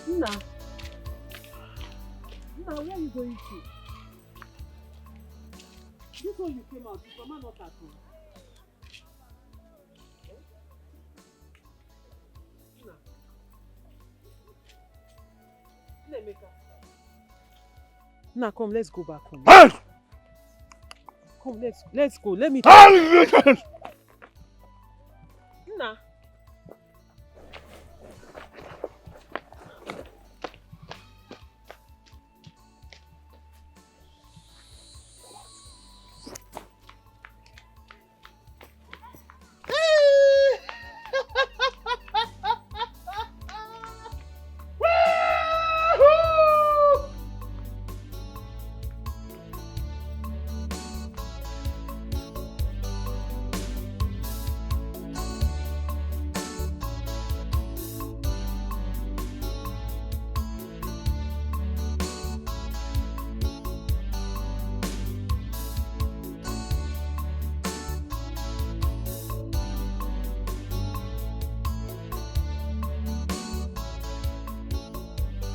Nna, where are you going to? This one you came out, is Mama not at home? Nna. Now come, let's go back home. Come, let's go. Let me. Nna.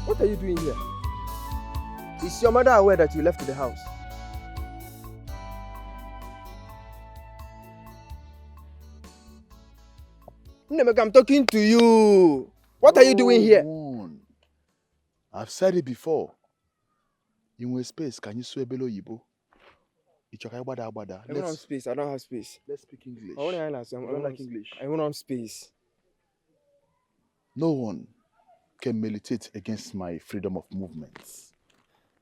What are you doing here? Is your mother aware that you left the house? Nemeka, I'm talking to you. What are you doing here? I've said it before. In a space, can you swear below Yibo? I don't have space. I don't have space. Let's speak English. I don't like English. I don't have space. No one can militate against my freedom of movement.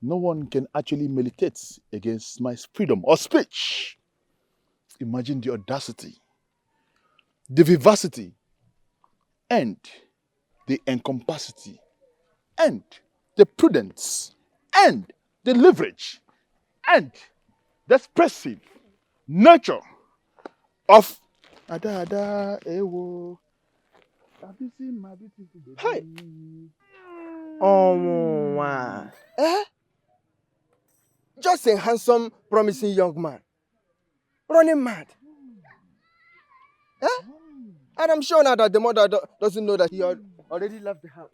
No one can actually militate against my freedom of speech. Imagine the audacity, the vivacity, and the incapacity, and the prudence, and the leverage, and the expressive nature of Ada Ewo. Have you seen my beautiful baby? Hi. Oh, wow. Just a handsome, promising young man. Running mad. And I'm sure now that the mother doesn't know that he already left the house.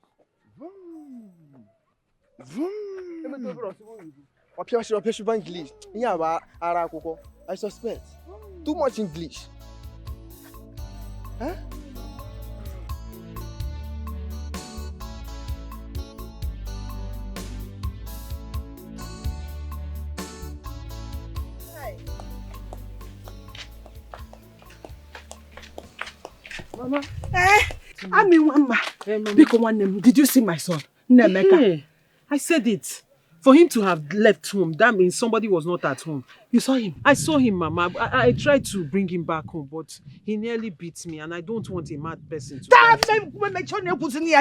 I suspect. Too much English. Huh? Mama. I mean, Mama. Did you see my son? Nemeka. I said it. For him to have left home, that means somebody was not at home. You saw him? I saw him, Mama. I tried to bring him back home, but he nearly beat me, and I don't want a mad person to...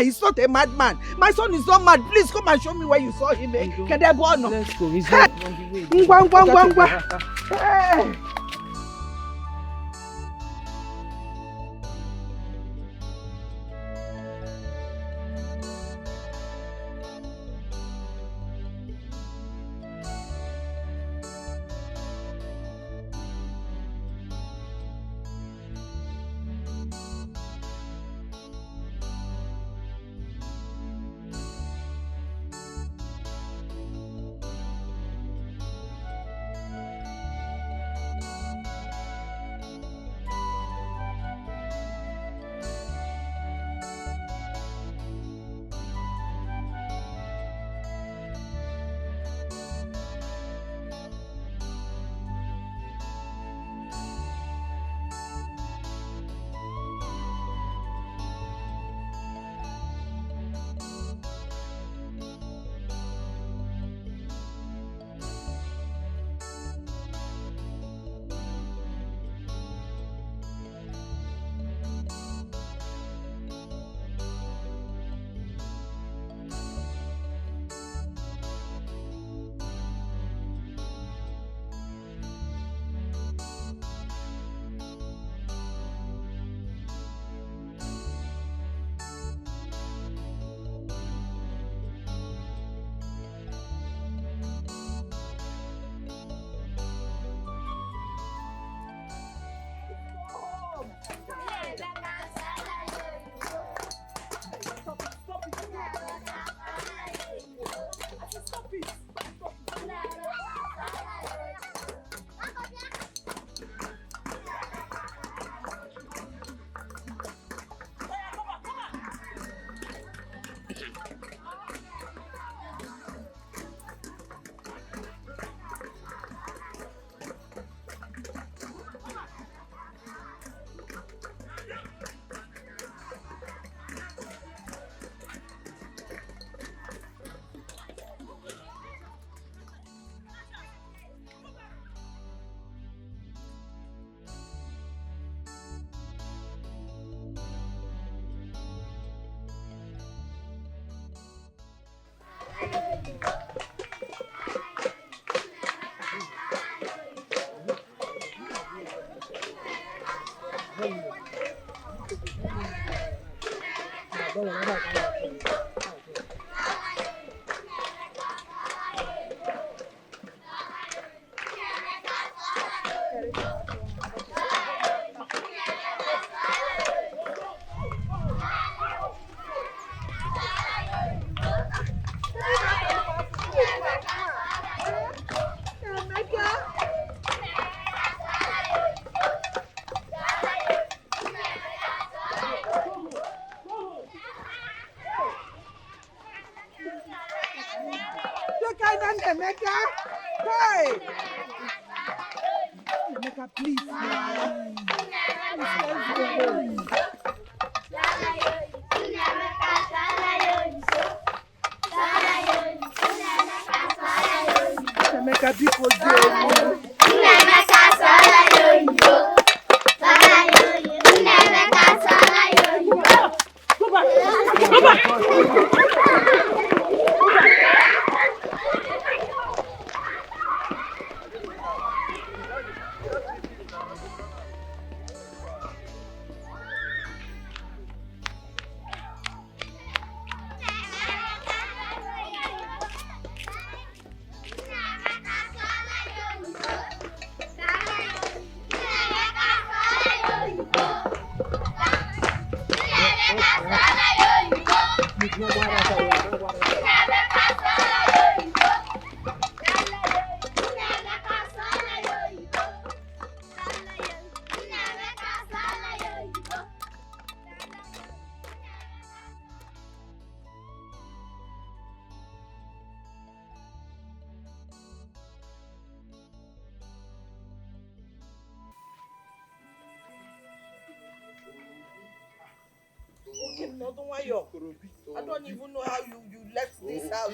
He's not a madman. My son is not mad. Please come and show me where you saw him. Let's go. He's not on the way. Hey! Emeka! Hey! Emeka, please. Emeka, because I don't even know how you left this house.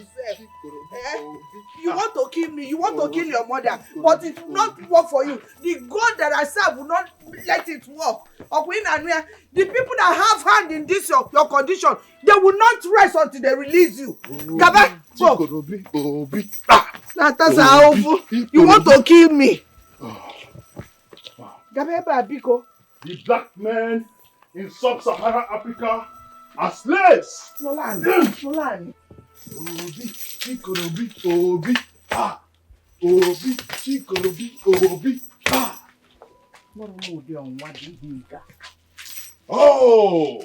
You want to kill me, you want to kill your mother, but it will not work for you. The God that I serve will not let it work. The people that have hand in this your condition, they will not rest until they release you. Gaba, go. That's how you want to kill me. Gaba, Biko. The black men in sub-Saharan Africa are slaves. Nolan. Obi, Chikorobi, Obi, ah. Obi, Chikorobi, Obi, ah. Oh,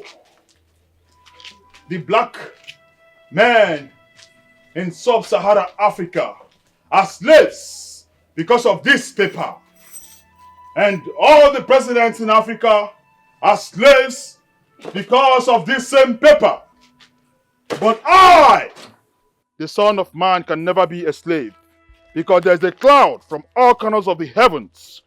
the black men in sub-Saharan Africa are slaves because of this paper. And all the presidents in Africa are slaves because of this same paper. But I, the Son of Man, can never be a slave because there's a cloud from all corners of the heavens.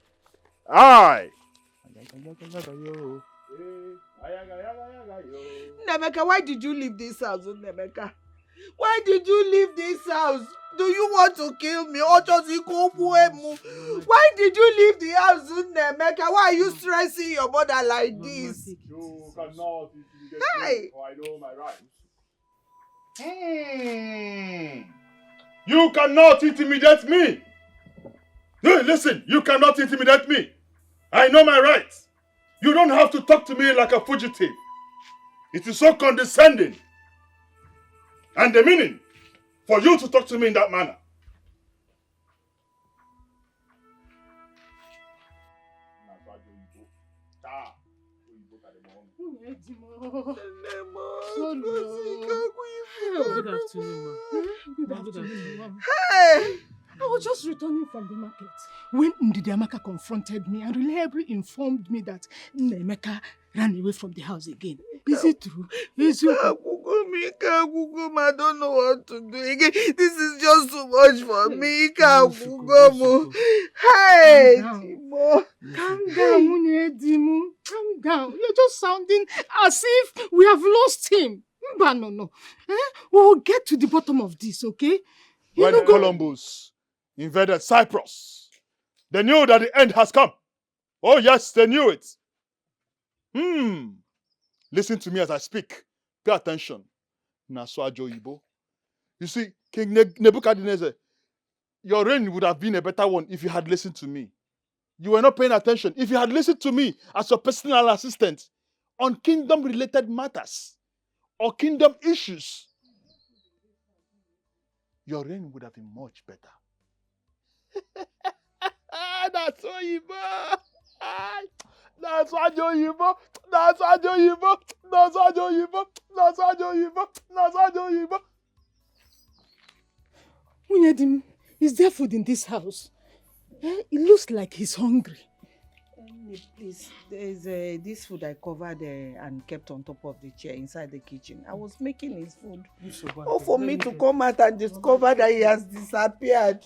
Nemeka, why did you leave this house, Nemeka? Why did you leave this house? Do you want to kill me? Why did you leave the house, Nemeka? Why are you stressing your mother like this? You cannot intimidate me, for I know my rights. You cannot intimidate me. Hey, listen, you cannot intimidate me. I know my rights. You don't have to talk to me like a fugitive. It is so condescending. And the meaning for you to talk to me in that manner. Good afternoon, ma. Good afternoon. Hey! I was just returning from the market when Ndidiamaka confronted me and reliably informed me that Nemeka ran away from the house again. Is it true? Is it I don't know what to do again. This is just too much for me. Hey, Timo. Calm down, Munedimu. Calm down. You're just sounding as if we have lost him. No. We will get to the bottom of this, okay? When Columbus invaded Cyprus, they knew that the end has come. Oh yes, they knew it. Listen to me as I speak. Pay attention. Naswajo Ibo. You see, King Nebuchadnezzar, your reign would have been a better one if you had listened to me. You were not paying attention. If you had listened to me as your personal assistant on kingdom-related matters or kingdom issues, your reign would have been much better. That's what you want. That's what you want. That's what you want. That's what you want. That's what you want. That's what you want. Munyedim, is there food in this house? It looks like he's hungry. Please, there's this food I covered and kept on top of the chair inside the kitchen. I was making his food. Oh, for me to come out and discover that he has disappeared.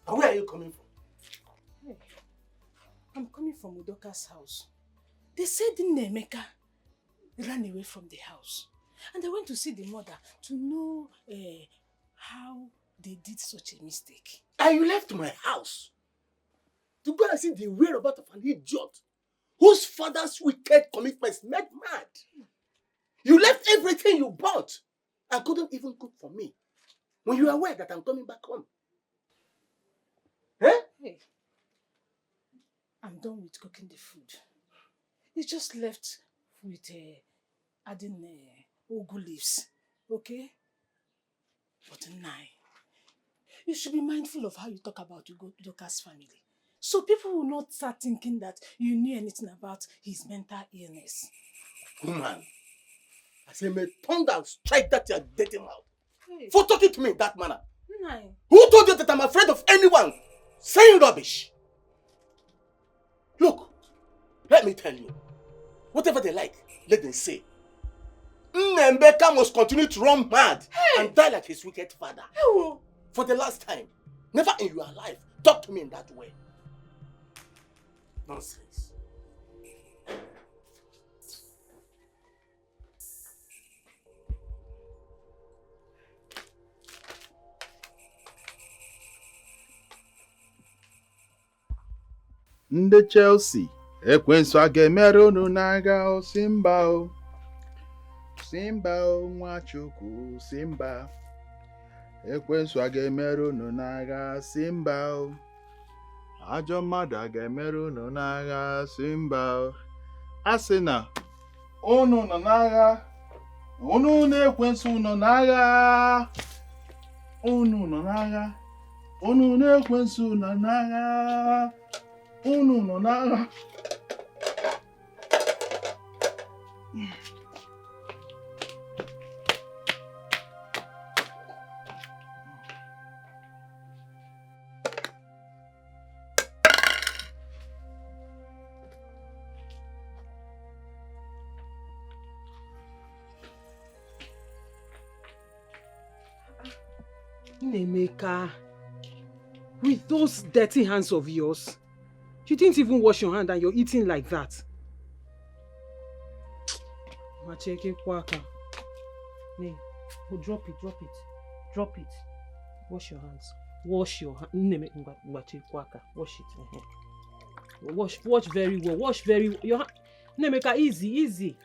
Where are you coming from? Hey, I'm coming from Udoka's house. They said Nemeka ran away from the house. And they went to see the mother to know how they did such a mistake. And you left my house to go and see the whereabouts of an idiot whose father's wicked commitments made mad. You left everything you bought and couldn't even cook for me when you are aware that I'm coming back home. Hey, I'm done with cooking the food. It's just left with adding ugu leaves, okay? But now, you should be mindful of how you talk about Udoka's family. So people will not start thinking that you knew anything about his mental illness. Woman, I say may thunder strike that your dirty mouth for talking to me in that manner. Who told you that I'm afraid of anyone saying rubbish? Look, let me tell you, whatever they like, let them say. Mbeka must continue to run mad and die like his wicked father. For the last time, never in your life talk to me in that way. Nonsense. Ndị Chelsea ekwensu a ga-emere unu n'agha o Simba o Simba o Nwachukwu Simba ekwensu a ga-emere unu n'agha Simba o ajọ mmadụ a ga-emere unu n'agha Simba o a sị na unu nọ n'agha unu na-ekwensu nọ n'agha unu nọ n'agha unu na-ekwensu nọ n'agha unu nọ n'agha. Nemeka, with those dirty hands of yours, you didn't even wash your hand and you're eating like that. Macheke kwaka. Drop it. Drop it. Wash your hands. Wash your hands. Wash it. Wash very well. Wash very well. Your hand. Nemeka, easy.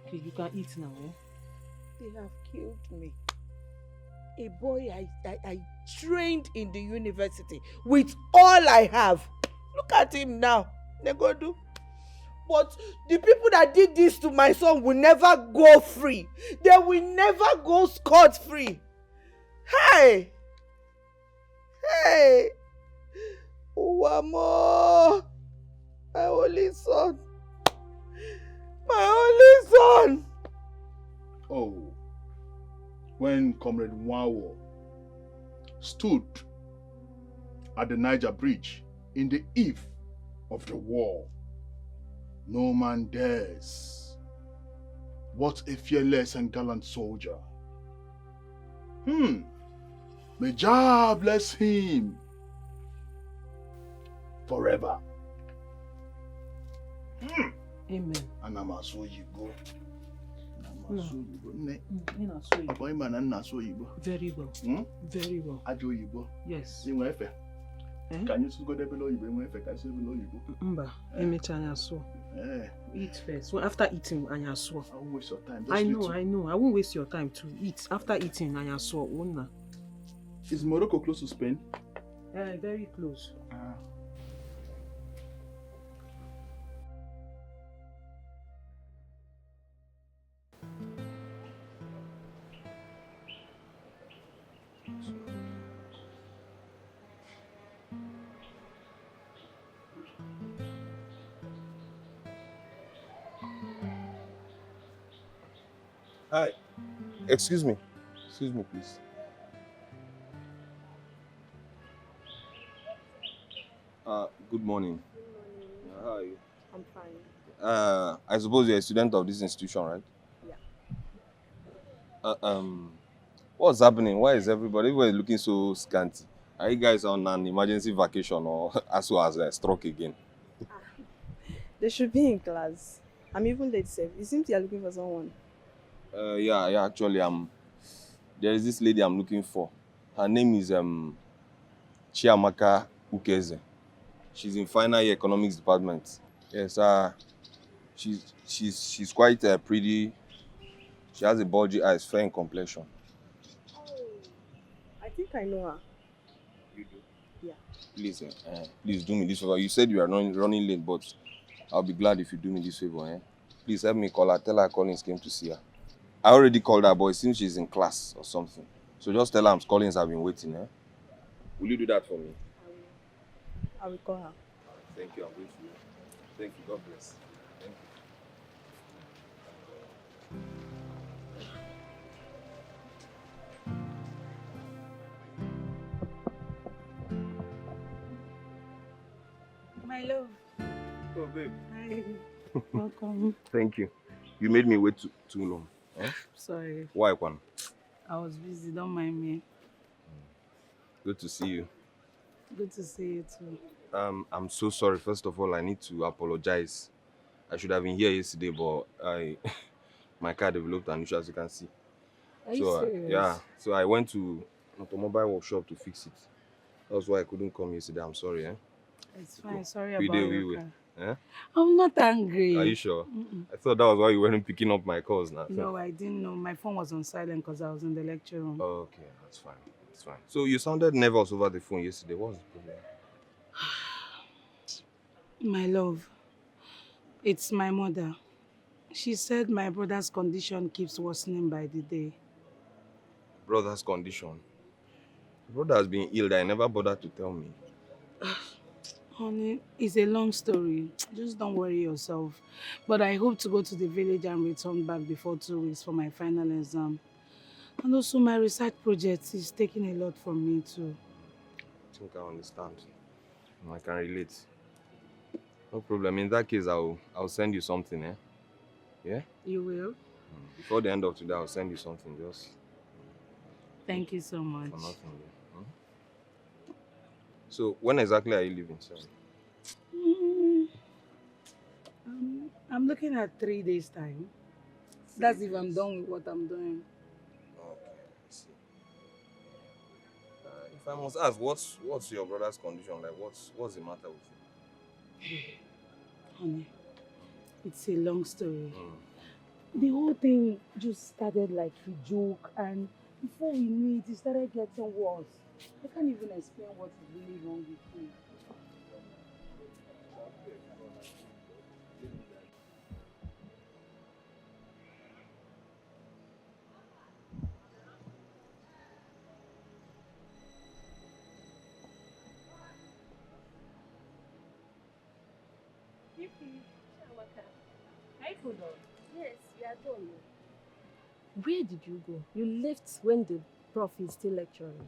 Okay, you can eat now, They have killed me. A boy I trained in the university with all I have. Look at him now. Negodu. But the people that did this to my son will never go free. They will never go scot-free. Hey! Hey! Uwamo! My only son. My only son. Oh, when Comrade Nwawo stood at the Niger Bridge in the eve of the war, no man dares. What a fearless and gallant soldier. May Jah bless him forever. Amen. And I'm a so you go. Very well. Very well. Yes. Can you go there below you? Mba, emechanya so. Eat first. Well, after eating, anya so. I won't waste your time. I know. I won't waste your time to eat. After eating, anya so. Is Morocco close to Spain? Very close. Hi. Excuse me. Excuse me, please. Good morning. How are you? I'm fine. I suppose you're a student of this institution, right? Yeah. What's happening? Why is everybody looking so scanty? Are you guys on an emergency vacation or as well as a stroke again? They should be in class. I'm even late, sir. It seems you're looking for someone. Yeah, actually, there is this lady I'm looking for. Her name is Chiamaka Ukeze. She's in final year economics department. Yes, she's quite pretty. She has a bulgy eyes, fair in complexion. Oh, I think I know her. You do? Yeah. Please do me this favor. You said you are running late, but I'll be glad if you do me this favor. Please help me call her. Tell her Collins came to see her. I already called her, but it seems she's in class or something. So just tell her Collins have been waiting. Will you do that for me? I will call her. Thank you. I'm grateful. Thank you. God bless. Thank My love. you. Oh, babe. Hi. Welcome. Thank you. You made me wait too long. Sorry. Why, Kwan? I was busy. Don't mind me. Good to see you. Good to see you too. I'm so sorry. First of all, I need to apologize. I should have been here yesterday, but my car developed an issue, as you can see. Are you serious? Yeah. So I went to automobile workshop to fix it. That's why I couldn't come yesterday. I'm sorry. It's fine. Sorry We about did, your we car. Eh? I'm not angry. Are you sure? Mm-mm. I thought that was why you weren't picking up my calls now. No, I didn't know. My phone was on silent because I was in the lecture room. Oh, okay, that's fine. That's fine. So you sounded nervous over the phone yesterday. What was the problem? My love, it's my mother. She said my brother's condition keeps worsening by the day. Brother's condition. Brother has been ill. I never bothered to tell me. Honey, it's a long story. Just don't worry yourself. But I hope to go to the village and return back before 2 weeks for my final exam. And also my research project is taking a lot from me too. I think I understand. I can relate. No problem. In that case, I'll send you something, eh? Yeah? You will? Before the end of today, I'll send you something. Just Thank you so much. for nothing. Yeah. So when exactly are you leaving? Sorry. I'm looking at 3 days time. That's if I'm done with what I'm doing. Okay, I see. If I must ask, what's your brother's condition like? What's the matter with him? Honey, it's a long story. The whole thing just started like a joke, and before we knew it, it started getting worse. I can't even explain what is really wrong with him. Hi, Kudo. Yes, we are done. Where did you go? You left when the prof is still lecturing.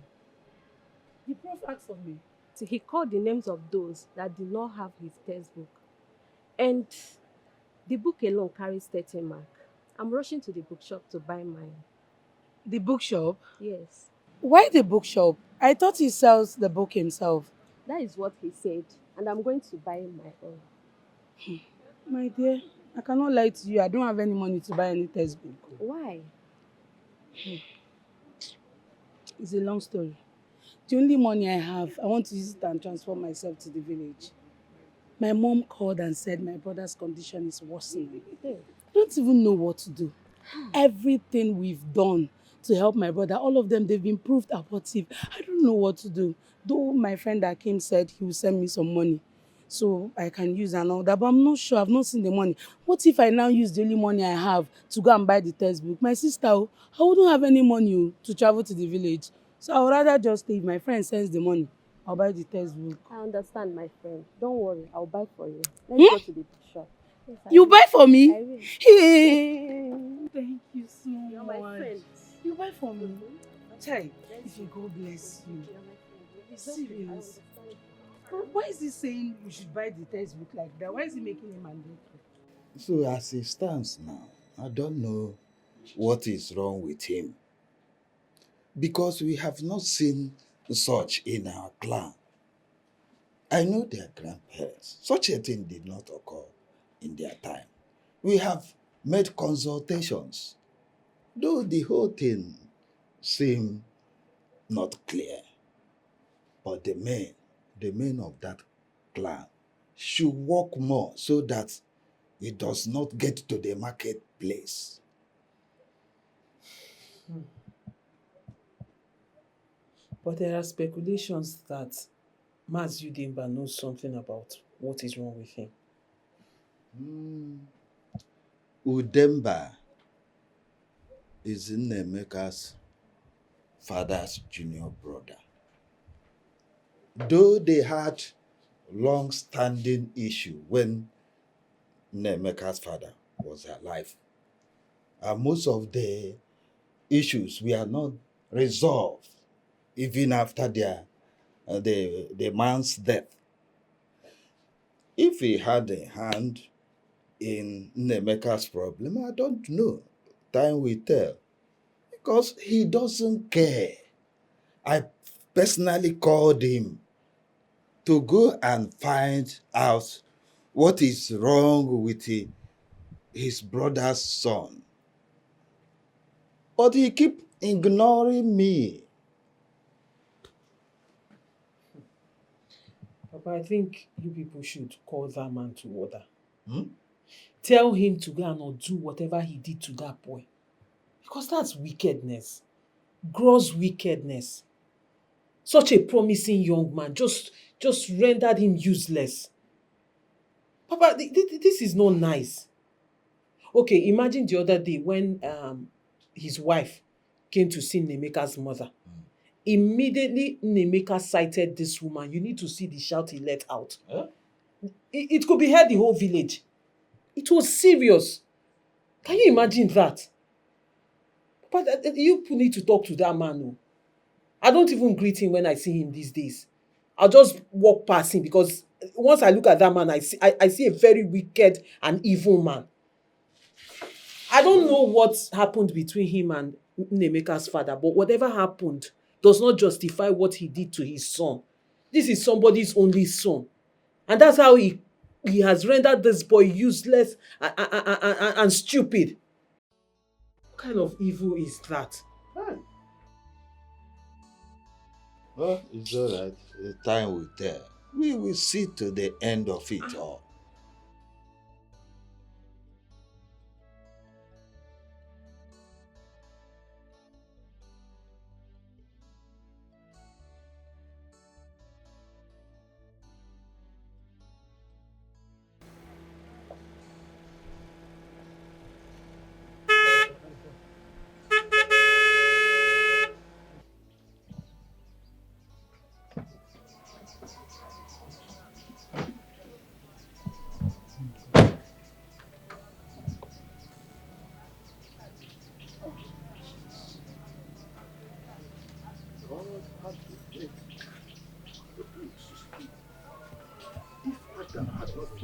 The prof asked of me. So he called the names of those that did not have his textbook. And the book alone carries 30 mark. I'm rushing to the bookshop to buy mine. The bookshop? Yes, Why the bookshop? I thought he sells the book himself. that is what he said. And I'm going to buy my own. My dear, I cannot lie to you. I don't have any money to buy any textbook. Why? It's a long story. The only money I have, I want to use it and transform myself to the village. My mom called and said my brother's condition is worsening. Hey. I don't even know what to do. Everything we've done to help my brother, all of them, they've been proved abortive. I don't know what to do. Though my friend that came said he will send me some money so I can use and all that, but I'm not sure. I've not seen the money. What if I now use the only money I have to go and buy the textbook? My sister, I wouldn't have any money to travel to the village. So I would rather just stay. If my friend sends the money, I'll buy the textbook. I understand, my friend. Don't worry, I'll buy for you. Let's Hmm? go to the shop. Yes, I You will. buy for me? I will. Hey, thank you so You're my much. friend. You buy for me? Chai, Thank if you God bless you. You're my friend. It's okay, I Serious. understand. Why is he saying we should buy the textbook like that? Why is he making it mandatory? So as it stands now, I don't know what is wrong with him because we have not seen such in our clan. I know their grandparents. Such a thing did not occur in their time. We have made consultations, though the whole thing seemed not clear. But the men of that clan should work more so that it does not get to the marketplace. But there are speculations that Maz Udimba knows something about what is wrong with him. Udemba is Nnemeka's father's junior brother. Though they had long-standing issue when Nnemeka's father was alive, and most of the issues were not resolved even after the man's death. If he had a hand in Nnemeka's problem, I don't know. Time will tell. Because he doesn't care. I personally called him to go and find out what is wrong with his brother's son. But he keep ignoring me. Papa, I think you people should call that man to order. Hmm? Tell him to go and undo whatever he did to that boy. Because that's wickedness. Gross wickedness. Such a promising young man just rendered him useless. Papa, this is not nice. Okay, imagine the other day when his wife came to see Nemeka's mother. Immediately, Nemeka cited this woman. You need to see the shout he let out. Huh? It could be heard the whole village. It was serious. Can you imagine that? But you people need to talk to that man. Oh. I don't even greet him when I see him these days. I'll just walk past him because once I look at that man, I see a very wicked and evil man. I don't know what happened between him and Nemeka's father, but whatever happened does not justify what he did to his son. This is somebody's only son. And that's how he has rendered this boy useless and stupid. What kind of evil is that? Well, it's all right. The time will tell. We will see to the end of it all.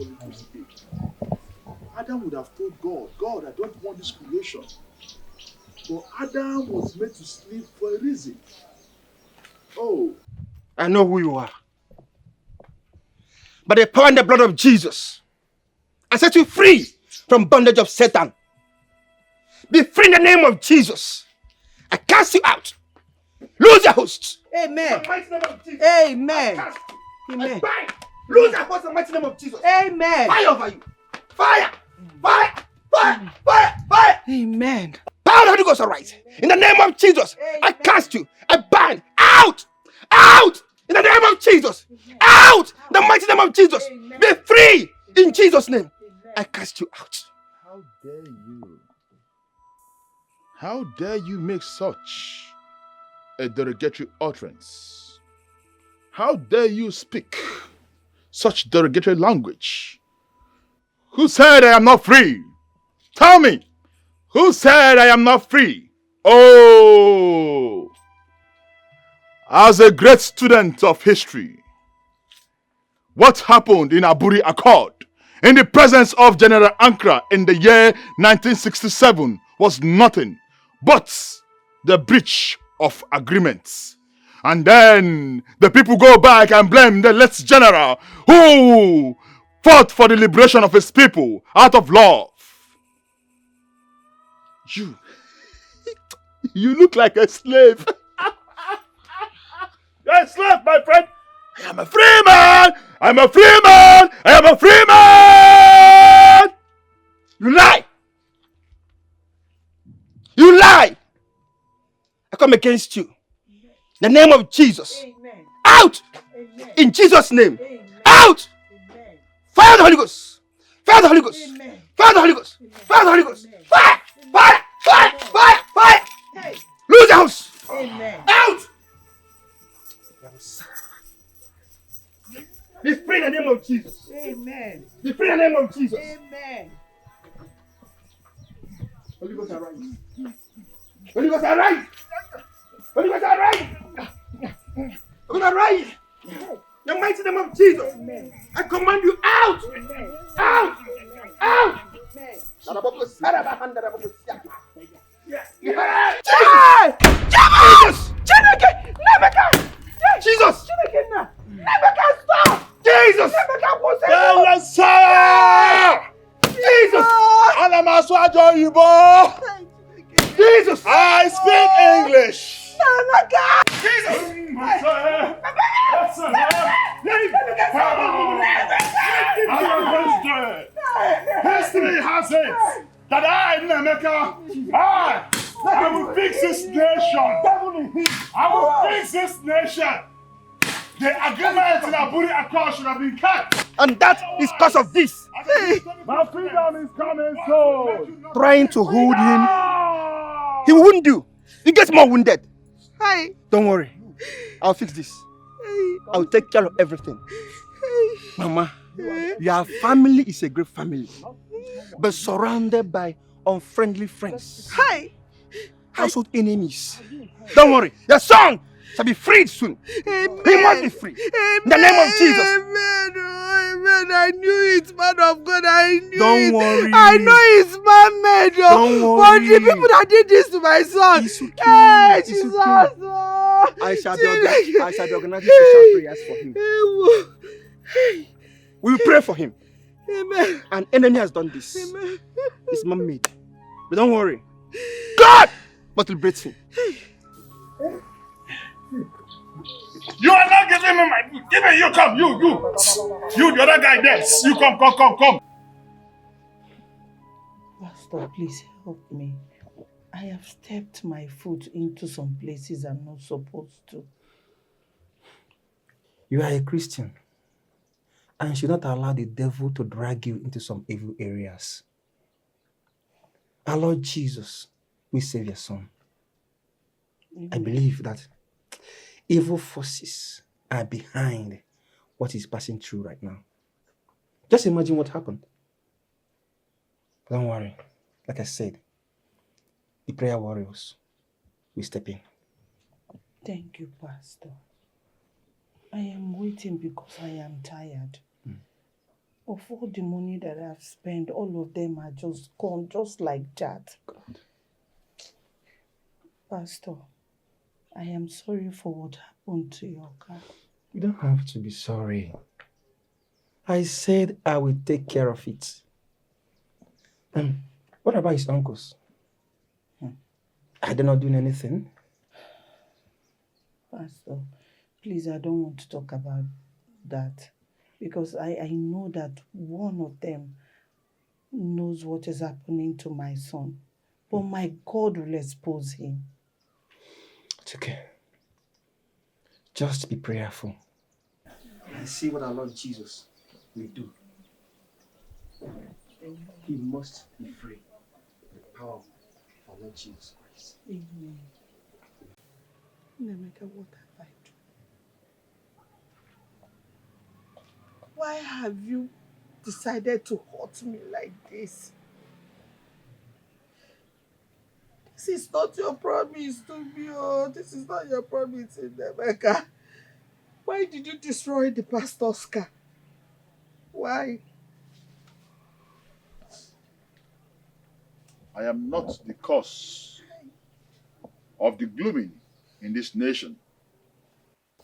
falling to sleep. Adam would have told God, God, I don't want this creation. But Adam was made to sleep for a reason. Oh. I know who you are. By the power and the blood of Jesus, I set you free from bondage of Satan. Be free in the name of Jesus. I cast you out. Lose your hosts. Amen. In the mighty name of Jesus. Amen. I cast. Amen. I bind. Lose your hosts in the mighty name of Jesus. Amen. Fire over you. Fire. Fire. Fire. Fire. Fire. Amen. Power of the Holy Ghost arise. In the name of Jesus. I cast you. I bind. Out. Out. In the name of Jesus. Out. In the mighty name of Jesus. Be free. In Jesus' name. I cast you out. How dare you? How dare you make such a derogatory utterance? How dare you speak such derogatory language? Who said I am not free? Tell me, who said I am not free? Oh, as a great student of history, what happened in Aburi Accord in the presence of General Ankara in the year 1967 was nothing but the breach of agreements. And then the people go back and blame the late general who fought for the liberation of his people out of love. You look like a slave. You're a slave, my friend. I am a free man. I'm a free man. I am a free man. You lie. You lie. I come against you. In the name of Jesus. Amen. Out. Amen. In Jesus' name. Amen. Out. Amen. Fire the Holy Ghost. Fire the Holy Ghost. Amen. Fire the Holy Ghost. Fire the Holy Ghost. Amen. Fire. Fire. Fire. Fire. Fire. Hey. Lose the house. Amen. Out. Be free in the name of Jesus. Amen. Be free in the name of Jesus. Amen. Holy Ghost arise. Holy Ghost arise. Holy Ghost arise. Holy Ghost arise. The mighty name of Jesus. Amen. I command you out. Amen. Out. Out. Amen. Jesus! Jesus! Jesus! Jesus! Jesus! I speak English. History has it that I, Nemeka, I will fix this nation. I will fix this nation. The agreement in Aburi Accord should have been cut. And that is because of this. My freedom is coming soon. Trying to hold him. He will wound you. You get more wounded. Hi. Don't worry. I'll fix this. I'll take care of everything. Mama, your family is a great family, but surrounded by unfriendly friends. Hi. Household enemies. Don't worry. Your son shall be freed soon. Amen. He must be free. Amen. In the name of Jesus. Amen. Oh, amen. I knew it, man of God. I knew Don't it. worry. I know it's man-made. Don't But worry. the people that did this to my son. It's okay. Hey, It's Jesus. okay. Oh. I shall be organizing special prayers for him. We will pray for him. Amen. An enemy has done this. Amen. It's man-made. But don't worry. God must liberate him. You are not giving me my food. Give me, you come, you, the other guy there. You come. Pastor, please help me. I have stepped my foot into some places I'm not supposed to. You are a Christian and should not allow the devil to drag you into some evil areas. Our Lord Jesus will save your son. I believe that evil forces are behind what he's passing through right now. Just imagine what happened. Don't worry. Like I said, the prayer warriors will step in. Thank you, Pastor. I am waiting because I am tired. Of all the money that I've spent, all of them are just gone, just like that. Pastor, I am sorry for what happened to your car. You don't have to be sorry. I said I will take care of it. What about his uncles? Are they not doing anything? Pastor, please, I don't want to talk about that because I know that one of them knows what is happening to my son. But my God will expose him. It's okay. Just be prayerful. And see what our Lord Jesus will do. He must be free. The power of our Lord Jesus Christ. Amen. Nemeka, what have I done? Why have you decided to hurt me like this? This is not your promise to me, oh. This is not your promise, Nemeka. Why did you destroy the pastor's car? Why? I am not the cause of the glooming in this nation.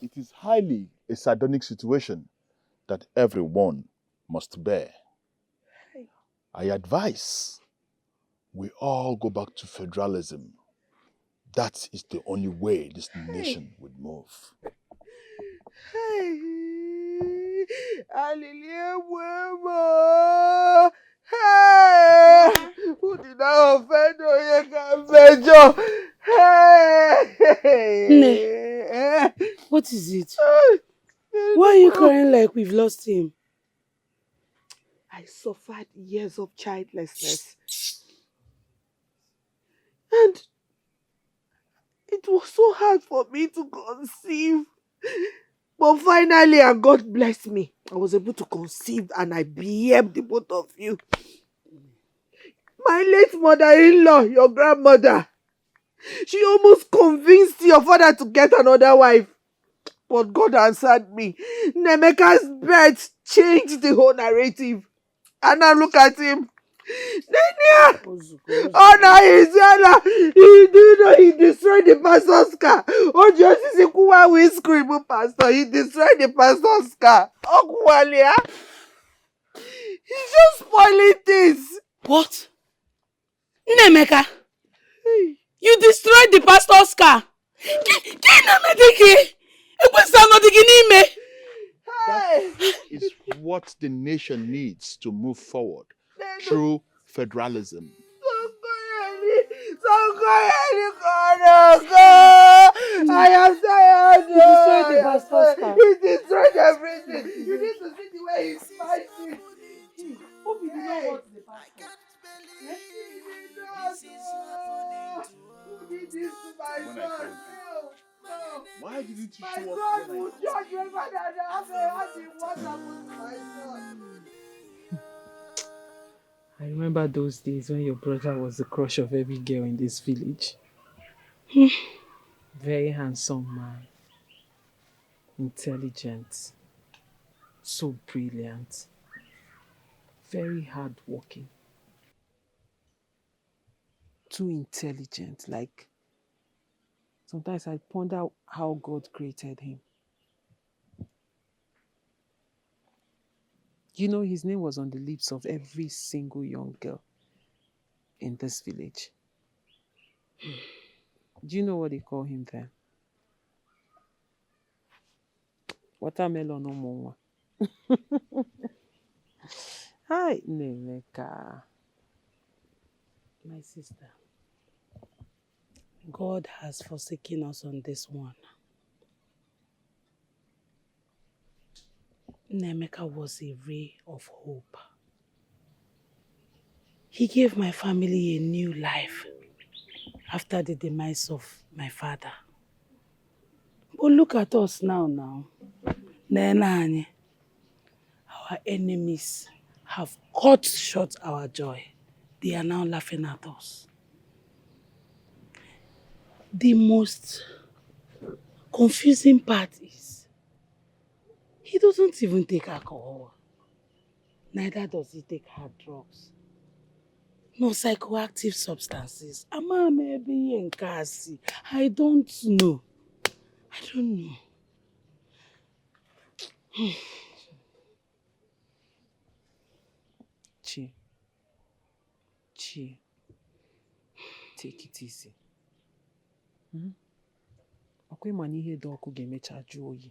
It is highly a sardonic situation that everyone must bear. I advise we all go back to federalism. That is the only way this nation would move. Hey, Aliliemwemo. Hey, who did I offend? Hey, what is it? Why are you crying like we've lost him? I suffered years of childlessness. And it was so hard for me to conceive. But finally, and God bless me, I was able to conceive and I behaved the both of you. My late mother-in-law, your grandmother, she almost convinced your father to get another wife. But God answered me. Nemeka's birth changed the whole narrative. And now look at him. Nenia! Oh no, he do know he destroyed the pastor's car. Oh, just is a we scream, pastor. He destroyed the pastor's car. Oh, Kuwalia. He's just spoiling things. What? Nemeka, you destroyed the pastor's car. That is what the nation needs to move forward through federalism. I am tired. You destroyed the pastor's car. He destroyed everything. You need to see the way he's fighting. Hope he did not hurt the pastor. Who did this to my son? Why didn't you My show son up will judge me better than what happened to my son. I remember those days when your brother was the crush of every girl in this village. Very handsome man. Intelligent. So brilliant. Very hardworking. Too intelligent. Like, sometimes I ponder how God created him. You know, his name was on the lips of every single young girl in this village. Do you know what they call him then? Watermelon no more. Hi, Nemeka. My sister, God has forsaken us on this one. Nemeka was a ray of hope. He gave my family a new life after the demise of my father. But look at us now. Nenani. Our enemies have cut short our joy. They are now laughing at us. The most confusing part is he doesn't even take alcohol. Neither does he take hard drugs. No psychoactive substances. Ama maybe in Kasi. I don't know. I don't know. Chi, take it easy. Akwe mani ihe dị ọkụ ga-emecha jụọ oyi.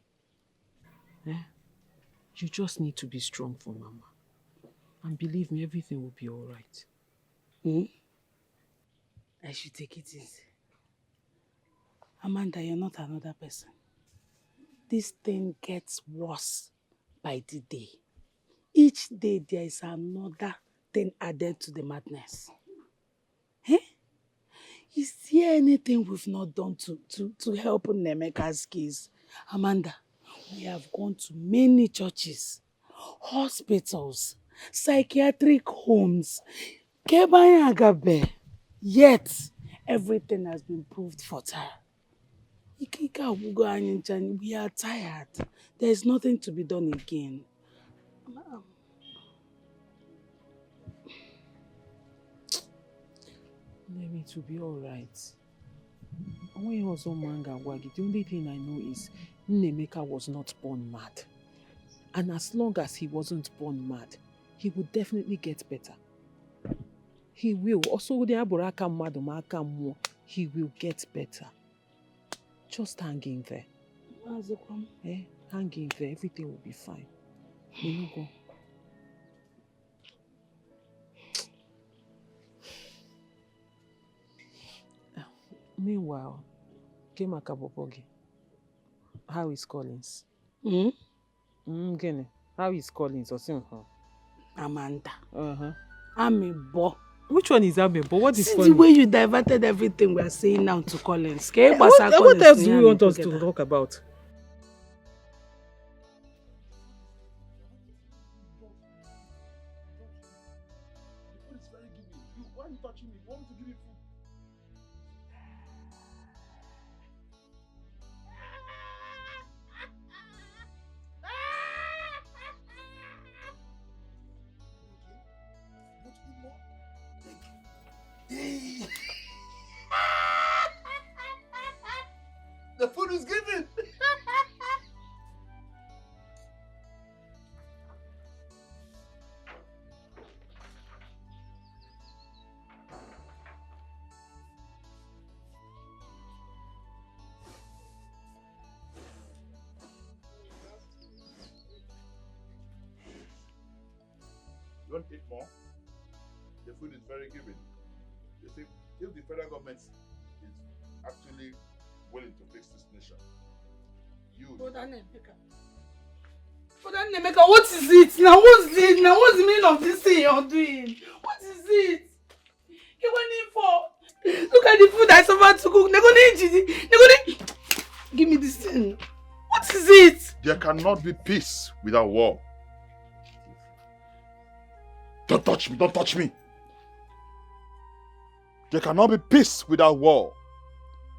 You just need to be strong for Mama. And believe me, everything will be all right. I should take it easy. Amanda, you're not another person. This thing gets worse by the day. Each day there is another thing added to the madness. Is there anything we've not done to help Nemeka's case? Amanda, we have gone to many churches, hospitals, psychiatric homes, Kebayagabe. Yet, everything has been proved futile. We are tired. There is nothing to be done again. Maybe it will be all right. When he was on Manga Wagi, the only thing I know is Nnemeka was not born mad. And as long as he wasn't born mad, he would definitely get better. He will. Also, he will get better. Just hang in there. Hang in there. Everything will be fine. You go. Meanwhile, how is Collins? How is Collins? Amanda. Amebo. Which one is Amebo? What is See funny? the way you diverted everything we are saying now to Collins. What else do you want us to talk about? The food is given. You want to eat more? The food is very giving. You see, if the federal government is actually willing to fix this nation, Brother Nnemeka, what is it? Now what's it? Now what's the meaning of this thing you're doing? What is it? You went in for? Look at the food I suffered to cook. Give me this thing. What is it? there cannot be peace without war. Don't touch me, don't touch me. There cannot be peace without war.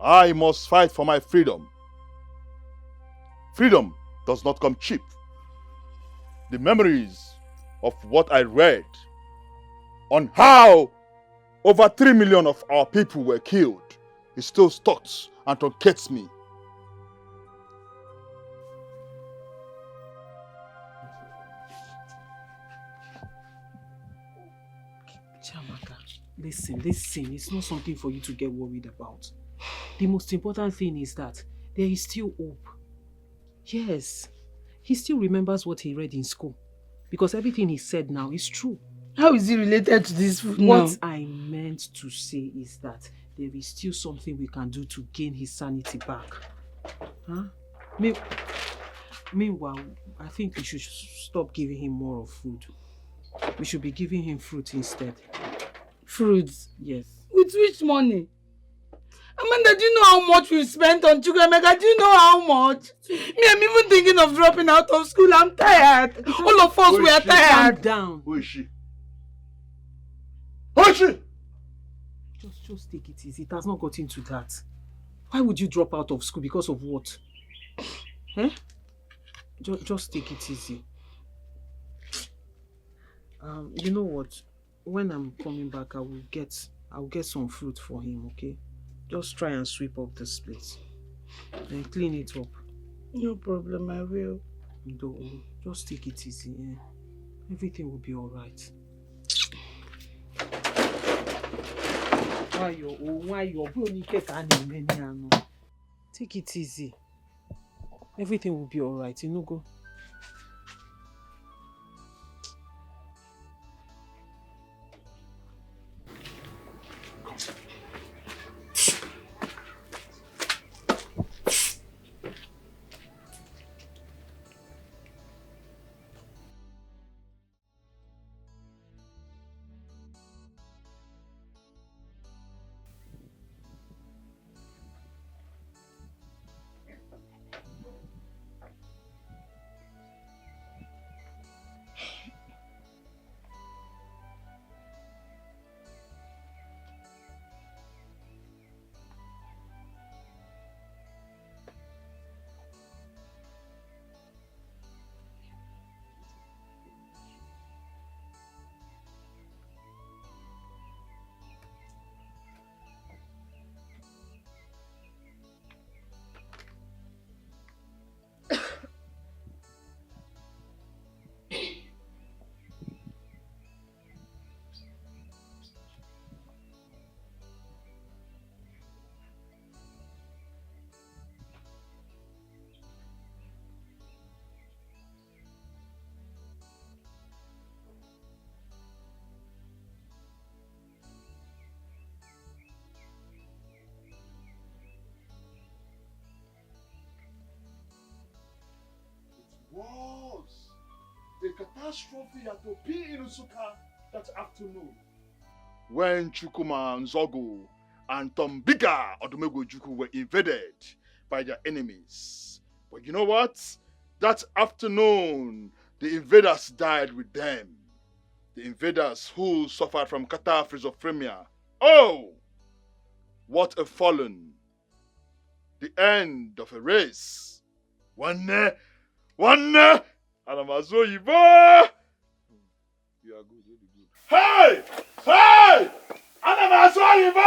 I must fight for my freedom. Freedom does not come cheap. The memories of what I read on how over 3 million of our people were killed is still stuck and truncates me. Chamaka, listen. It's not something for you to get worried about. The most important thing is that there is still hope. Yes, he still remembers what he read in school. Because everything he said now is true. How is it related to this food now? What I meant to say is that there is still something we can do to gain his sanity back. Huh? Meanwhile, I think we should stop giving him more of food. We should be giving him fruit instead. Fruits? Yes. With which money? Amanda, do you know how much we spent on Chukwemeka? Do you know how much? Me, I'm even thinking of dropping out of school. I'm tired. All of us, we are tired. Calm down. Who is she? Who is she? Just take it easy. It has not got into that. Why would you drop out of school? Because of what? Eh? Just take it easy. You know what? When I'm coming back, I'll get some fruit for him, okay? Just try and sweep up this place and clean it up. No problem, I will. Don't, just take it easy, eh? Everything will be alright. Why you're take it easy. Everything will be alright, you know, go. Was a catastrophe at Opi Inusuka that afternoon when Chukuma Nzogo and Tombiga Odumegwu were invaded by their enemies. But you know what? That afternoon, the invaders died with them. The invaders who suffered from schizophrenia. Oh, what a fallen! The end of a race. One, Anamazo Yibo! You are good, you're good. Hey! Hey! Anamazo Yibo!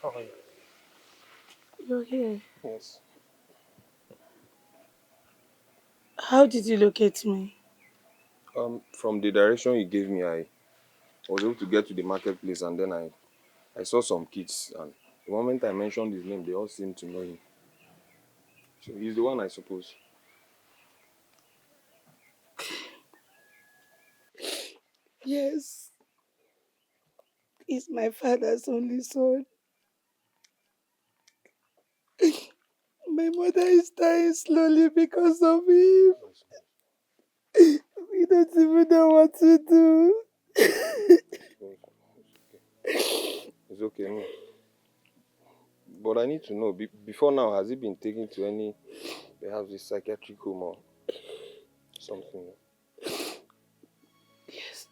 How are you? You're here. Yes. How did you locate me? From the direction you gave me, I was able to get to the marketplace, and then I saw some kids, and the moment I mentioned his name, they all seemed to know him. So he's the one, I suppose. Yes. He's my father's only son. My mother is dying slowly because of him. We don't even know what to do. It's okay, no. But I need to know, before now, has he been taken to any, perhaps a psychiatric home or something? Yes.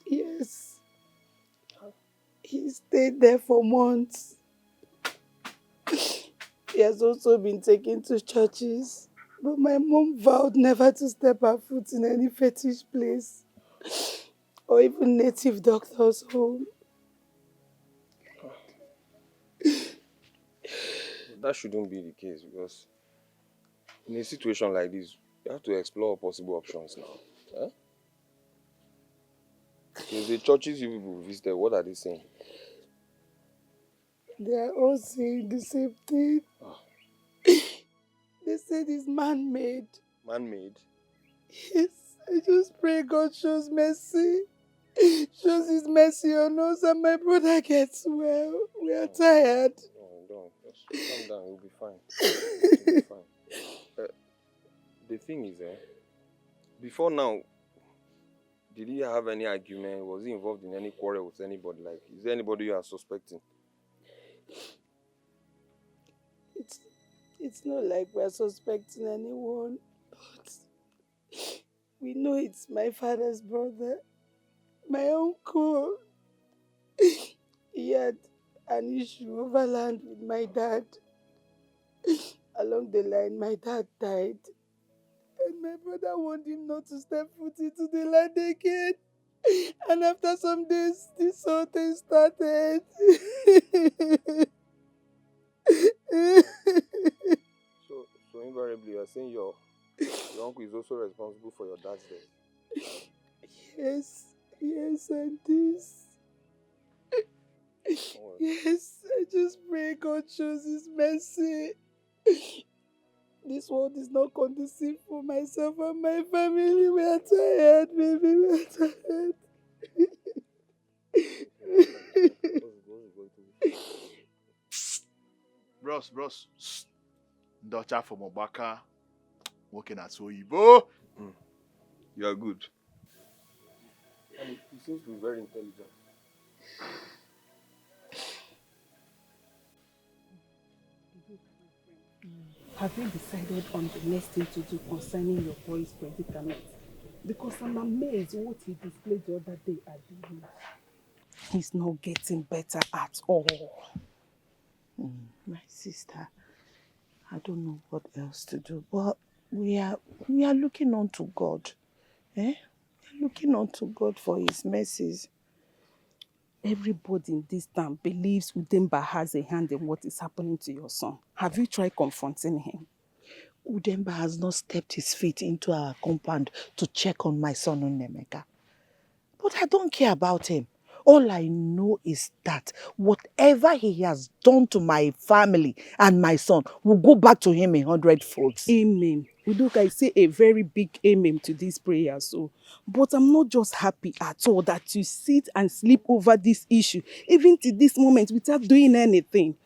Yes. He stayed there for months. He has also been taken to churches. But my mom vowed never to step her foot in any fetish place or even native doctor's home. That shouldn't be the case, because in a situation like this, you have to explore possible options now. Huh? So the churches you people visited, what are they saying? They are all saying the same thing. Oh. They said it's man-made. Man-made? Yes, I just pray God shows mercy. Shows his mercy on us and my brother gets well. We are tired. Don't. Just calm down, you'll be fine. You'll be fine. The thing is, before now, did he have any argument? Was he involved in any quarrel with anybody? Like, is there anybody you are suspecting? It's not like we're suspecting anyone, but we know it's my father's brother, my uncle. He had an issue over land with my dad. Along the line, my dad died. And my brother warned him not to step foot into the land again. And after some days, this whole thing started. So invariably, you are saying your uncle is also responsible for your dad's death. Yes, and this. Yes, I just pray God shows His mercy. This world is not conducive for myself and my family. We are tired, baby. We are tired. Bros. Daughter from Obaka, working at Soyibo. You are good. And he seems to be very intelligent. Have you decided on the next thing to do concerning your boy's predicament? Because I'm amazed what he displayed the other day at the beach. He's not getting better at all. My sister, I don't know what else to do, but we are looking on to God. We are looking on to God for His mercies. Everybody in this town believes Udemba has a hand in what is happening to your son. Have you tried confronting him? Udemba has not stepped his feet into our compound to check on my son Onemeka. But I don't care about him. All I know is that whatever he has done to my family and my son will go back to him 100-fold. Amen. Udoka, I say a very big amen to this prayer. But I'm not just happy at all that you sit and sleep over this issue, even to this moment, without doing anything.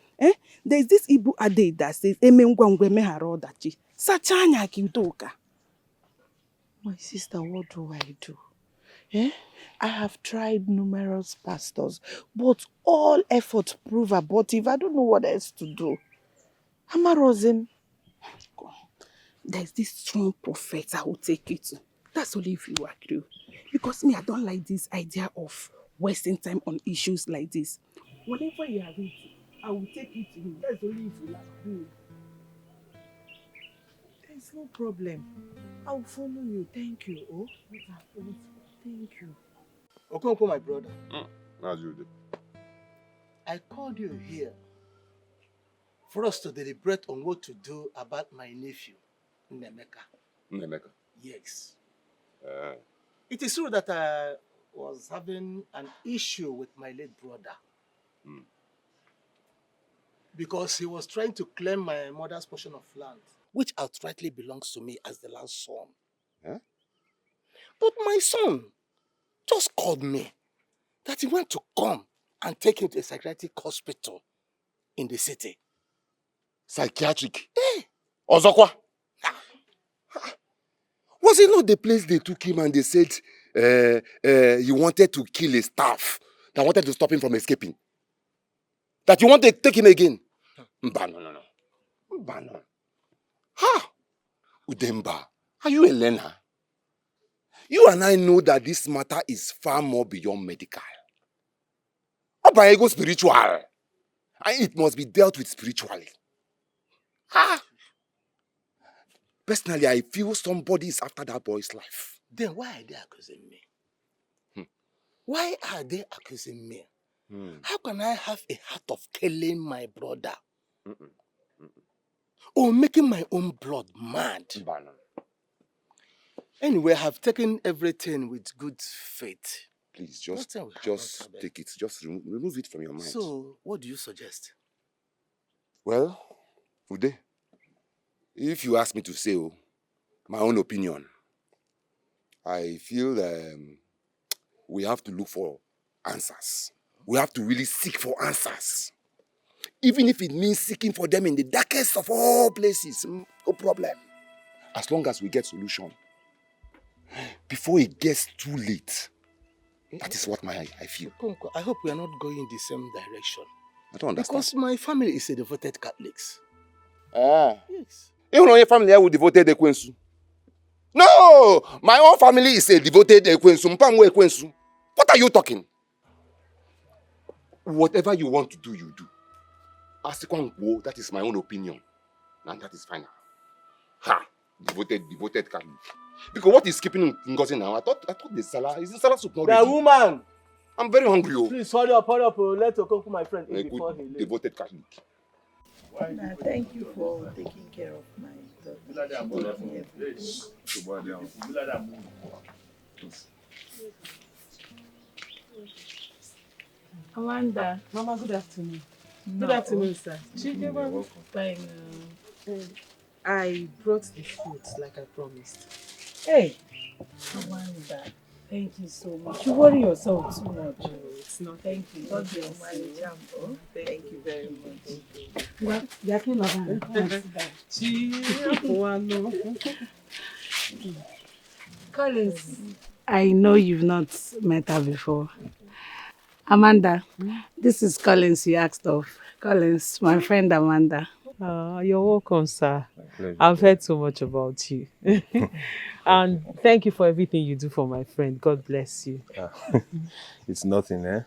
There's this Ibu Ade that says, Amen gwangwe meharo dachi. Sachanya ki Udoka. My sister, what do I do? I have tried numerous pastors, but all efforts prove abortive. I don't know what else to do. Amarozim. There's this strong prophet I will take you to. That's only if you agree. Because me, I don't like this idea of wasting time on issues like this. Whenever you are ready, I will take you to him. That's only if you agree. There's no problem. I'll follow you. Thank you. Oh, thank you. Okonkwo, my brother. As you do. I called you here for us to deliberate on what to do about my nephew, Nemeka? Yes. It is true that I was having an issue with my late brother. Because he was trying to claim my mother's portion of land, which outrightly belongs to me as the last son. But my son just called me that he went to come and take him to a psychiatric hospital in the city. Psychiatric? Ozokwa? Was it not the place they took him and they said he wanted to kill his staff that wanted to stop him from escaping? That you want to take him again? Mba, no. Mba, no. Ha! Udemba, are you a learner? You and I know that this matter is far more beyond medical. Oba ego spiritual. And it must be dealt with spiritually. Ha! Personally, I feel somebody is after that boy's life. Then why are they accusing me? Why are they accusing me? How can I have a heart of killing my brother? Or making my own blood mad? Anyway, I have taken everything with good faith. Please, just take it. Just remove it from your mind. So, what do you suggest? Well, Ude, if you ask me to say my own opinion, I feel we have to look for answers. We have to really seek for answers. Even if it means seeking for them in the darkest of all places, no problem. As long as we get solution. Before it gets too late. That is what I feel. I hope we are not going in the same direction. I don't understand. Because my family is a devoted Catholics. Yes. Even your family will devoted Ekwensu. No! My own family is a devoted Ekwensu. What are you talking? Whatever you want to do, you do. Asikwango, that is my own opinion. And that is final. Ha! Devoted Catholic. Because what is keeping Ngozi now? I thought the Salah is the Salah soup not The ready. woman! I'm very hungry. Oh. Please hurry up, oh. Let Okonkwo, my friend, eat A before he good leaves. devoted Catholic. Thank you for taking care of my daughter. Amanda. Mama, good afternoon. No. Good afternoon, sir. You're welcome. Fine. I brought the food like I promised. Hey, Amanda. Thank you so much. You worry yourself too much. Oh, it's not. Thank you. God bless you. Thank you very much. Collins, I know you've not met her before. Amanda, this is Collins you asked of. Collins, my friend Amanda. You're welcome, sir. I've heard so much about you. And thank you for everything you do for my friend. God bless you. It's nothing, eh?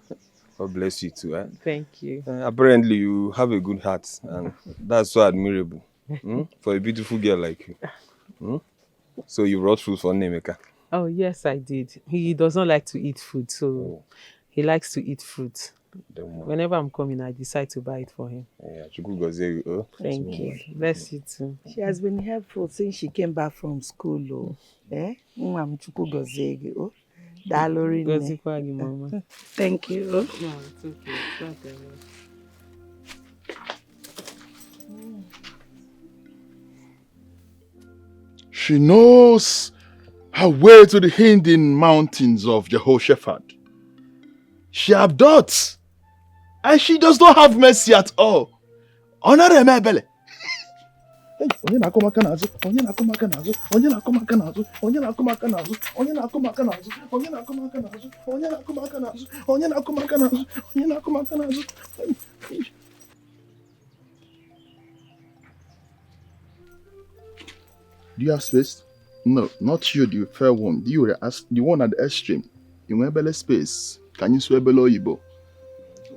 God bless you too, eh? Thank you. Apparently, you have a good heart, and that's so admirable for a beautiful girl like you. So you brought food for Nemeka. Oh, yes, I did. He does not like to eat food, so he likes to eat fruit. Whenever I'm coming, I decide to buy it for him. Yeah, thank you. Bless you too. She has been helpful since she came back from school. Oh. Chukwu gozie gị, oh. Daalụ rinne. Gozikwa gị, Mama. Thank you. No, it's okay. It's not that much. She knows her way to the hidden mountains of Jehoshaphat. She abducts, and she does not have mercy at all. Honor Emebele. Onye na-akụ aka n'azụ, onye na-akụ aka n'azụ, onye na-akụ aka n'azụ, onye na-akụ aka n'azụ, onye na-akụ aka n'azụ, onye na-akụ aka n'azụ, onye na-akụ aka n'azụ, onye na-akụ aka n'azụ, onye na-akụ aka n'azụ. Do you have space? No, not you, the fair one. You the one at the extreme. You want belly space. Can you swear below Igbo?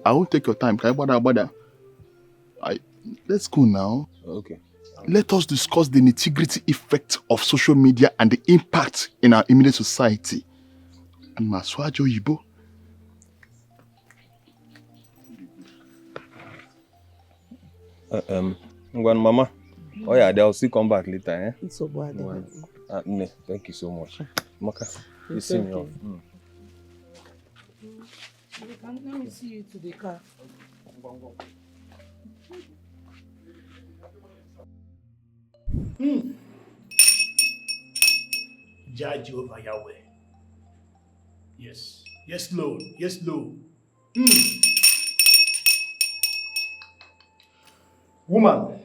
I will take your time. Can you bother? Let's go now. Okay. Let us discuss the nitty-gritty effect of social media and the impact in our immediate society. And Maswajo Igbo. Mama. Oh yeah, they'll still come back later, eh? It's so bad. Ne, thank you so much. Maka, you see me off. Let me see you to the car. Judge over Yahweh. Yes. Yes, Lord. Yes, Lord. Woman,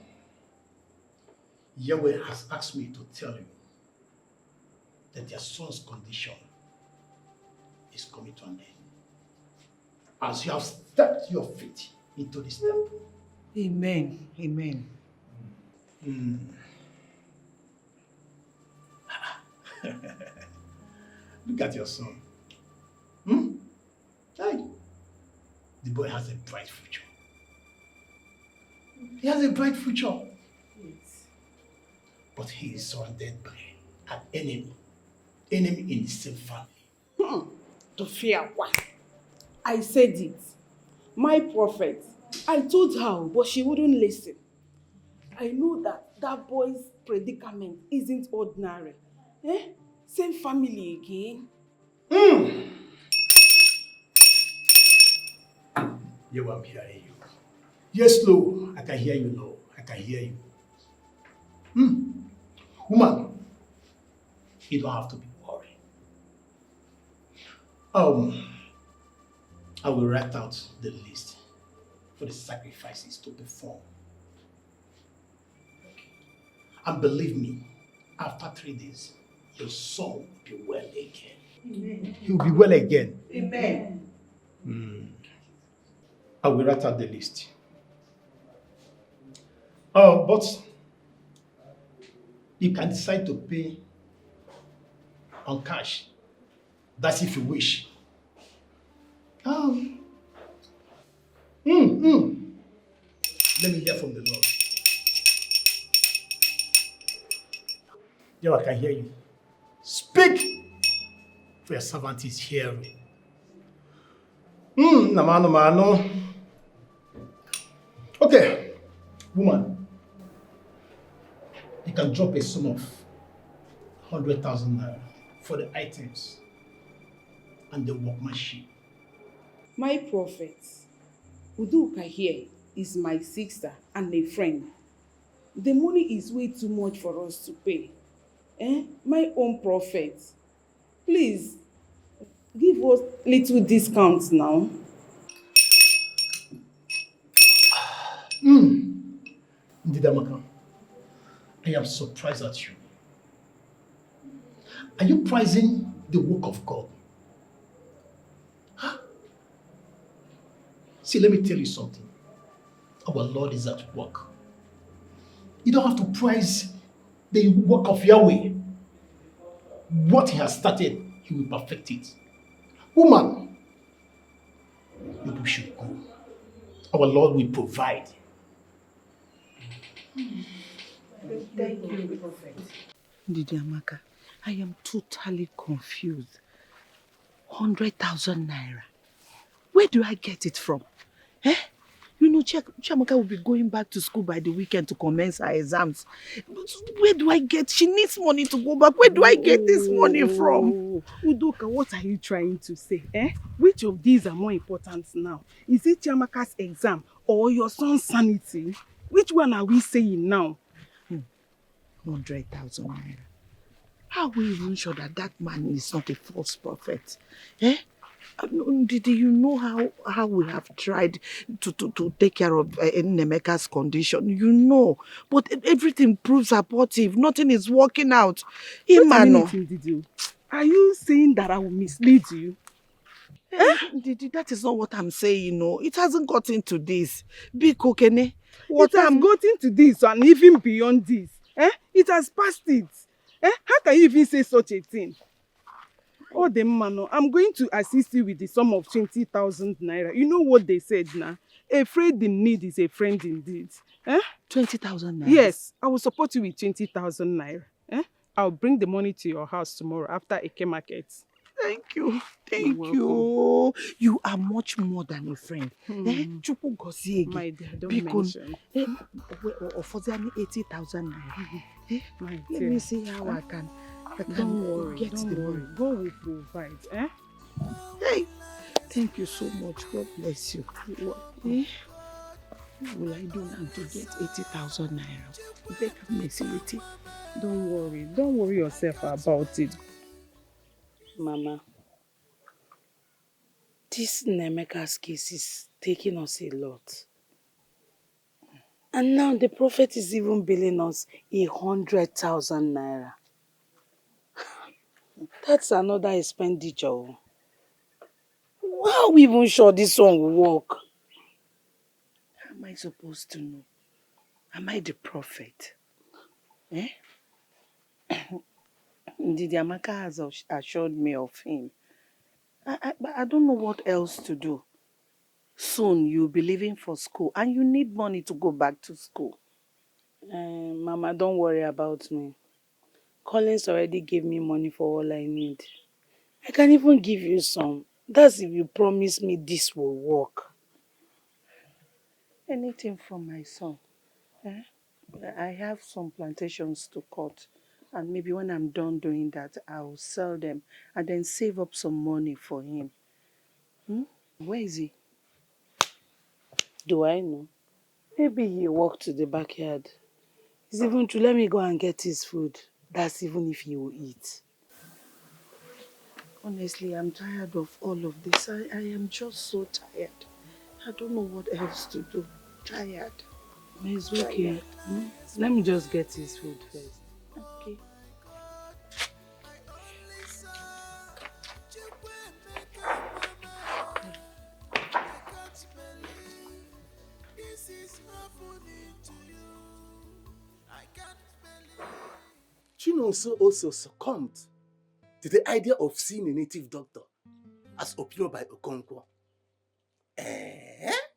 Yahweh has asked me to tell you that your son's condition is coming to an end. As you have stepped your feet into this temple. Amen. Amen. Look at your son. Hey. The boy has a bright future. He has a bright future. Yes. But he is surrounded by an enemy. Enemy in the same family. To fear what? I said it. My prophet. I told her, but she wouldn't listen. I know that boy's predicament isn't ordinary. Same family again. You, I'm hearing you. Yes, Lord, I can hear you, Lord. I can hear you. Woman, you don't have to be worried. I will write out the list for the sacrifices to perform. And believe me, after 3 days, your son will be well again. Amen. He will be well again. Amen. I will write out the list. But you can decide to pay on cash. That's if you wish. Let me hear from the Lord. Yeah, I can hear you. Speak, for your servant is hearing. Namano mano. Okay, woman, you can drop a sum of 100,000 naira for the items and the workmanship. My prophet, Uduka here is my sister and a friend. The money is way too much for us to pay. My own prophet, please give us little discounts now. Ndidamaka, I am surprised at you. Are you prizing the work of God? Huh? See, let me tell you something. Our Lord is at work. You don't have to prize the work of Yahweh. What He has started, He will perfect it. Woman, you should go. Our Lord will provide. Thank you, Prophet. Ndidiamaka, I am totally confused. 100,000 naira. Where do I get it from? Eh? You know, Chiamaka will be going back to school by the weekend to commence her exams. Where do I get? She needs money to go back. Where do I get this money from? Udoka, what are you trying to say? Which of these are more important now? Is it Chiamaka's exam or your son's sanity? Which one are we saying now? 100,000 naira. How are we even sure that that man is not a false prophet? Eh? Did you know how we have tried to take care of Nemeka's condition? You know, but everything proves abortive. Nothing is working out. Wait a minute, Ndidi. Are you saying that I will mislead you? Ndidi, that is not what I'm saying. No, it hasn't gotten to this. Big Okene. It has gotten to this and even beyond this. It has passed it. How can you even say such a thing? Oh, the man, I'm going to assist you with the sum of 20,000 naira. You know what they said now? A friend in need is a friend indeed. 20,000 naira? Yes, I will support you with 20,000 naira. I'll bring the money to your house tomorrow after Eke market. Thank you. Thank you. You are much more than a friend. Chupu gozie My dear, don't mention. For 80,000 naira. My Let dear. me see how I can Don't worry, get don't the worry. money. God will provide. Hey, thank you so much. God bless you. What will I do now to get 80,000 naira? Better messility. Don't worry yourself about it. Mama, this Nemeka's case is taking us a lot. And now the prophet is even billing us 100,000 naira. That's another expenditure. How are we even sure this one will work? How am I supposed to know? Am I the prophet? Ndidi Amaka has assured me of him. But I don't know what else to do. Soon you'll be leaving for school and you need money to go back to school. Mama, don't worry about me. Collins already gave me money for all I need. I can even give you some. That's if you promise me this will work. Anything from my son. I have some plantations to cut. And maybe when I'm done doing that, I'll sell them and then save up some money for him. Where is he? Do I know? Maybe he walked to the backyard. It's even true. Let me go and get his food. That's even if he will eat. Honestly, I'm tired of all of this. I am just so tired. I don't know what else to do. Tired. It's okay. Let me just get his food first. Okay. Chinonso also succumbed to the idea of seeing a native doctor as opined by Okonkwo.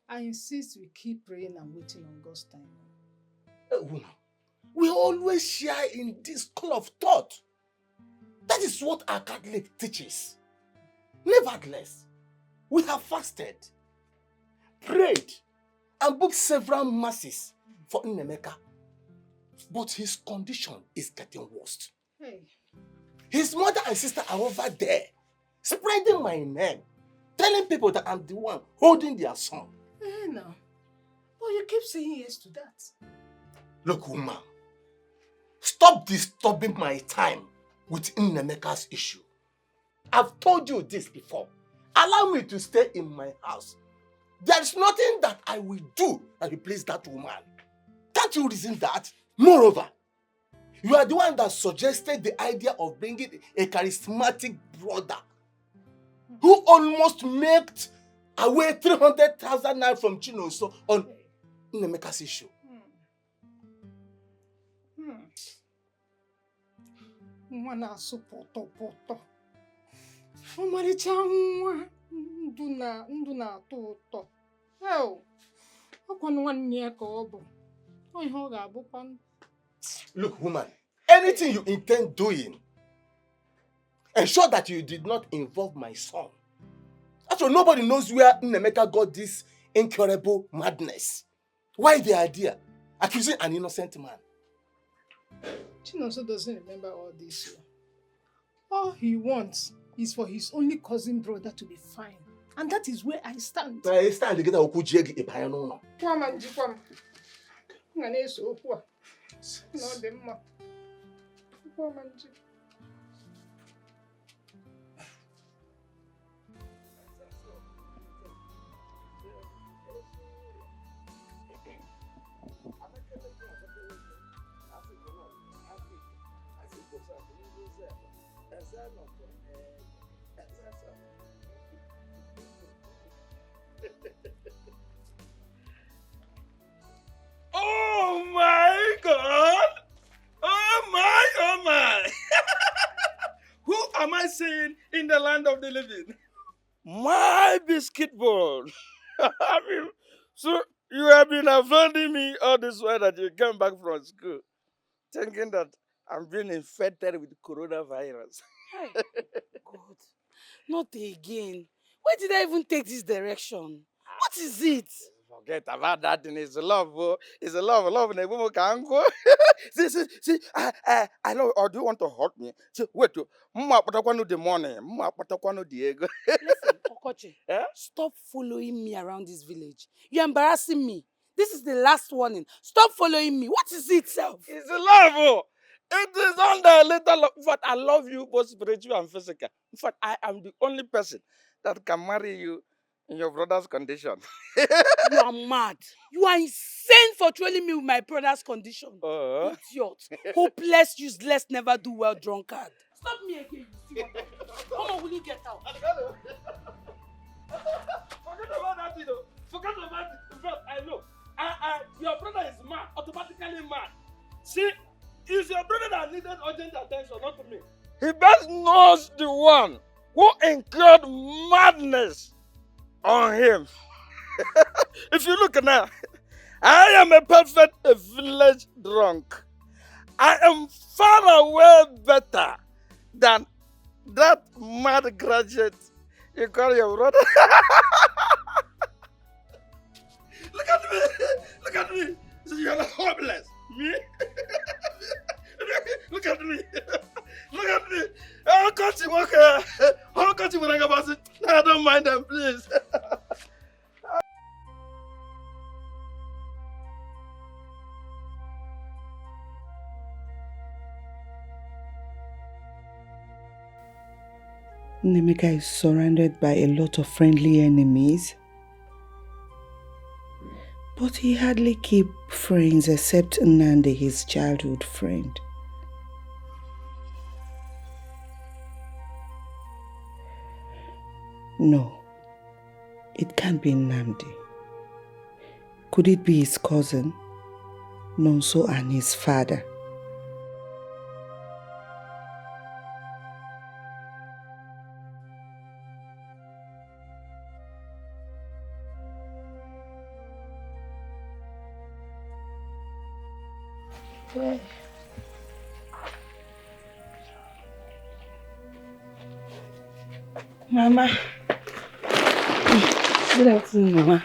I I insist we keep praying and waiting on God's time. Woman, we always share in this school of thought. That is what our Catholic teaches. Nevertheless, we have fasted, prayed, and booked several masses for Nnemeka. But his condition is getting worse. Hey. His mother and sister are over there, spreading my name, telling people that I'm the one holding their son. Hey, now. But you keep saying yes to that. Look, woman, stop disturbing my time with Nnemeka's issue. I've told you this before. Allow me to stay in my house. There's nothing that I will do that will please that woman. Can't you reason that? Moreover, you are the one that suggested the idea of bringing a charismatic brother who almost made away 300,000 naira from Chinonso on Nnemeka's issue. Nwa na-asụ pọtọpọtọ. Ọmarịcha nwa ndụ na-atọ ụtọ. Ọkwanụ nwanne ya ka ọ bụ. Ọ ihe ọ ga-abụkwanụ. Look, woman, anything you intend doing, ensure that you did not involve my son. Actually, nobody knows where Nnemeka got this incurable madness. Why the idea? Accusing an innocent man. Chinonso doesn't remember all this. All he wants is for his only cousin brother to be fine. And that is where I stand. I stand together with Kujegi Epayano. Kwamanji kwam. Nga na-eso okwu a. Na ọ dị mma. Kwamanji. Oh my God! Oh my! Who am I seeing in the land of the living? My biscuit board. I mean, so you have been avoiding me all this while that you came back from school, thinking that I'm being infected with coronavirus. Hey, God, not again. Why did I even take this direction? What is it? Forget about that thing. It's a love, bro. It's a love. Love in a woman can go. See, I know. Or do you want to hurt me? See, wait, Mama Patakwano the money. Mama Patakwano the ego. Listen, Okoche, stop following me around this village. You're embarrassing me. This is the last warning. Stop following me. What is it, self? It's a love, bro. It is under a little love. In fact, I love you both spiritual and physical. In fact, I am the only person that can marry you in your brother's condition. You are mad. You are insane for trolling me with my brother's condition. Idiot. Hopeless, useless, never do well drunkard. Stop me again. Come on, will you get out? Forget about that, you know. Forget about it. In fact, I know. Your brother is mad, automatically mad. See, it's your brother that needed urgent attention, not me. He best knows the one who incurred madness on him. If you look now, I am a perfect village drunk. I am far away better than that mad graduate you call your brother. Look at me! Look at me! So you're hopeless. Me? Look at me! Look at me! How can't you walk here? How can't you walk about it? I don't mind them, please. Nnemeka is surrounded by a lot of friendly enemies. But he hardly keeps friends except Nnamdi, his childhood friend. No, it can't be Nnamdi. Could it be his cousin, Nonso, and his father? Hey. Mama. Good afternoon, Mama.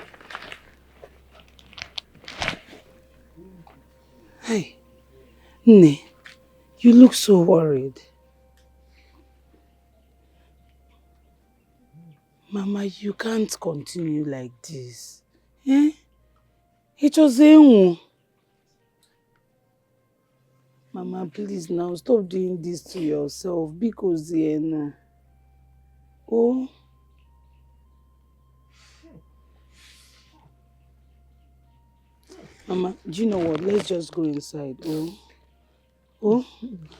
Hey, Nne, you look so worried. Mama, you can't continue like this. Eh? It was a Mama, please now stop doing this to yourself because no. Oh. Mama, do you know what? Let's just go inside. Oh,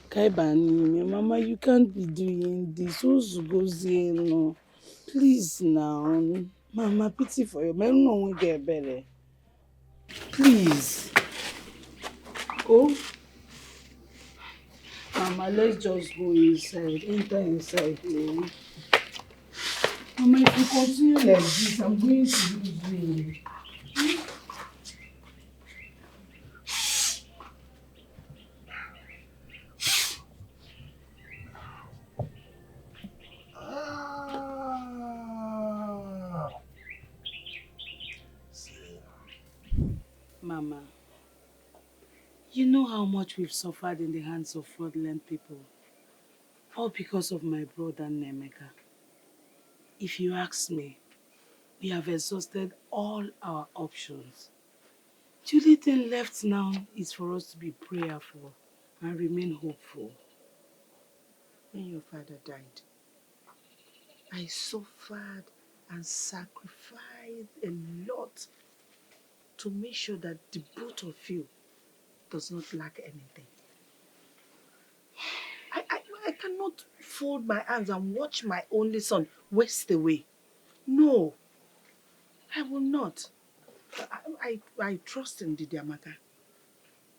Kaibani, Mama, you can't be doing this. Who's goes no? Please now. Mama, pity for you. Man, no one get better. Please. Oh. Mama, let's just go inside. Enter inside. Oh. Mama, if you continue like this, I'm going to lose you. Mama, you know how much we've suffered in the hands of fraudulent people. All because of my brother Nemeka. If you ask me, we have exhausted all our options. The only thing left now is for us to be prayerful and remain hopeful. When your father died, I suffered and sacrificed a lot to make sure that the both of you does not lack anything. I cannot fold my hands and watch my only son waste away. No, I will not. I trust in Didi Amaka.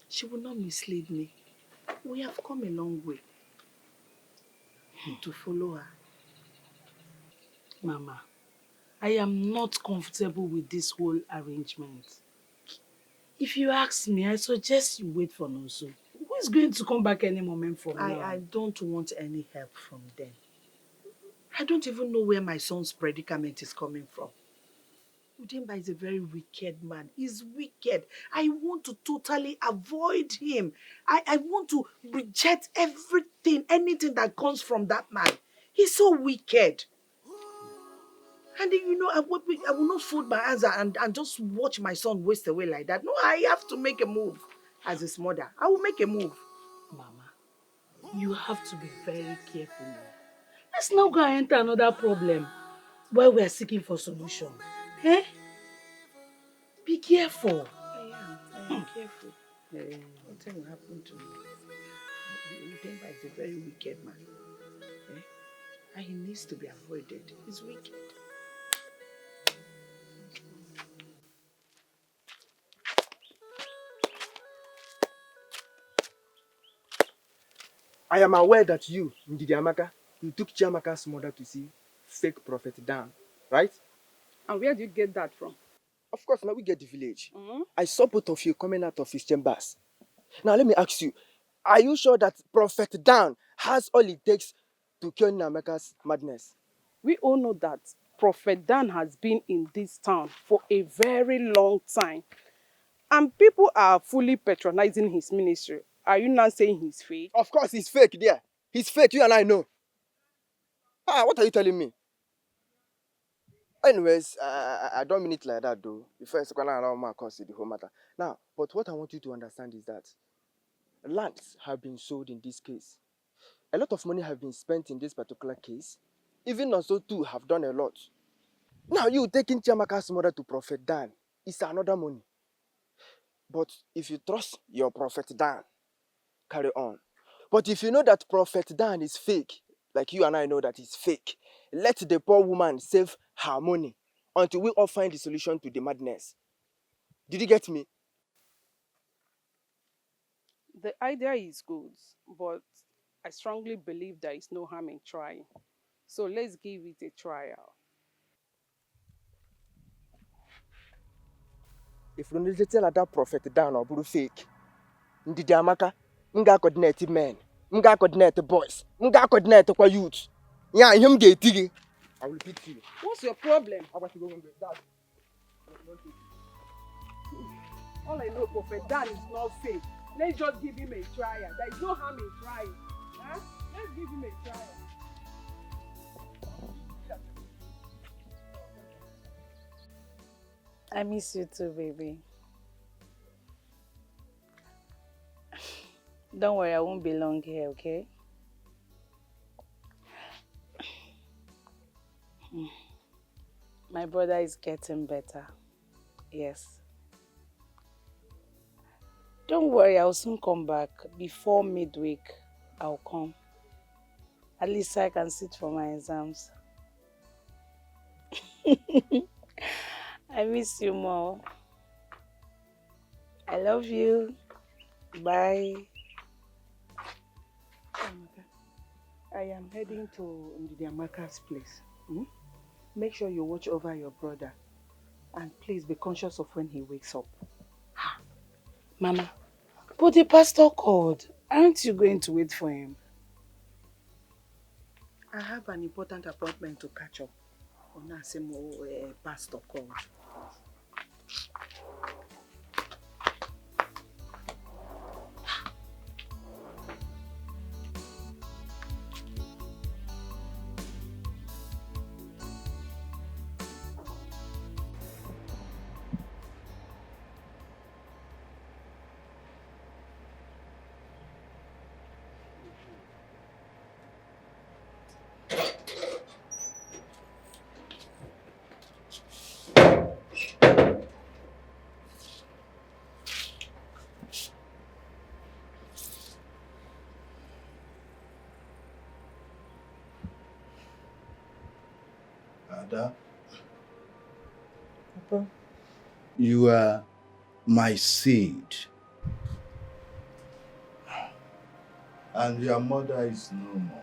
She will not mislead me. We have come a long way to follow her. Mama, I am not comfortable with this whole arrangement. If you ask me, I suggest you wait for Nonso. Who is going to come back any moment from now? I don't want any help from them. I don't even know where my son's predicament is coming from. Udemba is a very wicked man. He's wicked. I want to totally avoid him. I want to reject everything, anything that comes from that man. He's so wicked. And you know, I will not fold my hands and just watch my son waste away like that. No, I have to make a move as his mother. I will make a move. Mama, you have to be very careful now. Let's not go and enter another problem while we are seeking for solution. Eh? Be careful. I am careful. Nothing will happen to me. Udemba is a very wicked man. Eh? And he needs to be avoided. He's wicked. I am aware that you, Ndidi Amaka, you took Chiamaka's mother to see fake Prophet Dan, right? And where do you get that from? Of course, now we get the village. I saw both of you coming out of his chambers. Now let me ask you, are you sure that Prophet Dan has all it takes to cure Nameka's madness? We all know that Prophet Dan has been in this town for a very long time. And people are fully patronizing his ministry. Are you not saying he's fake? Of course, he's fake there. He's fake, you and I know. What are you telling me? Anyways, I don't mean it like that though. Before I allow my consider the whole matter. Now, but what I want you to understand is that lands have been sold in this case. A lot of money have been spent in this particular case. Even also too have done a lot. Now you taking Chiamaka's mother to Prophet Dan is another money. But if you trust your Prophet Dan, carry on. But if you know that Prophet Dan is fake, like you and I know that he's fake, let the poor woman save her money until we all find the solution to the madness. Did you get me? The idea is good, but I strongly believe there is no harm in trying. So let's give it a trial. If you don't tell her that Prophet Dan or Buru fake, Ndidi Amaka, m ga-coordinate men, m ga-coordinate boys, m ga-coordinate kwa youth. Yeah, him get tigi. I will pity you. What's your problem? I want to go with that. All I know, Prophet Dan is not safe. Let's just give him a trial. There is no harm in trying. Huh? Let's give him a trial. I miss you too, baby. Don't worry, I won't be long here, okay? My brother is getting better. Yes. Don't worry, I'll soon come back. Before midweek, I'll come. At least I can sit for my exams. I miss you more. I love you. Bye. I am heading to Ndidi Amaka's place. Make sure you watch over your brother. And please be conscious of when he wakes up. Mama, but the pastor called. Aren't you going to wait for him? I have an important appointment to catch up. Onasemo pastor called. Ada, Papa. you are my seed. And your mother is no more.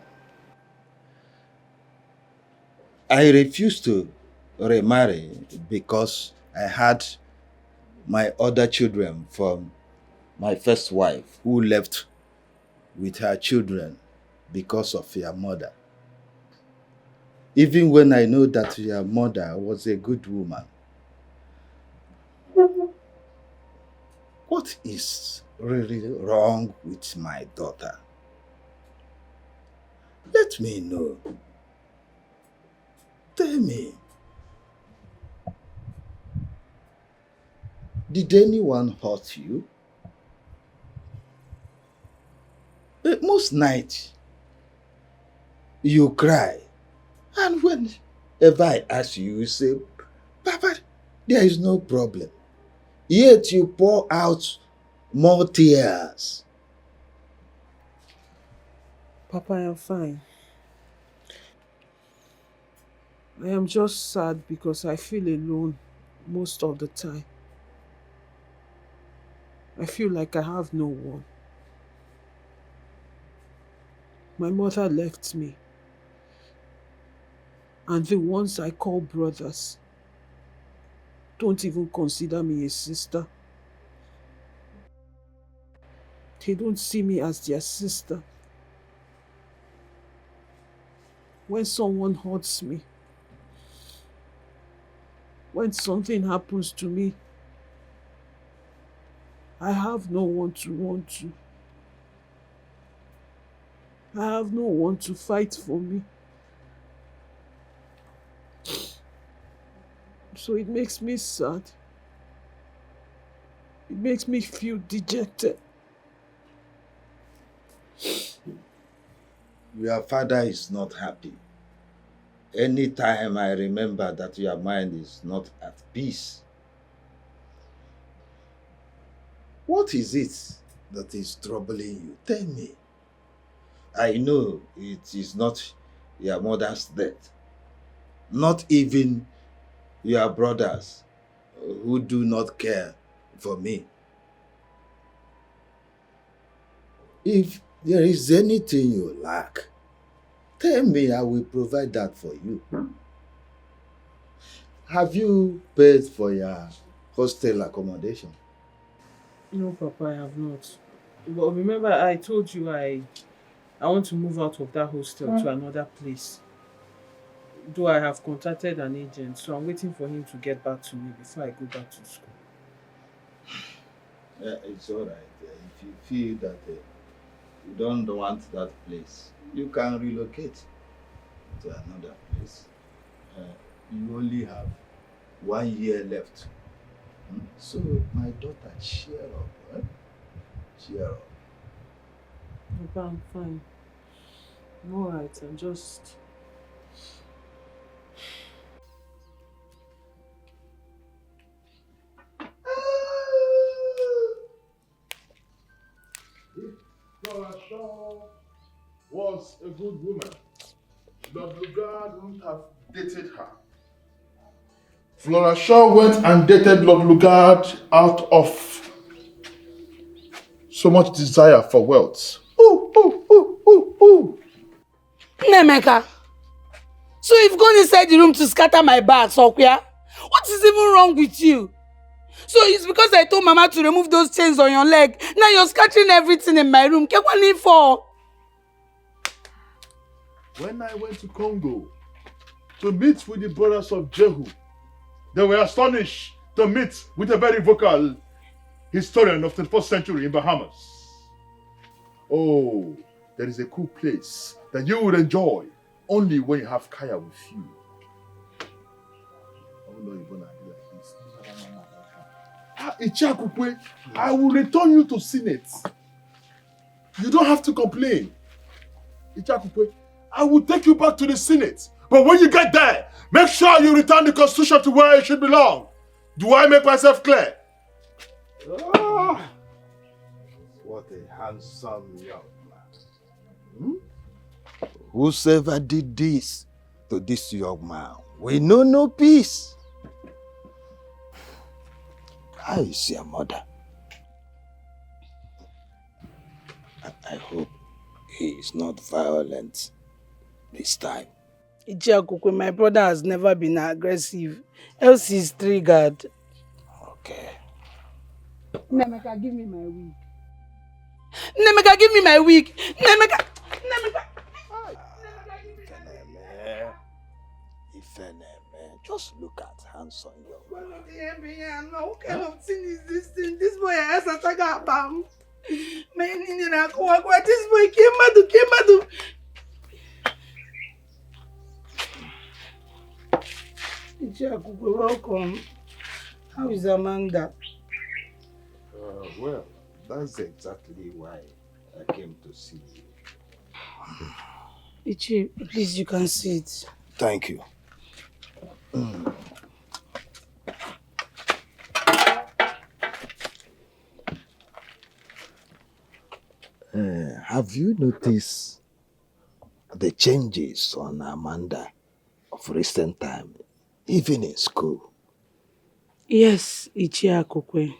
I refused to remarry because I had my other children from my first wife who left with her children because of your mother. Even when I know that your mother was a good woman. What is really wrong with my daughter? Let me know. Tell me. Did anyone hurt you? Most nights, you cry. And whenever I ask you, you say, Papa, there is no problem. Yet you pour out more tears. Papa, I am fine. I am just sad because I feel alone most of the time. I feel like I have no one. My mother left me. And the ones I call brothers don't even consider me a sister. They don't see me as their sister. When someone hurts me, when something happens to me, I have no one to run to. I have no one to fight for me. So it makes me sad. It makes me feel dejected. Your father is not happy. Anytime I remember that your mind is not at peace. What is it that is troubling you? Tell me. I know it is not your mother's death. Not even your brothers who do not care for me. If there is anything you lack, tell me, I will provide that for you. Have you paid for your hostel accommodation? No, Papa, I have not. But remember, I told you I want to move out of that hostel to another place. Though I have contacted an agent, so I'm waiting for him to get back to me before I go back to school. It's all right. If you feel that you don't want that place, you can relocate to another place. Uh, you only have 1 year left. So, my daughter, cheer up. Cheer up. Papa, I'm fine. I'm alright. I'm just. Flora Shaw was a good woman. Lord Lugard wouldn't have dated her. Flora Shaw went and dated Lord Lugard out of so much desire for wealth. Nemeka, so you've gone inside the room to scatter my bags, Okwia? What is even wrong with you? So it's because I told Mama to remove those chains on your leg. Now you're scattering everything in my room. Get one in for. When I went to Congo to meet with the brothers of Jehu, they were astonished to meet with a very vocal historian of the 21st century in Bahamas. Oh, there is a cool place that you would enjoy only when you have Kaya with you. I don't know you're gonna be like this. Ichakukwe, I will return you to Senate. You don't have to complain. Ichakukwe, I will take you back to the Senate. But when you get there, make sure you return the Constitution to where it should belong. Do I make myself clear? Ah, what a handsome young man. Whosoever did this to this young man, we know no peace. How is your mother? I hope he is not violent this time. Ichiakukwe, my brother has never been aggressive. Else he's triggered. Okay. Nemeka, give me my wig. Nemeka, give me my wig. Nemeka. Ifeneme, just look at handsome young man. What kind of thing is this thing? This boy has a saga bam. This boy came. Ichiakukwe, welcome. How is Amanda? Well, that's exactly why I came to see you. Ichi, please, you can sit. Thank you. Have you noticed the changes on Amanda of recent time, even in school? Yes, Ichiakukwe.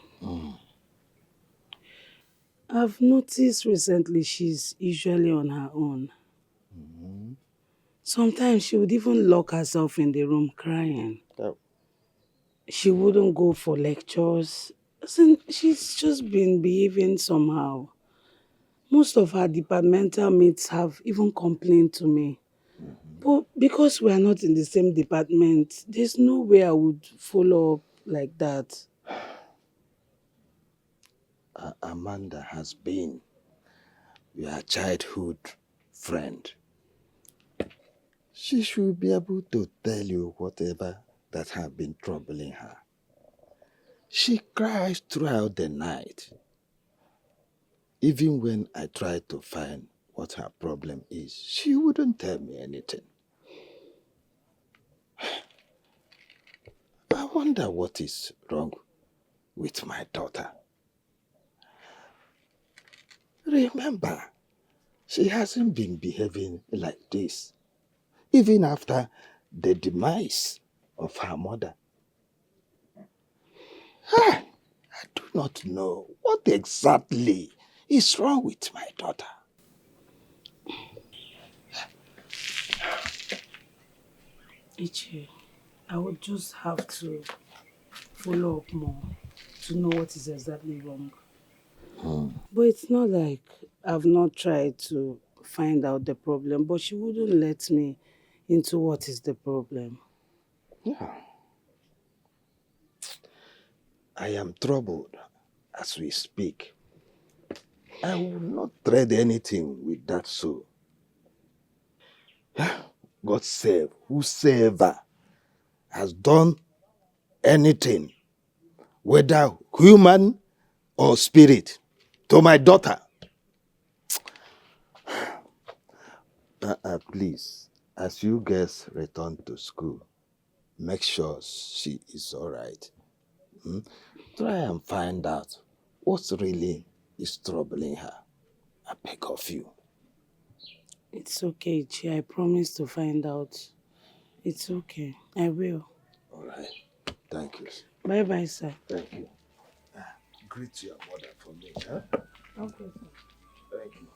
I've noticed recently she's usually on her own. Sometimes she would even lock herself in the room crying. Oh. She wouldn't go for lectures. She's just been behaving somehow. Most of her departmental mates have even complained to me. But because we are not in the same department, there's no way I would follow up like that. Amanda has been your childhood friend. She should be able to tell you whatever that has been troubling her. She cries throughout the night. Even when I try to find what her problem is, she wouldn't tell me anything. I wonder what is wrong with my daughter. Remember, she hasn't been behaving like this, even after the demise of her mother. I do not know what exactly is wrong with my daughter. Ichi, I would just have to follow up more to know what is exactly wrong. But it's not like I've not tried to find out the problem, but she wouldn't let me into what is the problem. Yeah. I am troubled as we speak. I will not trade anything with that soul. God save whosoever has done anything, whether human or spirit, to my daughter. Please, as you guys return to school, make sure she is all right. Try and find out what really is troubling her. I beg of you. It's okay, Chi. I promise to find out. It's okay. I will. All right. Thank you. Bye-bye, sir. Thank you. Greet your mother for me, huh? Okay, sir. Thank you.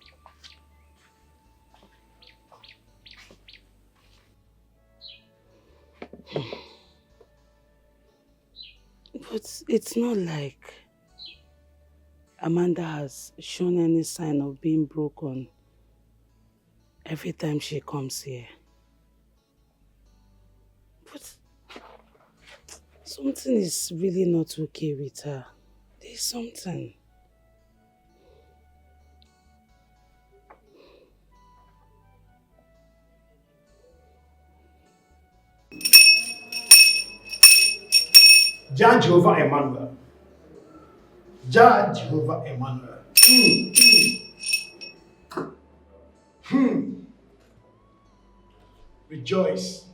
But it's not like Amanda has shown any sign of being broken every time she comes here. But something is really not okay with her. There's something. Jah Jehovah Emmanuel. Jah Jehovah Emmanuel. Rejoice,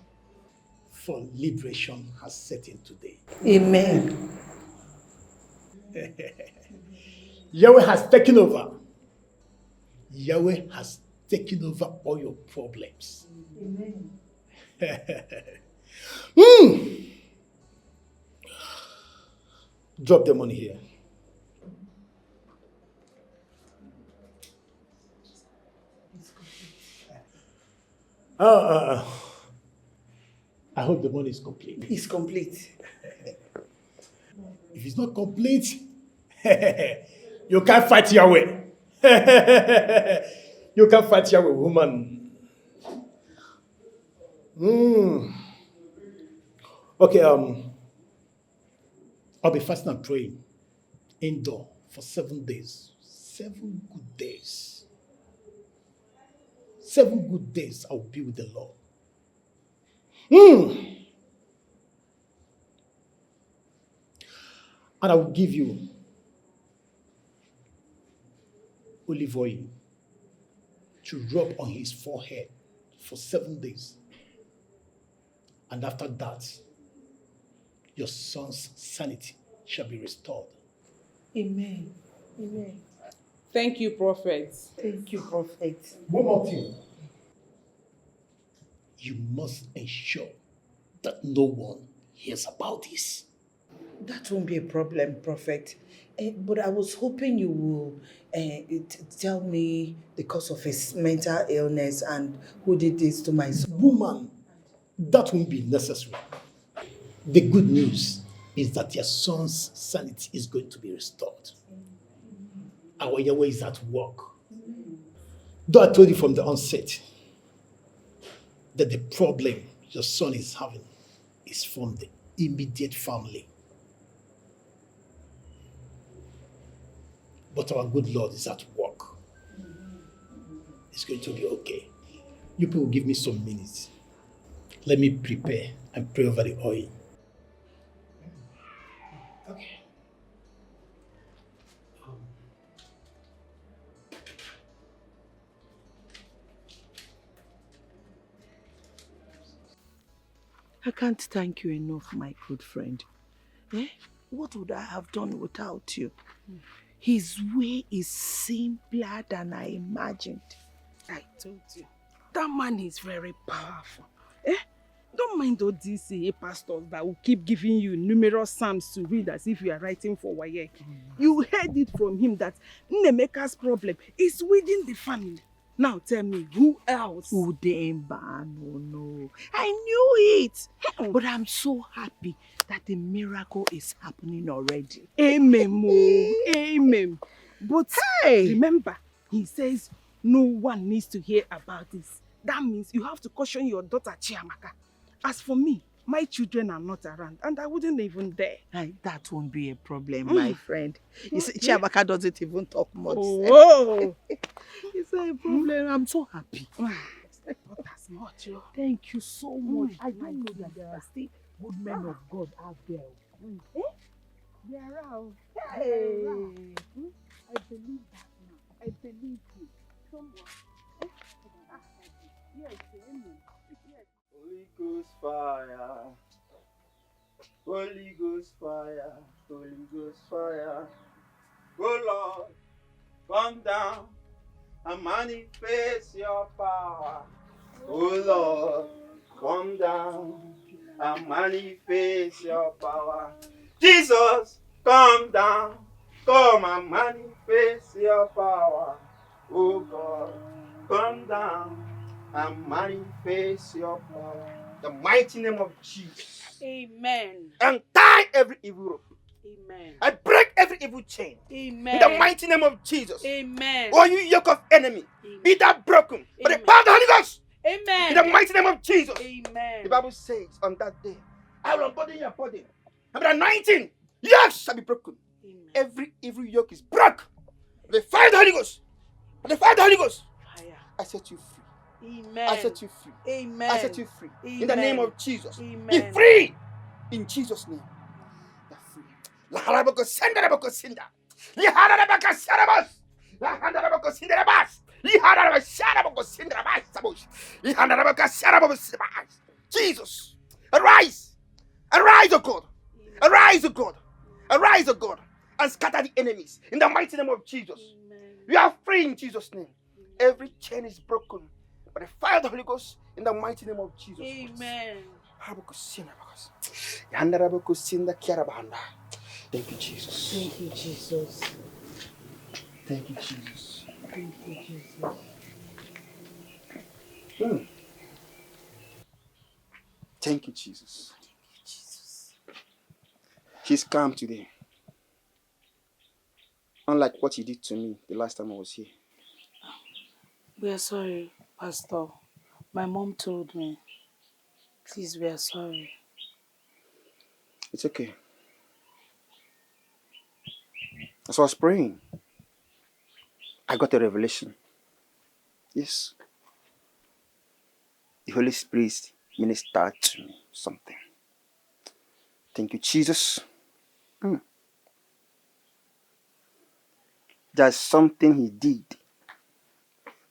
for liberation has set in today. Amen. Yahweh has taken over. Yahweh has taken over all your problems. Amen. Drop the money here. I hope the money is complete. It's complete. If it's not complete, you can't fight Yahweh. You can't fight Yahweh, woman. Okay, I'll be fasting and praying indoor for 7 days. 7 good days. 7 good days I'll be with the Lord. And I will give you olive oil to rub on his forehead for 7 days. And after that, your son's sanity shall be restored. Amen. Amen. Thank you, Prophet. Thank you, Prophet. One more thing. You must ensure that no one hears about this. That won't be a problem, Prophet. But I was hoping you will tell me the cause of his mental illness and who did this to my son. Woman, that won't be necessary. The good news is that your son's sanity is going to be restored. Our Yahweh is at work. Though I told you from the onset that the problem your son is having is from the immediate family. But our good Lord is at work. It's going to be okay. You people give me some minutes. Let me prepare and pray over the oil. Okay. I can't thank you enough, my good friend. What would I have done without you? His way is simpler than I imagined. I told you. That man is very powerful. Don't mind all these pastors that will keep giving you numerous psalms to read as if you are writing for Wayek. You heard it from him that Nemeka's problem is within the family. Now tell me, who else? Udemba, no. I knew it. But I'm so happy that the miracle is happening already. Amen, Mo. Amen. But remember, he says no one needs to hear about this. That means you have to caution your daughter Chiamaka. As for me, my children are not around and I wouldn't even dare. That won't be a problem, my friend. You see, Okay. Chiamaka doesn't even talk much. Oh. It's not a problem. I'm so happy. Not as much. Thank you so much. I don't know that there are still good men of God out there. They are around. Hey. They are around. I believe that now. I believe you. Someone. Yes, amen. Yes. Holy Ghost fire, Holy Ghost fire, Holy Ghost fire. Oh Lord, come down and manifest your power. Oh Lord, come down and manifest your power. Jesus, come down, come and manifest your power. Oh God, come down and manifest your power. The mighty name of Jesus. Amen. And tie every evil rope. Amen. I break every evil chain. Amen. In the mighty name of Jesus. Amen. Oh, you yoke of enemy, be that broken by the power of the Holy Ghost. Amen. In the mighty name of Jesus. Amen. The Bible says on that day, I will unburden your body. And the anointing, yokes shall be broken. Amen. Every evil yoke is broken. The fire of the Holy Ghost. The fire of the Holy Ghost. Fire. I set you free. Amen. I set you free. Amen. I set you free. Amen. In the name of Jesus. Amen. Be free. In Jesus' name. You're free. La haraboko senda raboko sinda. Li harabaka sarabas. La haraboko sinda rabas. Li harabaka saraboko sinda rabas. Sabosh. Li harabaka saraboko sabas. Jesus. Arise. Arise, O God. Arise, O God. Arise, O God. And scatter the enemies. In the mighty name of Jesus. Amen. You are free in Jesus' name. Every chain is broken by the fire of the Holy Ghost in the mighty name of Jesus. Amen. Thank you, Jesus. Thank you, Jesus. Thank you, Jesus. Thank you, Jesus. Thank you, Jesus. He's calm today. Unlike what he did to me the last time I was here. We are sorry, Pastor. My mom told me. Please, we are sorry. It's okay. As I was praying, I got a revelation. Yes. The Holy Spirit ministered to me something. Thank you, Jesus. There's something he did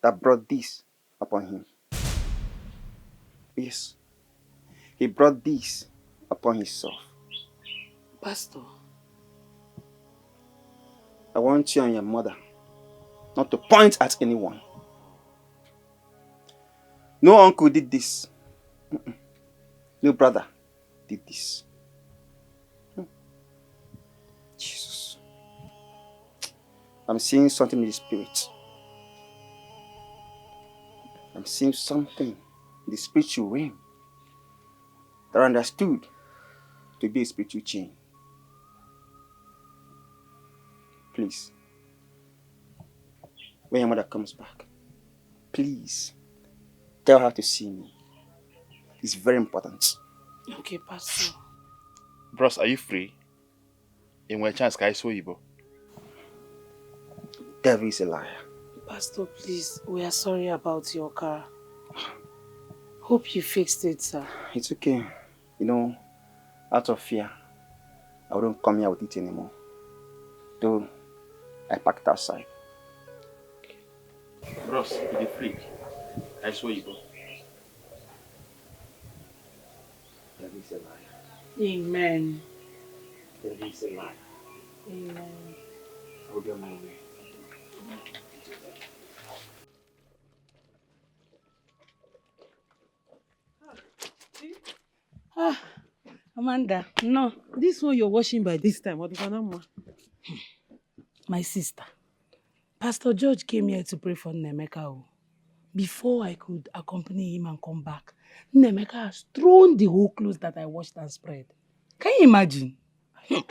that brought this upon him. Yes. He brought this upon himself. Pastor. I want you and your mother not to point at anyone. No uncle did this. No brother did this. Jesus. I'm seeing something in the spirit. I'm seeing something in the spiritual realm that I understood to be a spiritual chain. Please, when your mother comes back, please tell her to see me. It's very important. Okay, Pastor. Bros, are you free? In one chance, can I show you? Devil is a liar. Pastor, please, we are sorry about your car. Hope you fixed it, sir. It's okay. You know, out of fear, I wouldn't come here with it anymore. Though I packed outside. Bros, you're free. I swear you go. Devil is a liar. Amen. Devil is a liar. Amen. I will be on my way. Amanda, no, this one you're washing by this time. What my sister, Pastor George came here to pray for Nemeka. Before I could accompany him and come back, Nemeka has thrown the whole clothes that I washed and spread. Can you imagine? Yeah.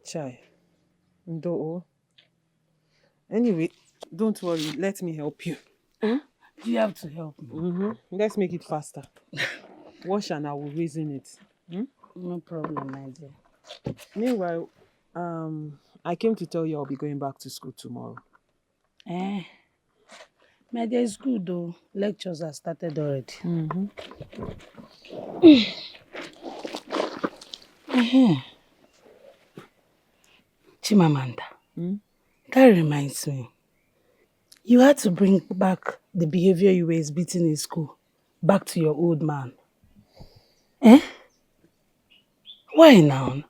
Chai. No. Anyway, don't worry. Let me help you. You have to help me. Let's make it faster. Wash and I will reason it. No problem, my dear. Meanwhile, I came to tell you I'll be going back to school tomorrow. My dear, it's good though. Lectures are started already. Chimamanda, that reminds me. You had to bring back the behavior you were exhibiting in school back to your old man. Why now?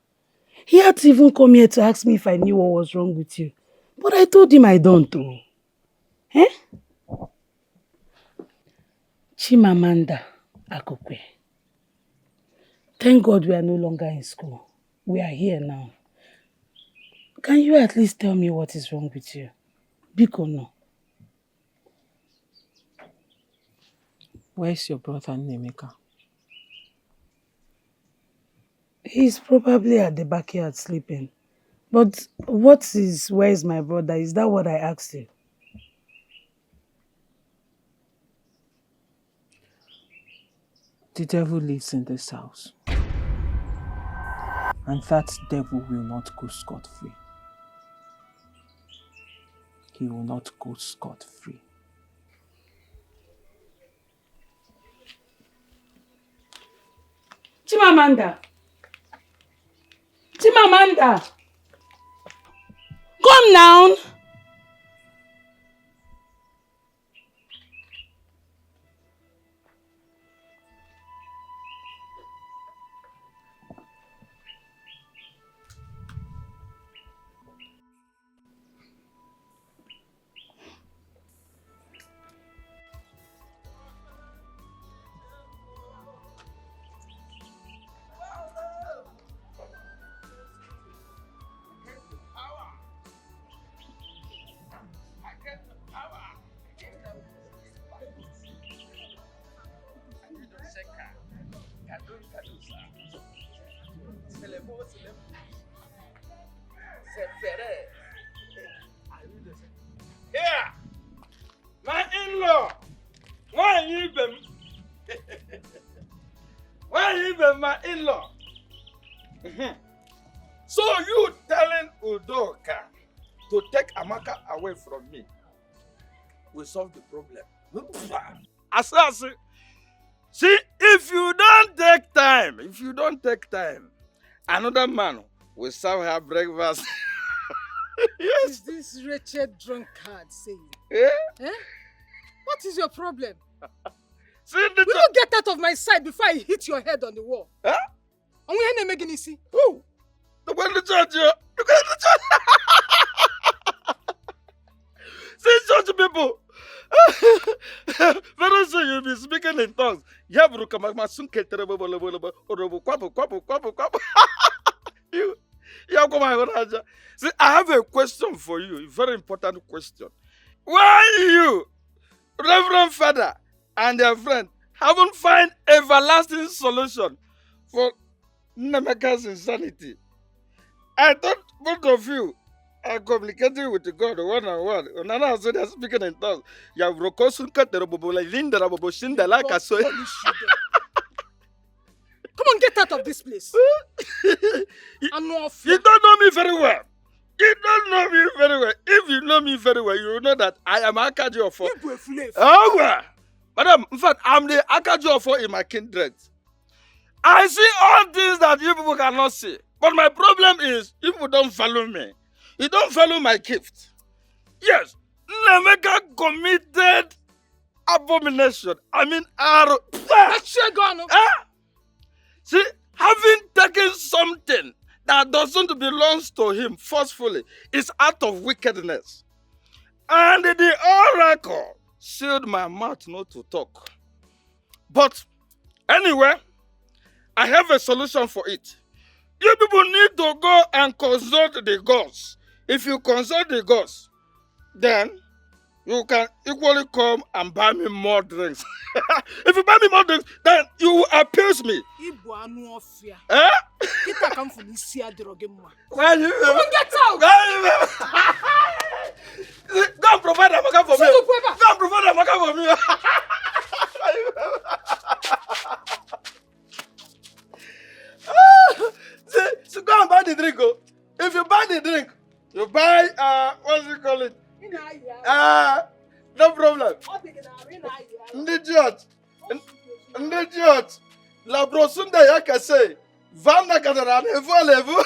He had to even come here to ask me if I knew what was wrong with you. But I told him I don't know. Chimamanda Akokwe. Thank God we are no longer in school. We are here now. Can you at least tell me what is wrong with you? Biko no. Where's your brother Nemeka? He's probably at the backyard sleeping. But where is my brother? Is that what I asked you? The devil lives in this house. And that devil will not go scot-free. He will not go scot-free. Chimamanda! Chimamanda! Come down! Here, my in-law. Why you been? Why you been my in-law? So you telling Udoka to take Amaka away from me will solve the problem. Asasi, see, if you don't take time, another man will serve her breakfast. What is this wretched drunkard saying? What is your problem? See, will you get out of my sight before I hit your head on the wall? And we ain't making it see. Oh, the one to judge you. You going to judge. See, church people. Very soon you'll be speaking in tongues. You see, I have a question for you, a very important question. Why you, Reverend Father, and their friend haven't found everlasting solution for Nemeka's insanity? I thought both of you are communicating with God one-on-one. Nana said they're speaking in tongues. You have Come on, get out of this place. You don't know me very well. You don't know me very well. If you know me very well, you will know that I am Akajiofo. Oh, well. Madam, in fact, I'm the Akajiofo in my kindred. I see all things that you people cannot see. But my problem is, you people don't follow me. You don't follow my gift. Yes, Nemeka committed abomination. I mean, see, having taken something that doesn't belong to him forcefully is out of wickedness. And the oracle sealed my mouth not to talk. But anyway, I have a solution for it. You people need to go and consult the gods. If you consult the gods, then you can equally come and buy me more drinks. If you buy me more drinks, then you will appease me. Eh? come for this year, Drogema. Why you? Come on, get out! Go and provide Amaka for me. Go and provide Amaka for me. So go and buy the drink. Oh. If you buy the drink, you buy what's it call it? No problem. Idiot. Idiot. La brosunda ya kase. Vana kadara nevu levu.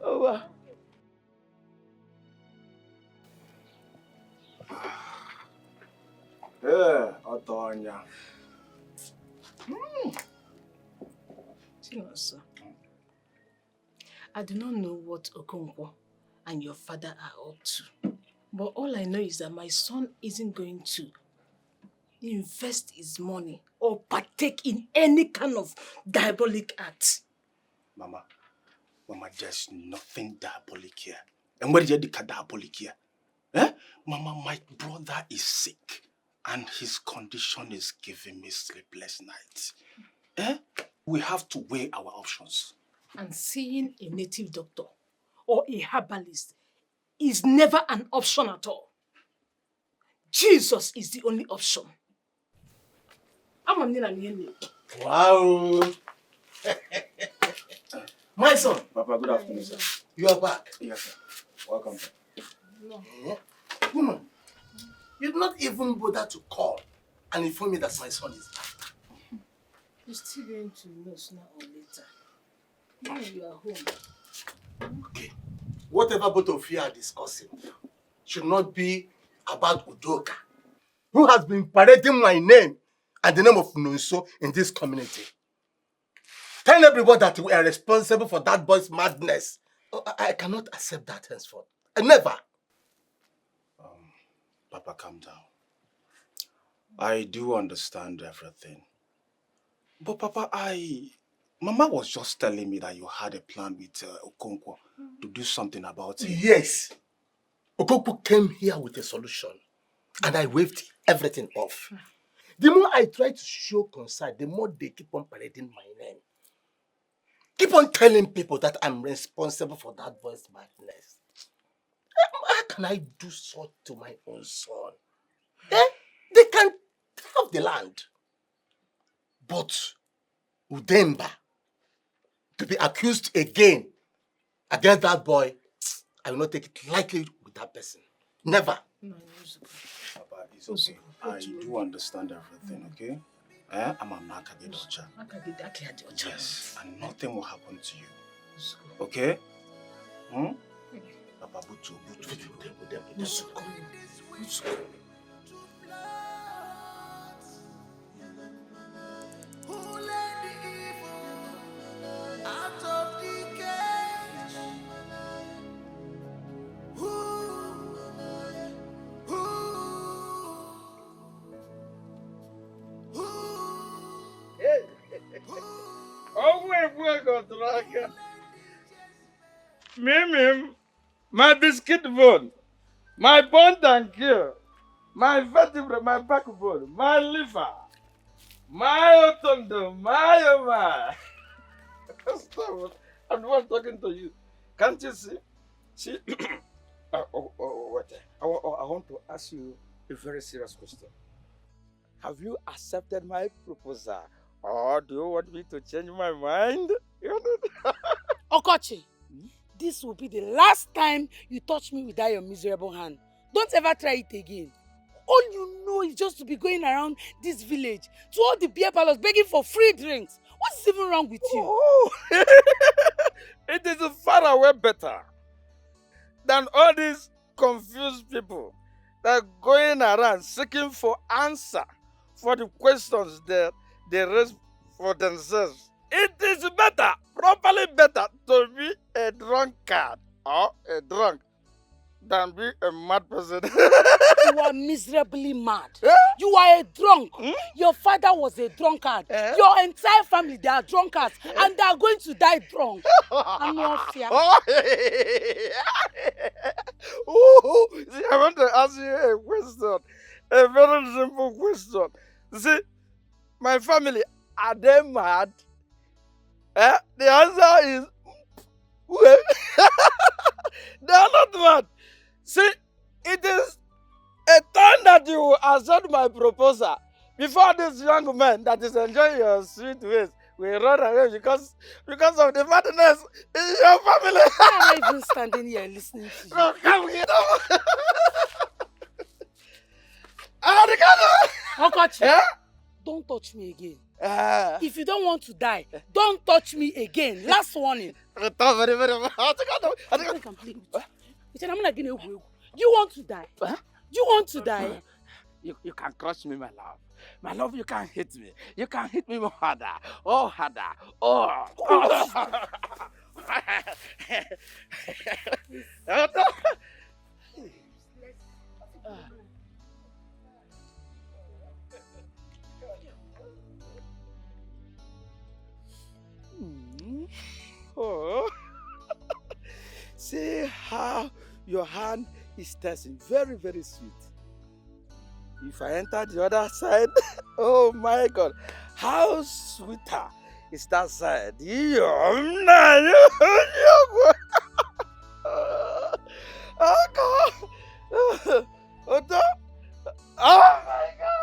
Oh. Otonya. Chinonso, I do not know what Okonkwo and your father are up to. But all I know is that my son isn't going to invest his money or partake in any kind of diabolic act. Mama, there's nothing diabolic here. And where did you get diabolic here? Eh? Mama, my brother is sick and his condition is giving me sleepless nights. Eh? We have to weigh our options. And seeing a native doctor or a herbalist is never an option at all. Jesus is the only option. Wow. My son. Papa, good afternoon, sir. You are back. Yes, sir. Welcome. No. Woman, you did not even bother to call and inform me that my son is back. You're still going to know sooner or later. Now you are home. Okay. Whatever both of you are discussing should not be about Udoka, who has been parading my name and the name of Nonso in this community. Tell everybody that we are responsible for that boy's madness. Oh, I cannot accept that henceforth. Never. Papa, calm down. I do understand everything. But Papa, Mama was just telling me that you had a plan with Okonkwo to do something about it. Yes. Okonkwo came here with a solution and I waved everything off. The more I try to show concern, the more they keep on parading my name. Keep on telling people that I'm responsible for that boy's madness. How can I do so to my own son? They can have the land. But Udemba, to be accused again against that boy, I will not take it lightly with that person. Never. Papa, it's okay. I do understand everything, okay? I'm a Makagedocha. Yes, and nothing will happen to you. Okay? Papa, Butu. Mimim, my biscuit bone, my bone and gear, my vertebrae, my backbone, my liver, my otondo, my Stop. I'm the one talking to you. Can't you see? See? Wait. I want to ask you a very serious question. Have you accepted my proposal? Or do you want me to change my mind? Okochi, this will be the last time you touch me with that your miserable hand. Don't ever try it again. All you know is just to be going around this village to all the beer parlors begging for free drinks. What is even wrong with you? Oh, it is far away better than all these confused people that are going around seeking for answer for the questions that they raise for themselves. It is better, properly better, to be a drunkard or a drunk than be a mad person. You are miserably mad. You are a drunk. Your father was a drunkard. Your entire family, they are drunkards. And they are going to die drunk. I'm not fear. See, I want to ask you a question. A very simple question. See, my family, Are they mad? The answer is well, they are not mad. See, it is a time that you will accept my proposal before this young man that is enjoying your sweet ways will run away because of the madness in your family. Why am I even standing here listening to you? No, come here. Okochi, Eh? don't touch me again. Uh, If you don't want to die, don't touch me again. Last warning. very, very much. I think I'm playing with you. You said I'm not getting away. You want to die? You want to die? You can crush me, my love. My love, you can hit me. You can hit me more harder. Oh, harder. Oh. Oh. See how your hand is tasting. Very, very sweet. If I enter the other side, oh my God, how sweeter is that side? Oh God! Oh my God!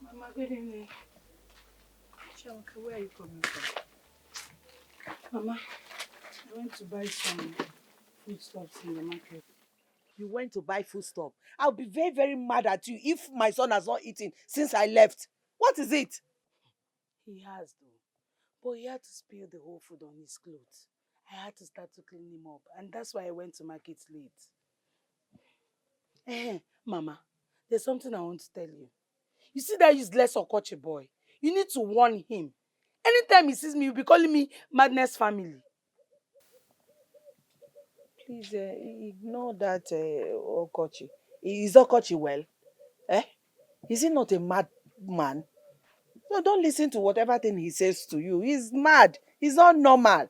Mama, good evening. Shamka, where are you coming from? Mama, I went to buy some foodstuffs in the market. You went to buy food stuff. I'll be very, very mad at you if my son has not eaten since I left. What is it? He has though, but he had to spill the whole food on his clothes. I had to start to clean him up, and that's why I went to market late. Mama, there's something I want to tell you. You see that useless Okoche boy? You need to warn him. Anytime he sees me, he'll be calling me Madness Family. Please ignore that Okochi. Is Okochi well? Is he not a mad man? No, don't listen to whatever thing he says to you. He's mad. He's not normal.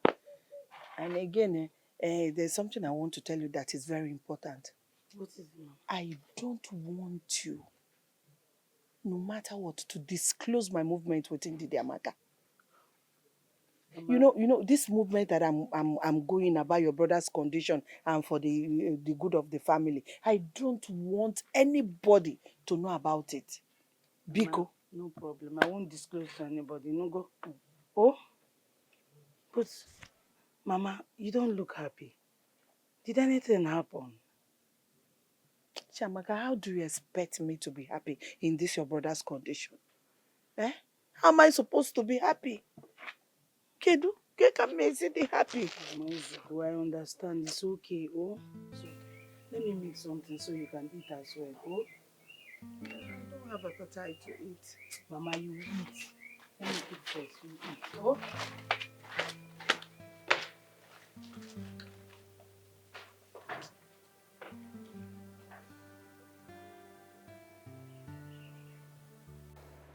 And again, there's something I want to tell you that is very important. What is it, Mama? I don't want you, no matter what, to disclose my movement within the Amaka. You know this movement that I'm going about your brother's condition and for the good of the family. I don't want anybody to know about it. Biko. No problem. I won't disclose to anybody. No go. Oh, but Mama, you don't look happy. Did anything happen? Chamaka, how do you expect me to be happy in this your brother's condition? How am I supposed to be happy? Kedu, can me see the happy? Do I understand? It's okay, oh? So, let me make something so you can eat as well, oh? I don't have appetite to eat. Mama, you eat. Let me cook first, you eat, oh?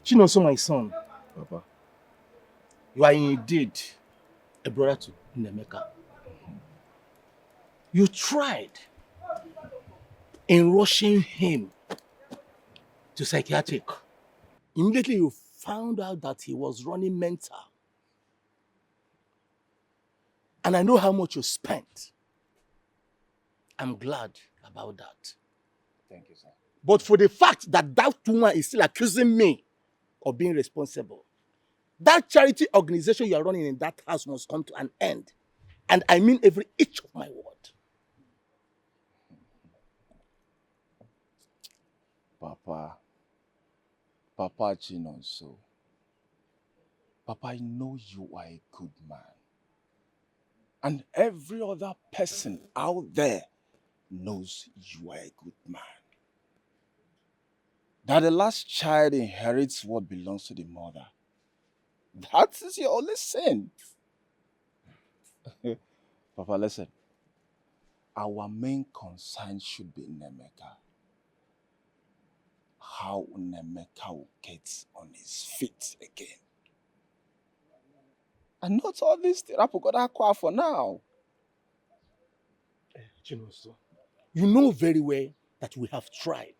Chinoso, my son. Papa. You are indeed a brother to Nemeka. You tried in rushing him to psychiatric. Immediately you found out that he was running mental. And I know how much you spent. I'm glad about that. Thank you, sir. But for the fact that that woman is still accusing me of being responsible, that charity organization you are running in that house must come to an end. And I mean every inch of my word. Papa Chinonso. Papa, I know you are a good man. And every other person out there knows you are a good man. That the last child inherits what belongs to the mother. That is your only sin. Papa, listen. Our main concern should be Nemeka. how Nemeka will get on his feet again. And not all this Rapugoda for now. Chinoso, you know very well that we have tried.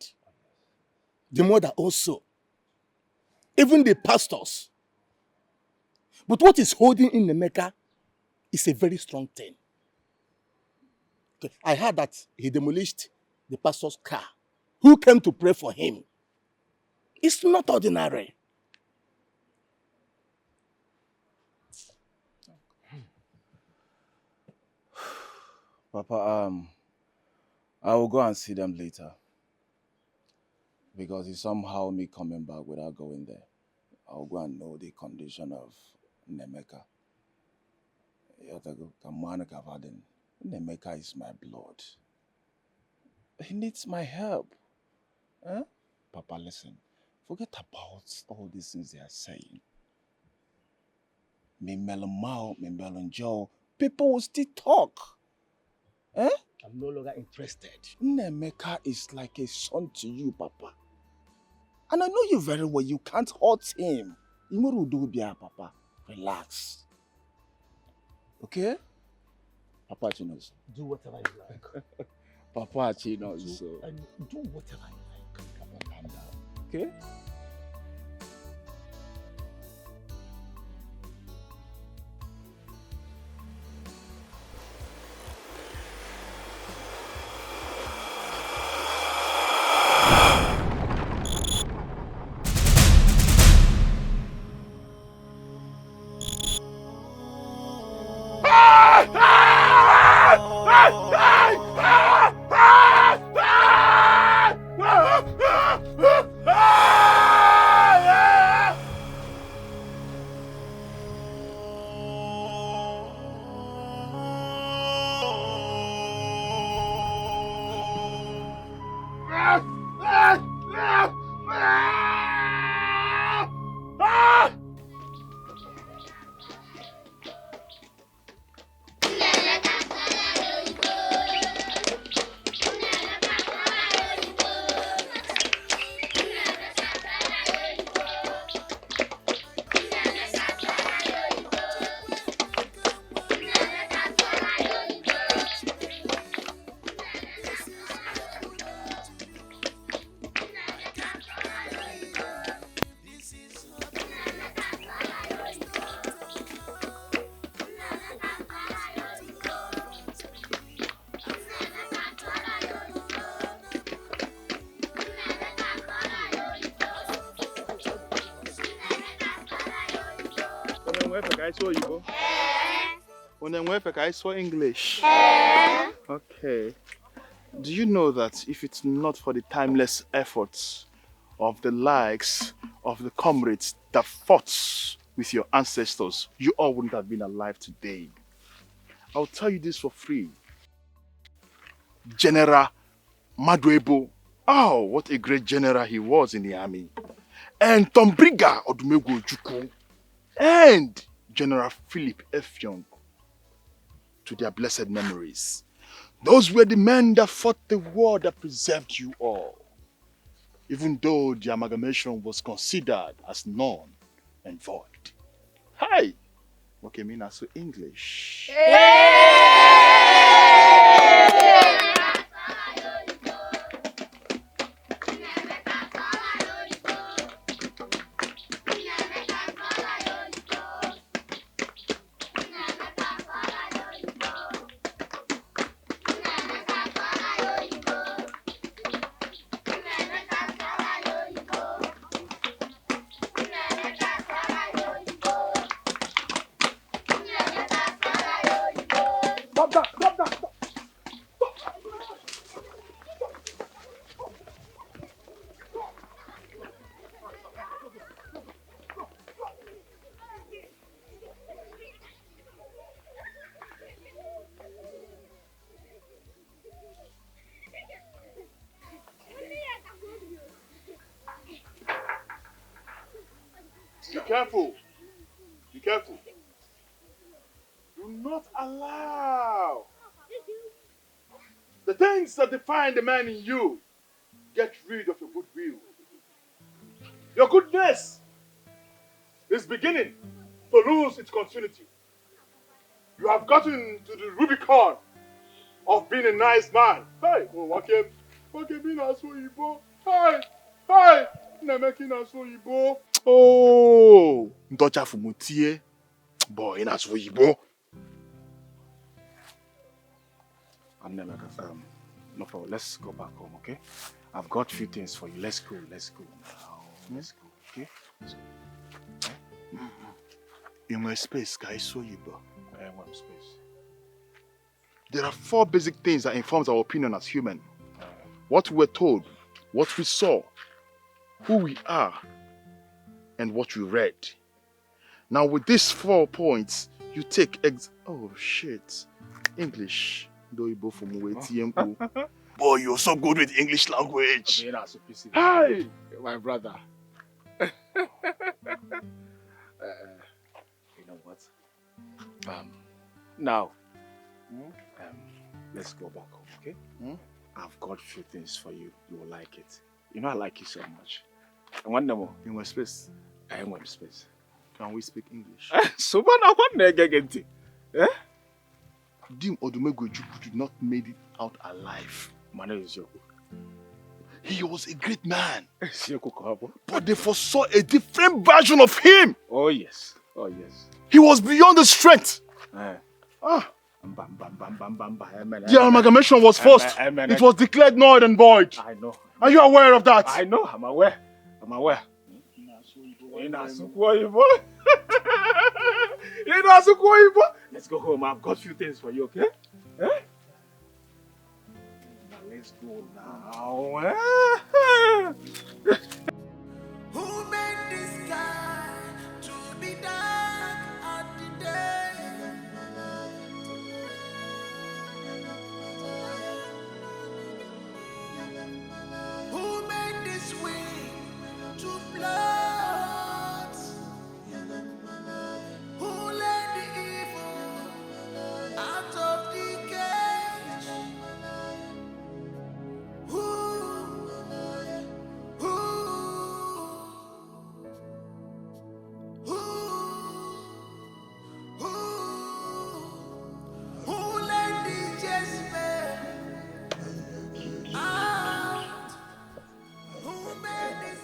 The mother also. Even the pastors. But what is holding in Nemeka is a very strong thing. Okay. I heard that he demolished the pastor's car. Who came to pray for him? It's not ordinary. Papa, I will go and see them later. Because it's somehow me coming back without going there. I'll go and know the condition of Nemeka. Nemeka is my blood. He needs my help. Huh? Papa, listen. Forget about all these things they are saying. Me Melomao, me Melonjo, people will still talk. Eh? I'm no longer interested. Nemeka is like a son to you, Papa. And I know you very well. You can't hurt him. Papa. Relax. Okay? Papa Chinos. Do whatever you like. Papa Chinos. Do whatever you like. Papa, calm down. Okay? I saw English. Okay. Do you know that if it's not for the timeless efforts of the likes of the comrades that fought with your ancestors, you all wouldn't have been alive today? I'll tell you this for free. General Maduebo. Oh, what a great general he was in the army. And Tombriga Odumegwu Ojukwu. And General Philip F. Young. To their blessed memories. Those were the men that fought the war that preserved you all. Even though the amalgamation was considered as null and void. Hi! Okay, mean also English. Be careful. Be careful. Do not allow the things that define the man in you get rid of your goodwill. Your goodness is beginning to lose its continuity. You have gotten to the Rubicon of being a nice man. Hey, Wakem being a Igbo. Hey, hey, Nemekin a Igbo. Oh, Ntocha Fumutie. Boy, in a Igbo. I'm never no problem. Let's go back home, okay? I've got a few things for you. Let's go now. Let's go, okay? Let's go. In my space, guys, so Igbo. I want space. There are 4 basic things that informs our opinion as human. What we were told, what we saw, who we are, and what we read. Now with these 4 points, you take oh shit. English. Boy, you're so good with English language. Hi, my brother. You know what? Now, let's go back home, okay? I've got a few things for you. You will like it. You know I like you so much. I want more. In my space. I want space. Can we speak English? So what I want to get eh? Dim Odumegwu did not made it out alive. He was a great man. But they foresaw a different version of him. Oh yes. Oh yes. He was beyond the strength. The amalgamation was forced. It was declared null and void. I know. Are you aware of that? I know. I'm aware. Let's go home. I've got a few things for you, okay? Eh? Now let's go now. Who made this sky to be dark at the day? Who made this wind to blow? Who let the evil out of the cage? Who let the Jezebel out? Who made this?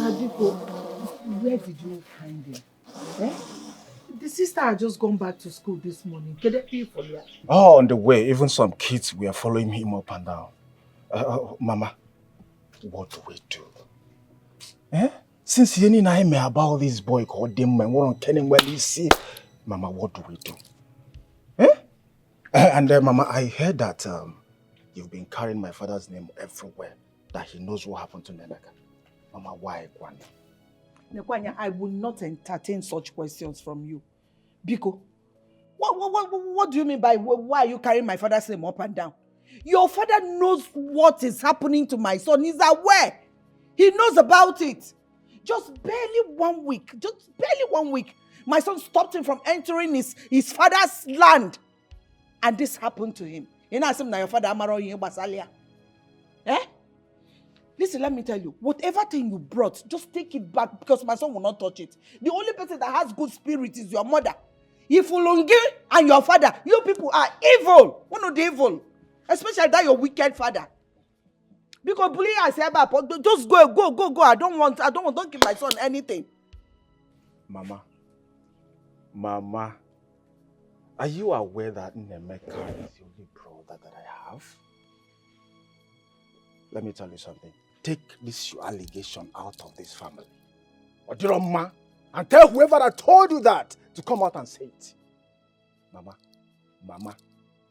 Wazico, where did you find him? Eh? The sister had just gone back to school this morning. Can they pay for you? Oh, on the way, even some kids were following him up and down. Mama, what do we do? Eh? Since you didn't know me about this boy called them and what on well you see, Mama, what do we do? Eh? And Mama, I heard that you've been carrying my father's name everywhere, that he knows what happened to Neneka. Mama, why, Kwanya? Nekwanya, I will not entertain such questions from you. Biko, what do you mean by why are you carrying my father's name up and down? Your father knows what is happening to my son. He's aware. He knows about it. Just barely 1 week. My son stopped him from entering his father's land. And this happened to him. You know, your father Amaro Basalia. Eh? Listen, let me tell you, whatever thing you brought, just take it back because my son will not touch it. The only person that has good spirit is your mother. Ifulungi and your father, you people are evil. One of the evil. Especially that your wicked father. Because bullying I say about just go. I don't want, don't give my son anything. Mama, are you aware that Nemeka is the only brother that I have? Let me tell you something. Take this allegation out of this family. Odiroma, and tell whoever that told you that to come out and say it. Mama,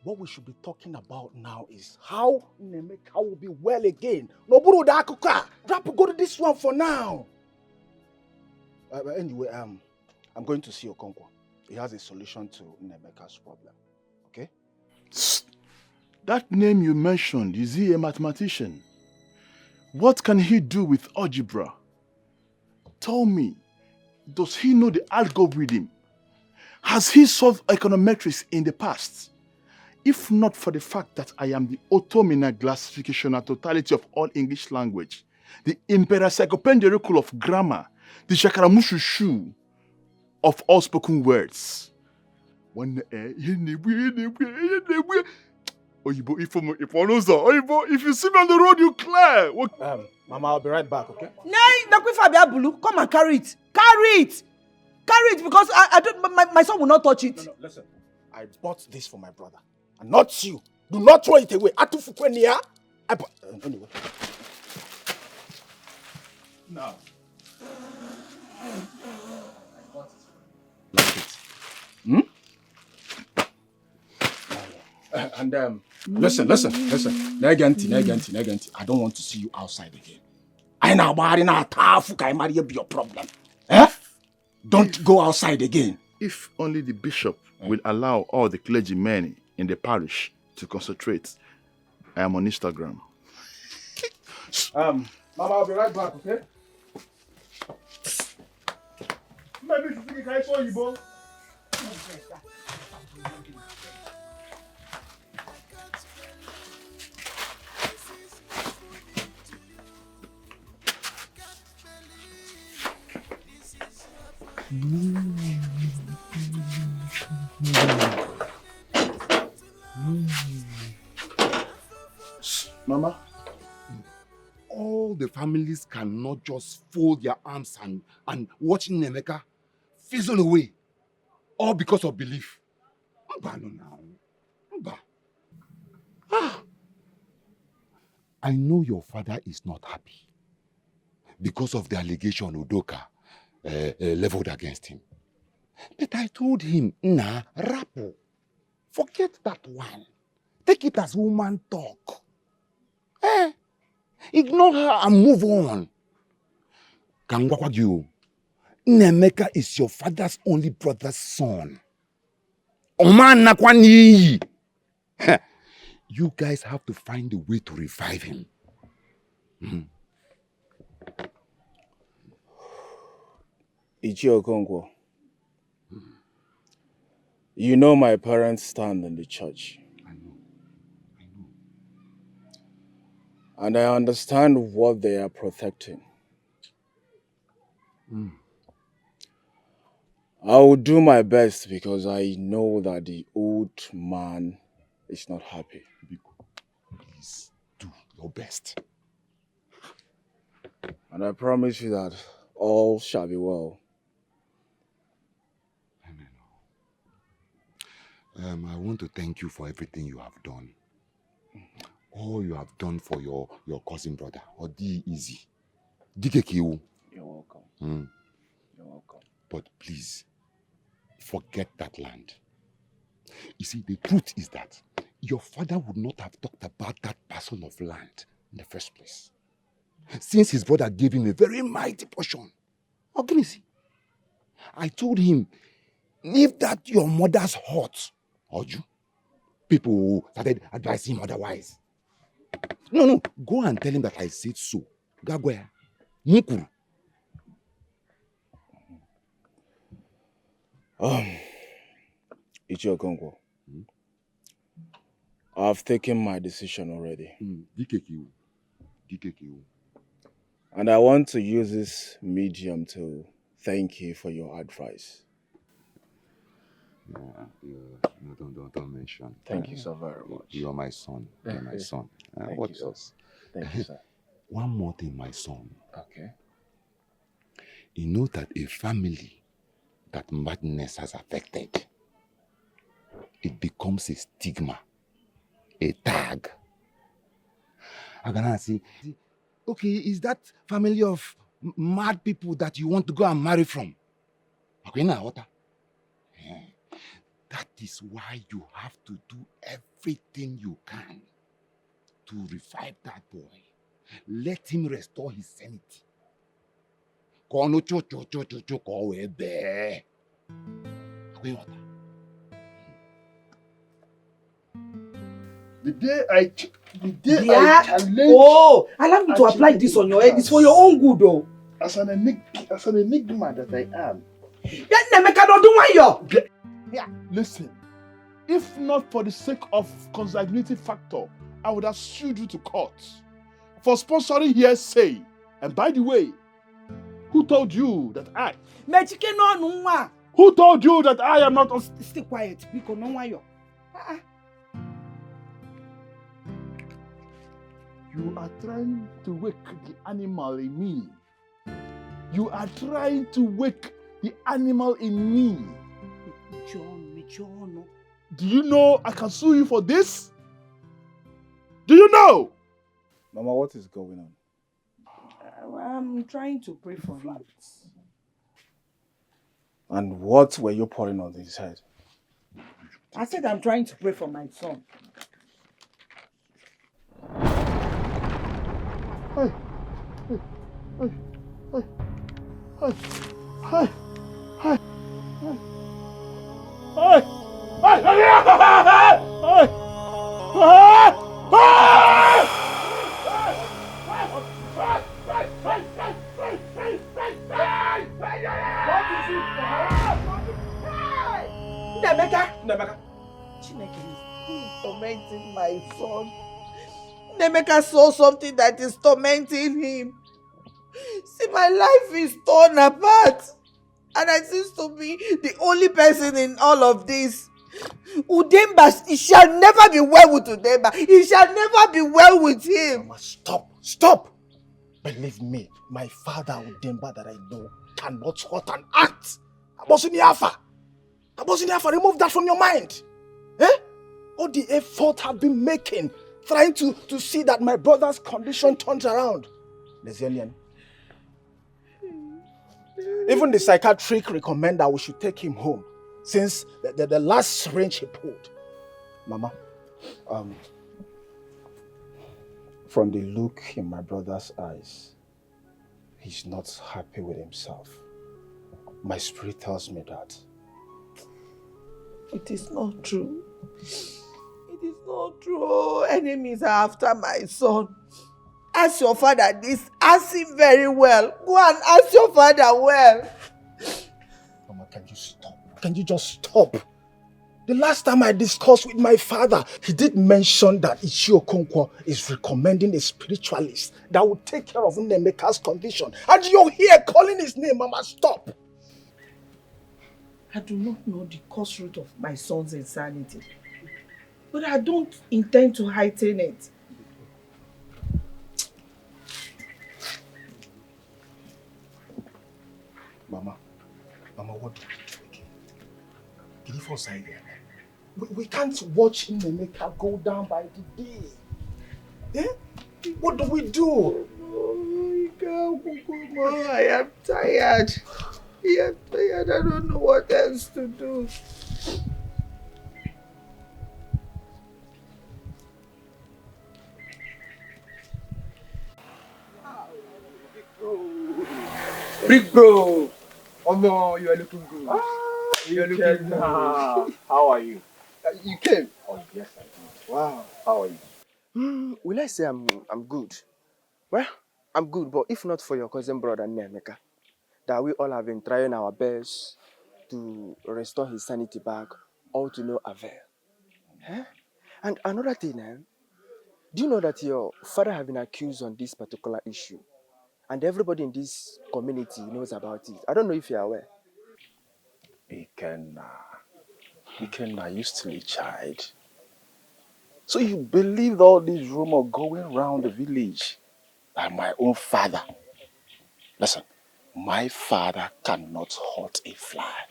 what we should be talking about now is how Nemeka will be well again. Noburu da akuka. Go to this one for now. Anyway, I'm going to see Okonkwo. He has a solution to Nemeka's problem. Okay? That name you mentioned, is he a mathematician? What can he do with algebra? Tell me, Does he know the algorithm? Has he solved econometrics in the past? If not for the fact that I am the automina classification and totality of all English language, the imperencyclopedical of grammar, the shakaramushushu of all spoken words. If you see me on the road, you clear. Mama, I'll be right back, okay? Come and carry it. Carry it. Carry it because I don't. My son will not touch it. No, listen. I bought this for my brother, and not you. Do not throw it away. Anyway. Now. Like it. Listen. Neganti. I don't want to see you outside again. I know be your problem. Don't go outside again. If only the bishop will allow all the clergymen in the parish to concentrate. I am on Instagram. Mama, I'll be right back, okay? Maybe you think I saw you, boy. Mama, all the families cannot just fold their arms and watch Nemeka fizzle away, all because of belief. I know your father is not happy because of the allegation Udoka leveled against him. But I told him, nah, Rapo, forget that one. Take it as woman talk. Ignore her and move on. Kangwakwagyu, Nemeka is your father's only brother's son. Oman nakwani. You guys have to find a way to revive him. Ichi Okonkwo, you know my parents stand in the church. I know. And I understand what they are protecting. I will do my best because I know that the old man is not happy. Please do your best. And I promise you that all shall be well. I want to thank you for everything you have done. All you have done for your cousin brother. Odi easy. You're welcome. You're welcome. But please, forget that land. You see, the truth is that your father would not have talked about that parcel of land in the first place, since his brother gave him a very mighty portion. Ogunisi, I told him, leave that your mother's hut. Oju. People started advising him otherwise. No, go and tell him that I said so. Gagwea. Mukuru. Ichi Okonkwo, I've taken my decision already. DKQ. And I want to use this medium to thank you for your advice. Don't mention. Thank you so very much. You are my son. You're my son. Thank What you, sir. else? Thank you, sir. One more thing, my son. Okay. You know that a family that madness has affected, it becomes a stigma, a tag. I'm gonna say, okay, is that family of mad people that you want to go and marry from? Okay, now what? That is why you have to do everything you can to revive that boy. Let him restore his sanity. The day I challenge. Allow me to apply this on your head. It's for your own good, though. as an enigma that I am. Listen, if not for the sake of consanguinity factor, I would have sued you to court for sponsoring hearsay. And by the way, who told you that I? Who told you that I am not? Stay quiet, because no one you. You are trying to wake the animal in me. You are trying to wake the animal in me. John. Do you know I can sue you for this? Do you know? Mama, what is going on? I'm trying to pray for him. And what were you pouring on his head? I said I'm trying to pray for my son. Hey, hey, hey, hey, hey, hey, hey, hey, Nemeka, Chineke is tormenting my son. Nemeka saw something that is tormenting him. See, my life is torn apart. And I seem to be the only person in all of this. Udemba, it shall never be well with Udemba. It shall never be well with him. Mama, stop. Believe me, my father Udemba that I know cannot hurt an ant. Abosiniafa, remove that from your mind. All the effort I've been making, trying to see that my brother's condition turns around. Lezenian. Even the psychiatric recommend that we should take him home since the last syringe he pulled. Mama, from the look in my brother's eyes, he's not happy with himself. My spirit tells me that. It is not true. It is not true. Enemies are after my son. Ask your father this. Ask him very well. Go and ask your father well. Mama, can you stop? Can you just stop? The last time I discussed with my father, he did mention that Ichio Okonkwo is recommending a spiritualist that will take care of Nemeka's condition. And you're here calling his name, Mama, stop. I do not know the cause root of my son's insanity. But I don't intend to heighten it. Mama, what do we do again? Can you force idea? We can't watch Nemeka go down by the day. What do we do? I am tired. I don't know what else to do. Big bro! Oh no, you are looking good. You are looking good. How are you? You came? Oh, yes, I did. Wow. How are you? Will I say I'm good? Well, I'm good, but if not for your cousin brother Nemeka, that we all have been trying our best to restore his sanity back, all to no avail. And another thing, do you know that your father has been accused on this particular issue? And everybody in this community knows about it. I don't know if you're aware. Ikenna, you still a child. So you believed all this rumor going around the village by my own father? Listen, my father cannot hurt a fly.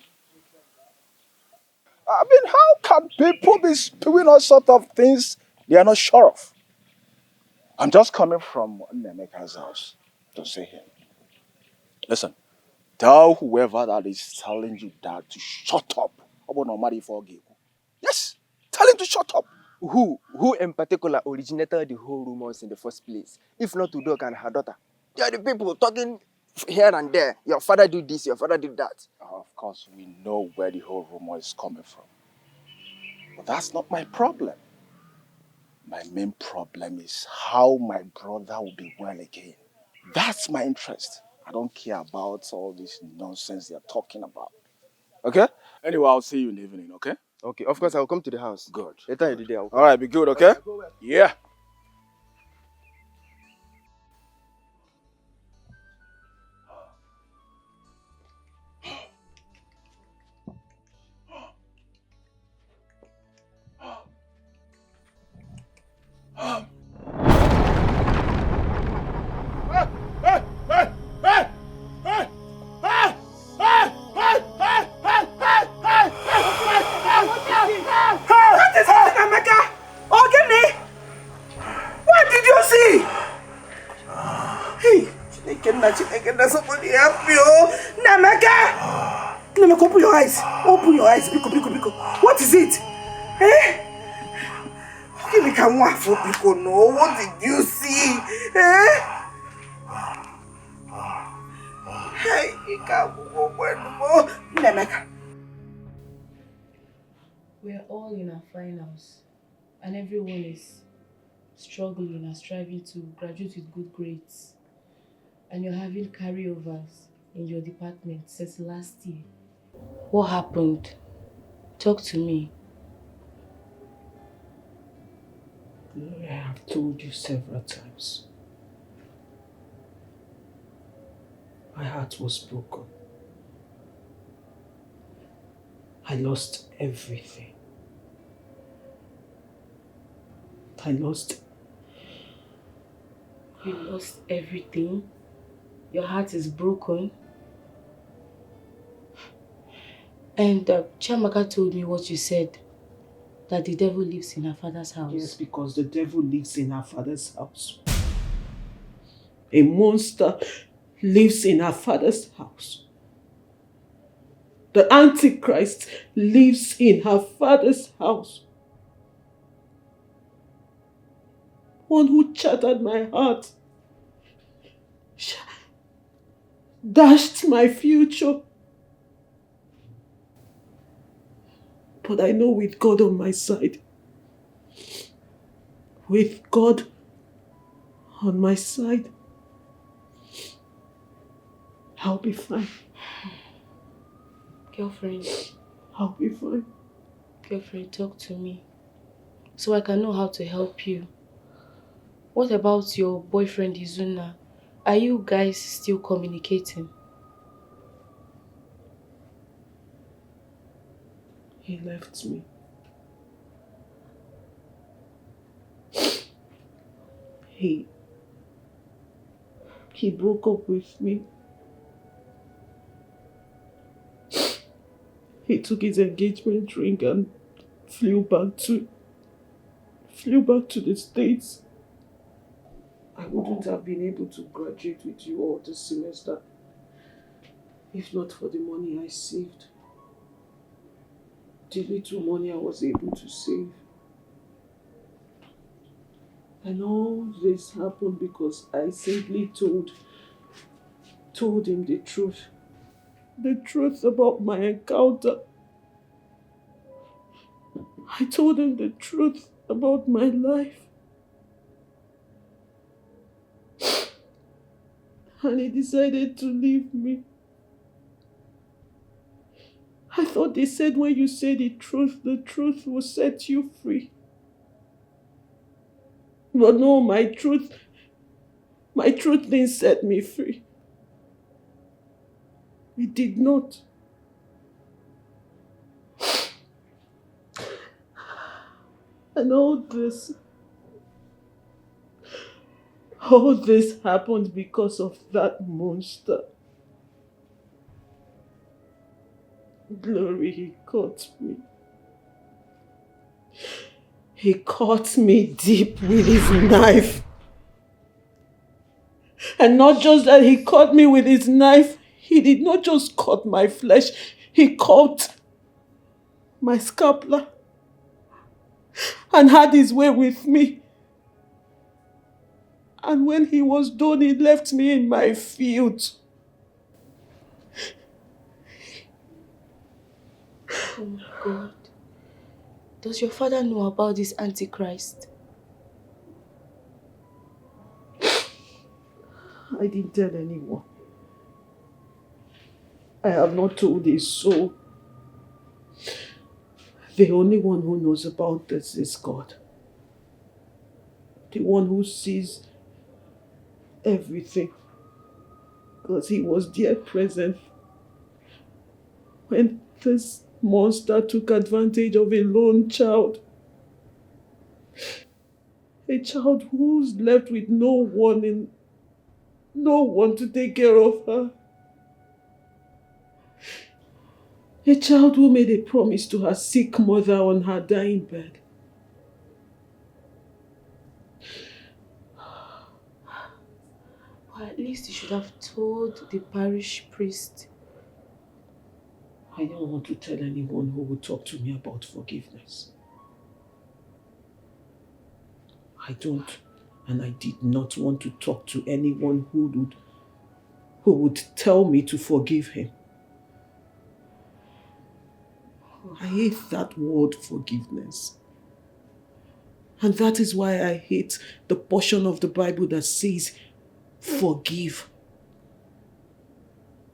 I mean, how can people be spewing all sort of things they are not sure of? I'm just coming from Nemeka's house to see him. Listen, tell whoever that is telling you that to shut up. Yes, tell him to shut up. Who in particular originated the whole rumors in the first place? If not Udok and her daughter. They are the people talking here and there. Your father did this, your father did that. Of course, we know where the whole rumor is coming from. But that's not my problem. My main problem is how my brother will be well again. That's my interest. I don't care about all this nonsense they're talking about. Okay? Anyway, I'll see you in the evening, okay? Okay, of course I'll come to the house. Good. Later in the day I'll come. Alright, be good, okay? Yeah. What is it, Nameka? Ogini? What did you see? Hey, Chineke, somebody help me, oh. Nameka! Nameka, open your eyes. Open your eyes. Biko. What is it? Eh? Ogini, come on, for Biko, no. What did you see? Eh? Hey, you can't go more. Nameka. We're all in our finals, and everyone is struggling and striving to graduate with good grades. And you're having carryovers in your department since last year. What happened? Talk to me. I have told you several times. My heart was broken. I lost everything. You lost everything? Your heart is broken? And Chiamaka told me what you said, that the devil lives in her father's house. Yes, because the devil lives in her father's house. A monster lives in her father's house. The Antichrist lives in her father's house. One who shattered my heart, dashed my future. But I know with God on my side, with God on my side, I'll be fine. Girlfriend. I'll be fine. Girlfriend, talk to me, so I can know how to help you. What about your boyfriend Izuna? Are you guys still communicating? He left me. He broke up with me. He took his engagement ring and flew back to the States. I wouldn't have been able to graduate with you all this semester if not for the money I saved. The little money I was able to save. And all this happened because I simply told him the truth. The truth about my encounter. I told him the truth about my life. And he decided to leave me. I thought they said when you say the truth will set you free. But no, my truth didn't set me free. It did not. And all this happened because of that monster. Glory, he caught me. He caught me deep with his knife. And not just that, he caught me with his knife. He did not just cut my flesh, he cut my scapula and had his way with me. And when he was done, he left me in my field. Oh my God. Does your father know about this Antichrist? I didn't tell anyone. I have not told his soul. The only one who knows about this is God. The one who sees everything. Because he was there present when this monster took advantage of a lone child. A child who's left with no one to take care of her. A child who made a promise to her sick mother on her dying bed. Or at least you should have told the parish priest. I don't want to tell anyone who would talk to me about forgiveness. I don't, and I did not want to talk to anyone who would tell me to forgive him. I hate that word forgiveness. And that is why I hate the portion of the Bible that says forgive.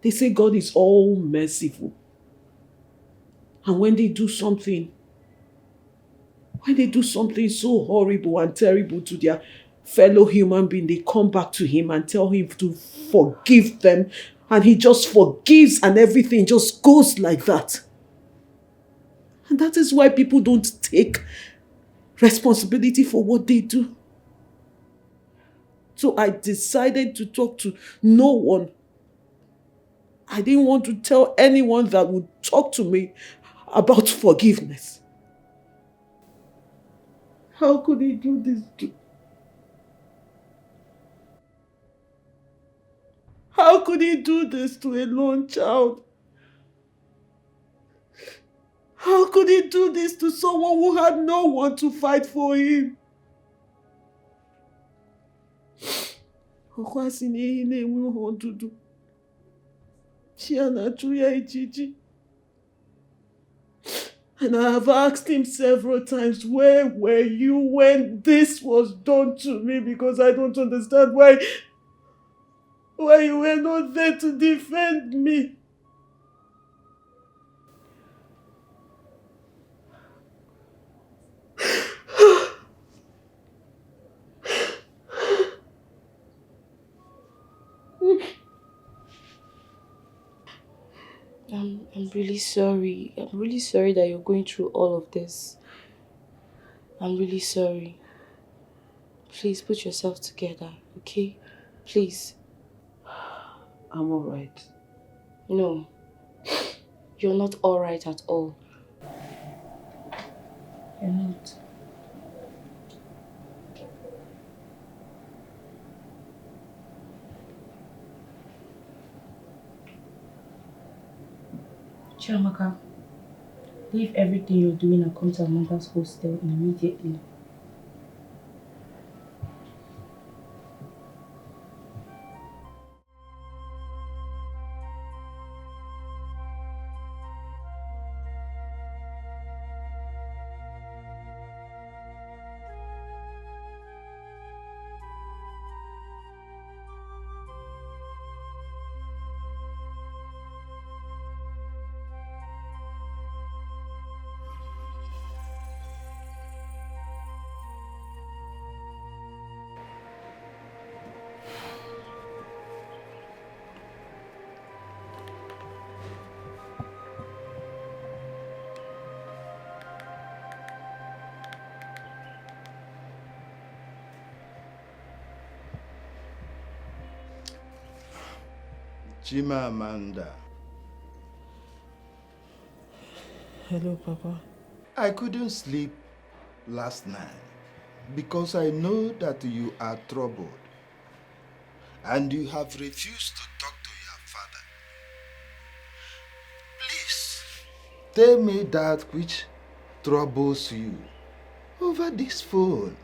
They say God is all merciful. And when they do something so horrible and terrible to their fellow human being, they come back to him and tell him to forgive them. And he just forgives and everything just goes like that. And that is why people don't take responsibility for what they do. So I decided to talk to no one. I didn't want to tell anyone that would talk to me about forgiveness. How could he do this? How could he do this to a lone child? How could he do this to someone who had no one to fight for him? Okwasi na ehi na-enwe ihe ọdụdụ. Chi ya na-achụ ya ijiji. And I have asked him several times, where were you when this was done to me? Because I don't understand why you were not there to defend me. I'm really sorry. I'm really sorry that you're going through all of this. I'm really sorry. Please put yourself together, okay? Please. I'm alright. No. You're not alright at all. You're not. Chiamaka, leave everything you're doing and come to Amanda's hostel immediately. Chimamanda. Hello, Papa. I couldn't sleep last night because I know that you are troubled and you have refused to talk to your father. Please, tell me that which troubles you over this phone.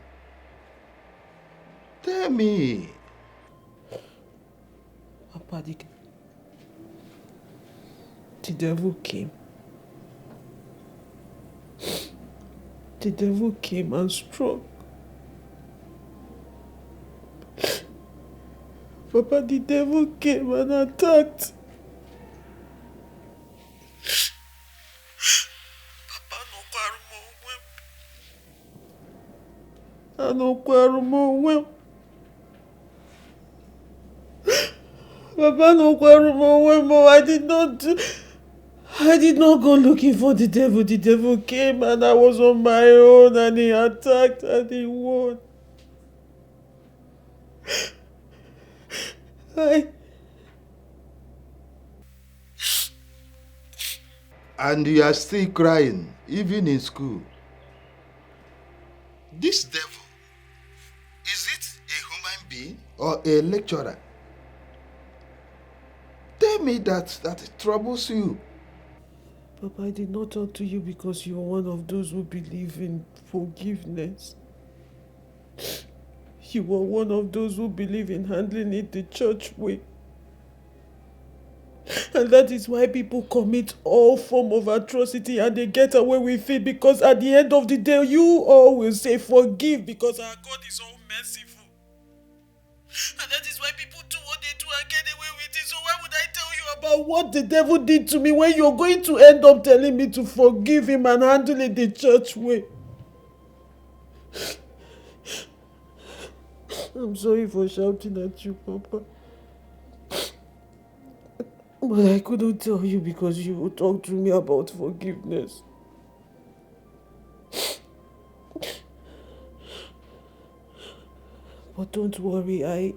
Tell me. Papa, the devil came. The devil came and struck. Papa, the devil came and attacked. Anokwaru mo onwe m. Papa anokwaru mo onwe m. I did not go looking for the devil. The devil came and I was on my own and he attacked and he won. And you are still crying, even in school. This devil, is it a human being or a lecturer? Tell me that it troubles you. Papa, I did not talk to you because you are one of those who believe in forgiveness. You are one of those who believe in handling it the church way. And that is why people commit all form of atrocity and they get away with it, because at the end of the day, you all will say forgive because our God is all merciful. And that is why people do what they do and get away with it. So why would I tell you about what the devil did to me when you're going to end up telling me to forgive him and handle it the church way? I'm sorry for shouting at you, Papa. But I couldn't tell you because you would talk to me about forgiveness. But don't worry,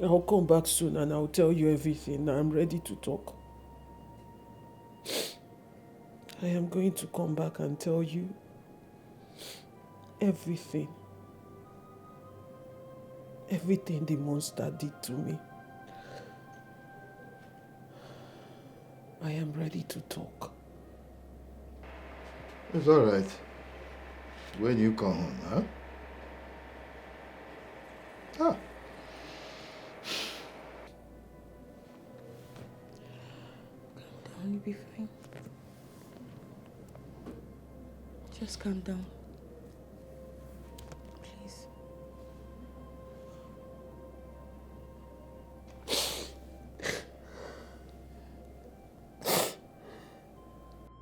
I'll come back soon and I'll tell you everything. I'm ready to talk. I am going to come back and tell you everything. Everything the monster did to me. I am ready to talk. It's all right. When you come home, huh? Ah. Calm down, you'll be fine. Just calm down. Please.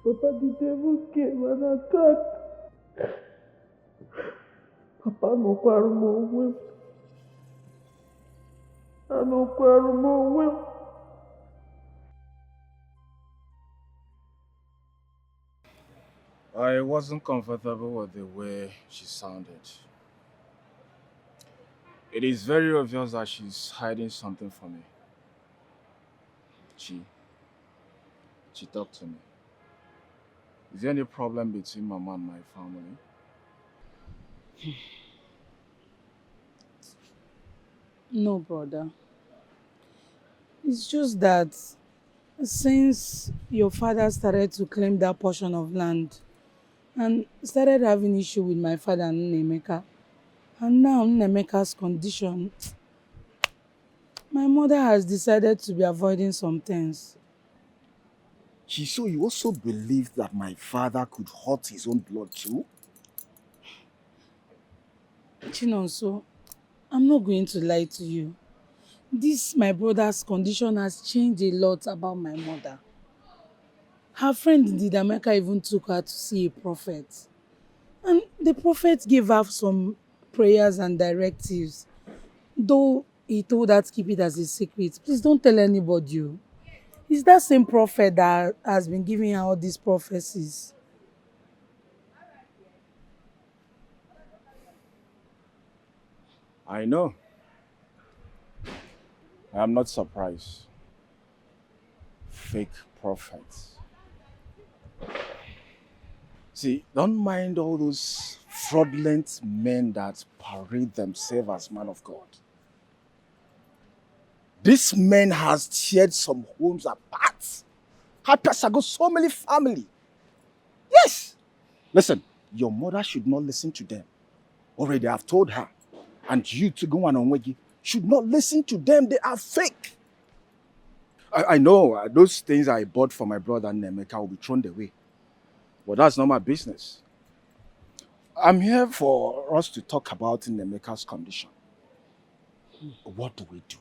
Papa, the devil came and attacked. Papa, no quarrel. I no quarrel. I wasn't comfortable with the way she sounded. It is very obvious that she's hiding something from me. She talked to me. Is there any problem between Mama and my family? No, brother. It's just that since your father started to claim that portion of land and started having issue with my father and Nemeka, and now Nemeka's condition, my mother has decided to be avoiding some things. So you also believe that my father could hurt his own blood too? Chinonso, I'm not going to lie to you. This, my brother's condition has changed a lot about my mother. Her friend Didameka even took her to see a prophet. And the prophet gave her some prayers and directives. Though he told her to keep it as a secret. Please don't tell anybody. It's that same prophet that has been giving her all these prophecies. I know. I am not surprised. Fake prophets. See, don't mind all those fraudulent men that parade themselves as man of God. This man has teared some homes apart. Had got so many family. Yes. Listen, your mother should not listen to them. Already I've told her. And you to go on Wegi should not listen to them. They are fake. I know those things I bought for my brother Nemeka will be thrown away. But that's not my business. I'm here for us to talk about Nemeka's condition. What do we do?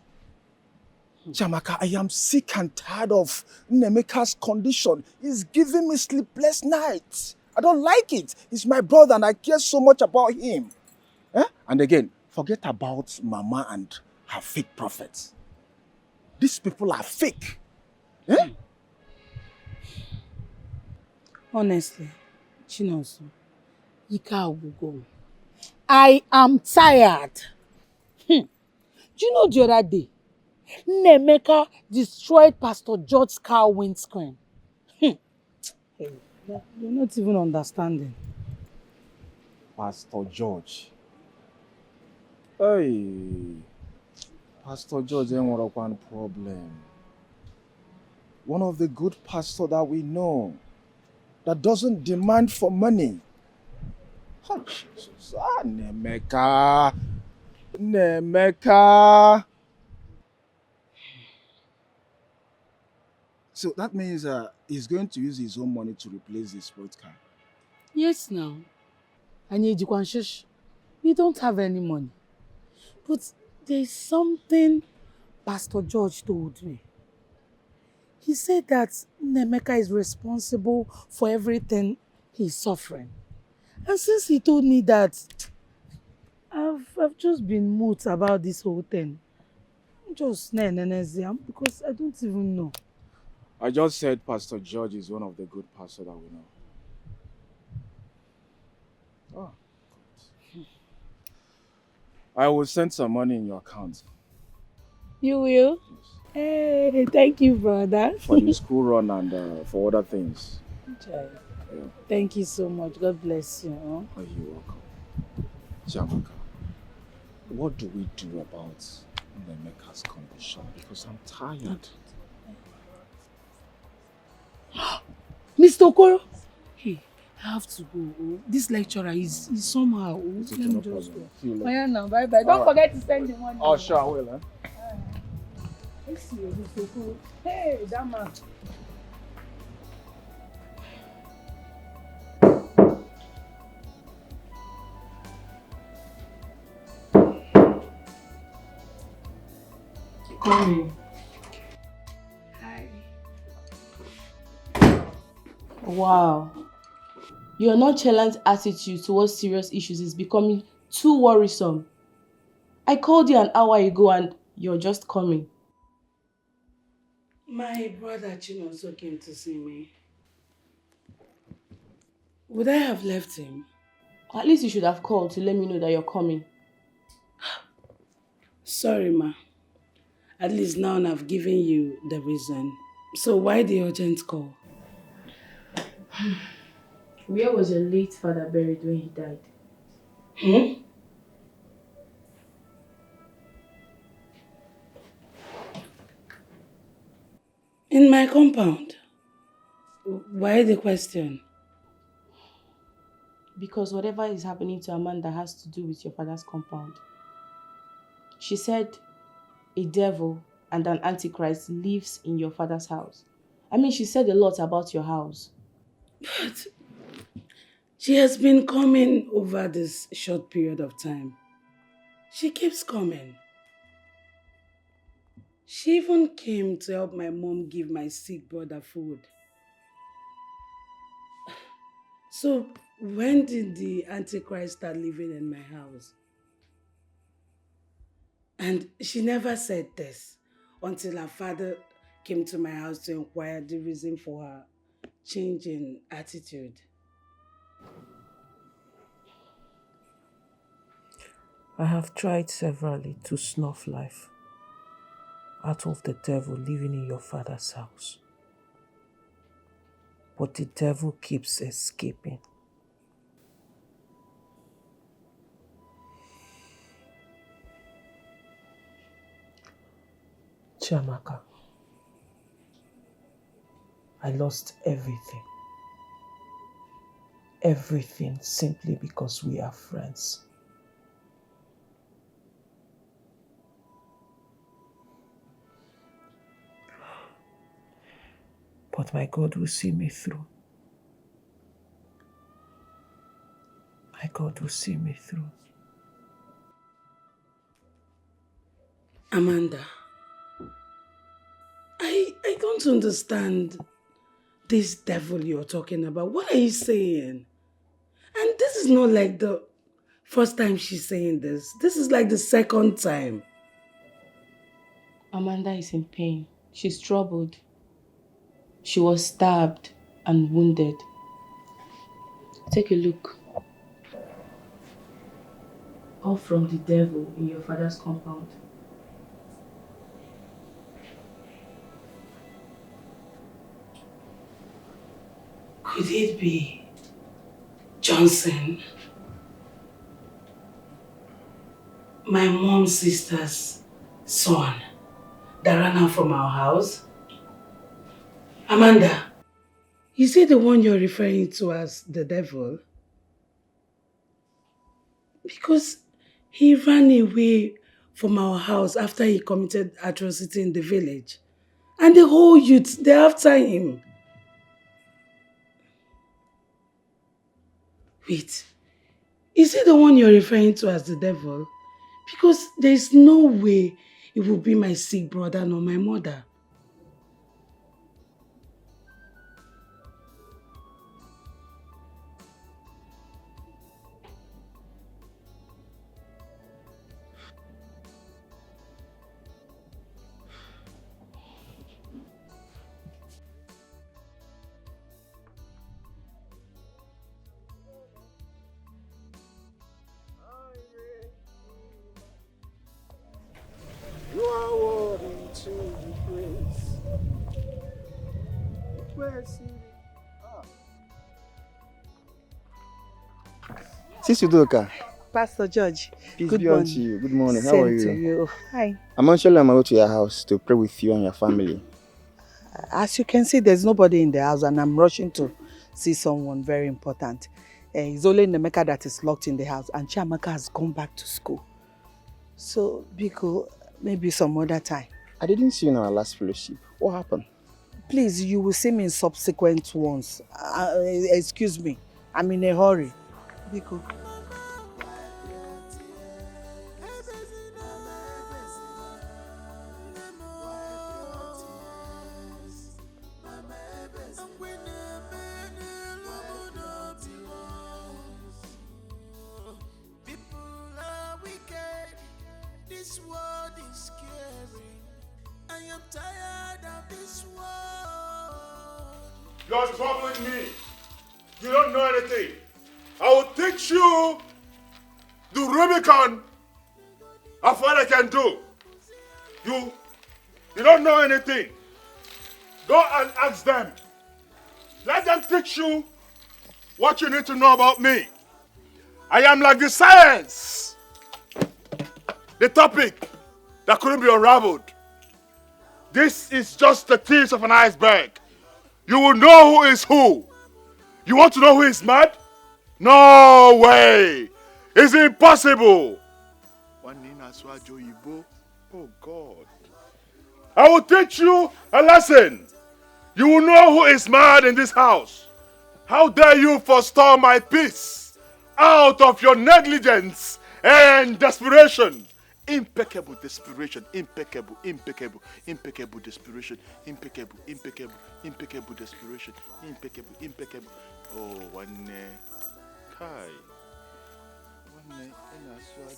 Jamaka, I am sick and tired of Nemeka's condition. It's giving me sleepless nights. I don't like it. He's my brother and I care so much about him. Eh? And again, forget about Mama and her fake prophets. These people are fake. Eh? Honestly, Chinoso, Ika will go. I am tired. Do you know the other day, Nemeka destroyed Pastor George's car windscreen? Hey, you're not even understanding. Pastor George. Hey, Pastor George ain't one problem. One of the good pastors that we know that doesn't demand for money. Oh, Jesus. Ah, Nemeka. Nemeka. So that means he's going to use his own money to replace the sports car. Yes, now. I need you, Kwanshish. We don't have any money. But there's something Pastor George told me. He said that Nemeka is responsible for everything he's suffering. And since he told me that, I've just been mute about this whole thing. I'm just because I don't even know. I just said Pastor George is one of the good pastors that we know. Oh. I will send some money in your account. You will? Yes. Hey, thank you, brother. For the school run and for other things. Okay. Yeah. Thank you so much. God bless you. Oh, you're welcome. Jamaka, what do we do about Nemeka's condition? Because I'm tired. Mr. Okoro! Hey, I have to go. Oh. This lecturer is somehow. Oh. Let me just go. Oh, yeah, now. Bye-bye. Don't forget to send the money. Oh, sure, I will. Eh? Let's see you, Mr. Okoro. Hey, that man. Come in. Hi. Wow. Your nonchalant attitude towards serious issues is becoming too worrisome. I called you an hour ago and you're just coming. My brother Chinoso came to see me. Would I have left him? At least you should have called to let me know that you're coming. Sorry, ma. At least now I've given you the reason. So why the urgent call? Where was your late father buried when he died? In my compound. Why the question? Because whatever is happening to Amanda has to do with your father's compound. She said a devil and an antichrist lives in your father's house. I mean, she said a lot about your house. But she has been coming over this short period of time. She keeps coming. She even came to help my mom give my sick brother food. So, when did the Antichrist start living in my house? And she never said this until her father came to my house to inquire the reason for her change in attitude. I have tried severally to snuff life out of the devil living in your father's house. But the devil keeps escaping. Chiamaka, I lost everything. Everything simply because we are friends. But my God will see me through. My God will see me through. Amanda, I don't understand This devil you're talking about, what are you saying? And this is not like the first time she's saying this. This is like the second time. Amanda is in pain. She's troubled. She was stabbed and wounded. Take a look. All from the devil in your father's compound. Could it be Johnson? My mom's sister's son that ran out from our house? Amanda, is it the one you're referring to as the devil? Because he ran away from our house after he committed atrocity in the village. And the whole youth, they're after him. Wait, is it the one you're referring to as the devil? Because there's no way it will be my sick brother nor my mother. You are worthy to be praised. Sis Udoka. Pastor George, Peace good be unto morning. you. Good morning. How Same are you? to you. Hi. I'm actually on my way to your house to pray with you and your family. As you can see, there's nobody in the house and I'm rushing to see someone very important. It's only Nemeka that is locked in the house and Chiamaka has gone back to school. So, Biko, maybe some other time. I didn't see you in our last fellowship. What happened? Please, you will see me in subsequent ones. Excuse me, I'm in a hurry. Biko. This world is scary. I am tired of this world. You're troubling me. You don't know anything. I will teach you the Rubicon of what I can do. You don't know anything. Go and ask them. Let them teach you what you need to know about me. I am like the science. The topic that couldn't be unraveled. This is just the tip of an iceberg. You will know who is who. You want to know who is mad? No way. It's impossible. Oh God. I will teach you a lesson. You will know who is mad in this house. How dare you forestall my peace out of your negligence and desperation. Impeccable desperation, impeccable desperation, impeccable desperation, impeccable. Oh, one Kai. One in a swag.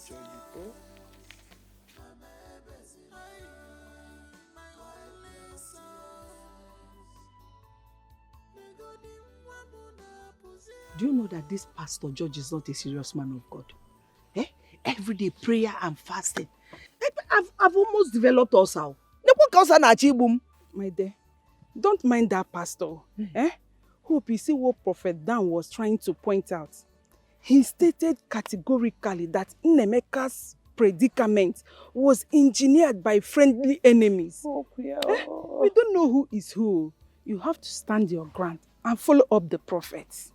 Do you know that this Pastor George is not a serious man of God? Every day prayer and fasting. I've almost developed also. My dear, don't mind that pastor. Hope you see what Prophet Dan was trying to point out. He stated categorically that Nnemeka's predicament was engineered by friendly enemies. We don't know who is who. You have to stand your ground and follow up the prophets.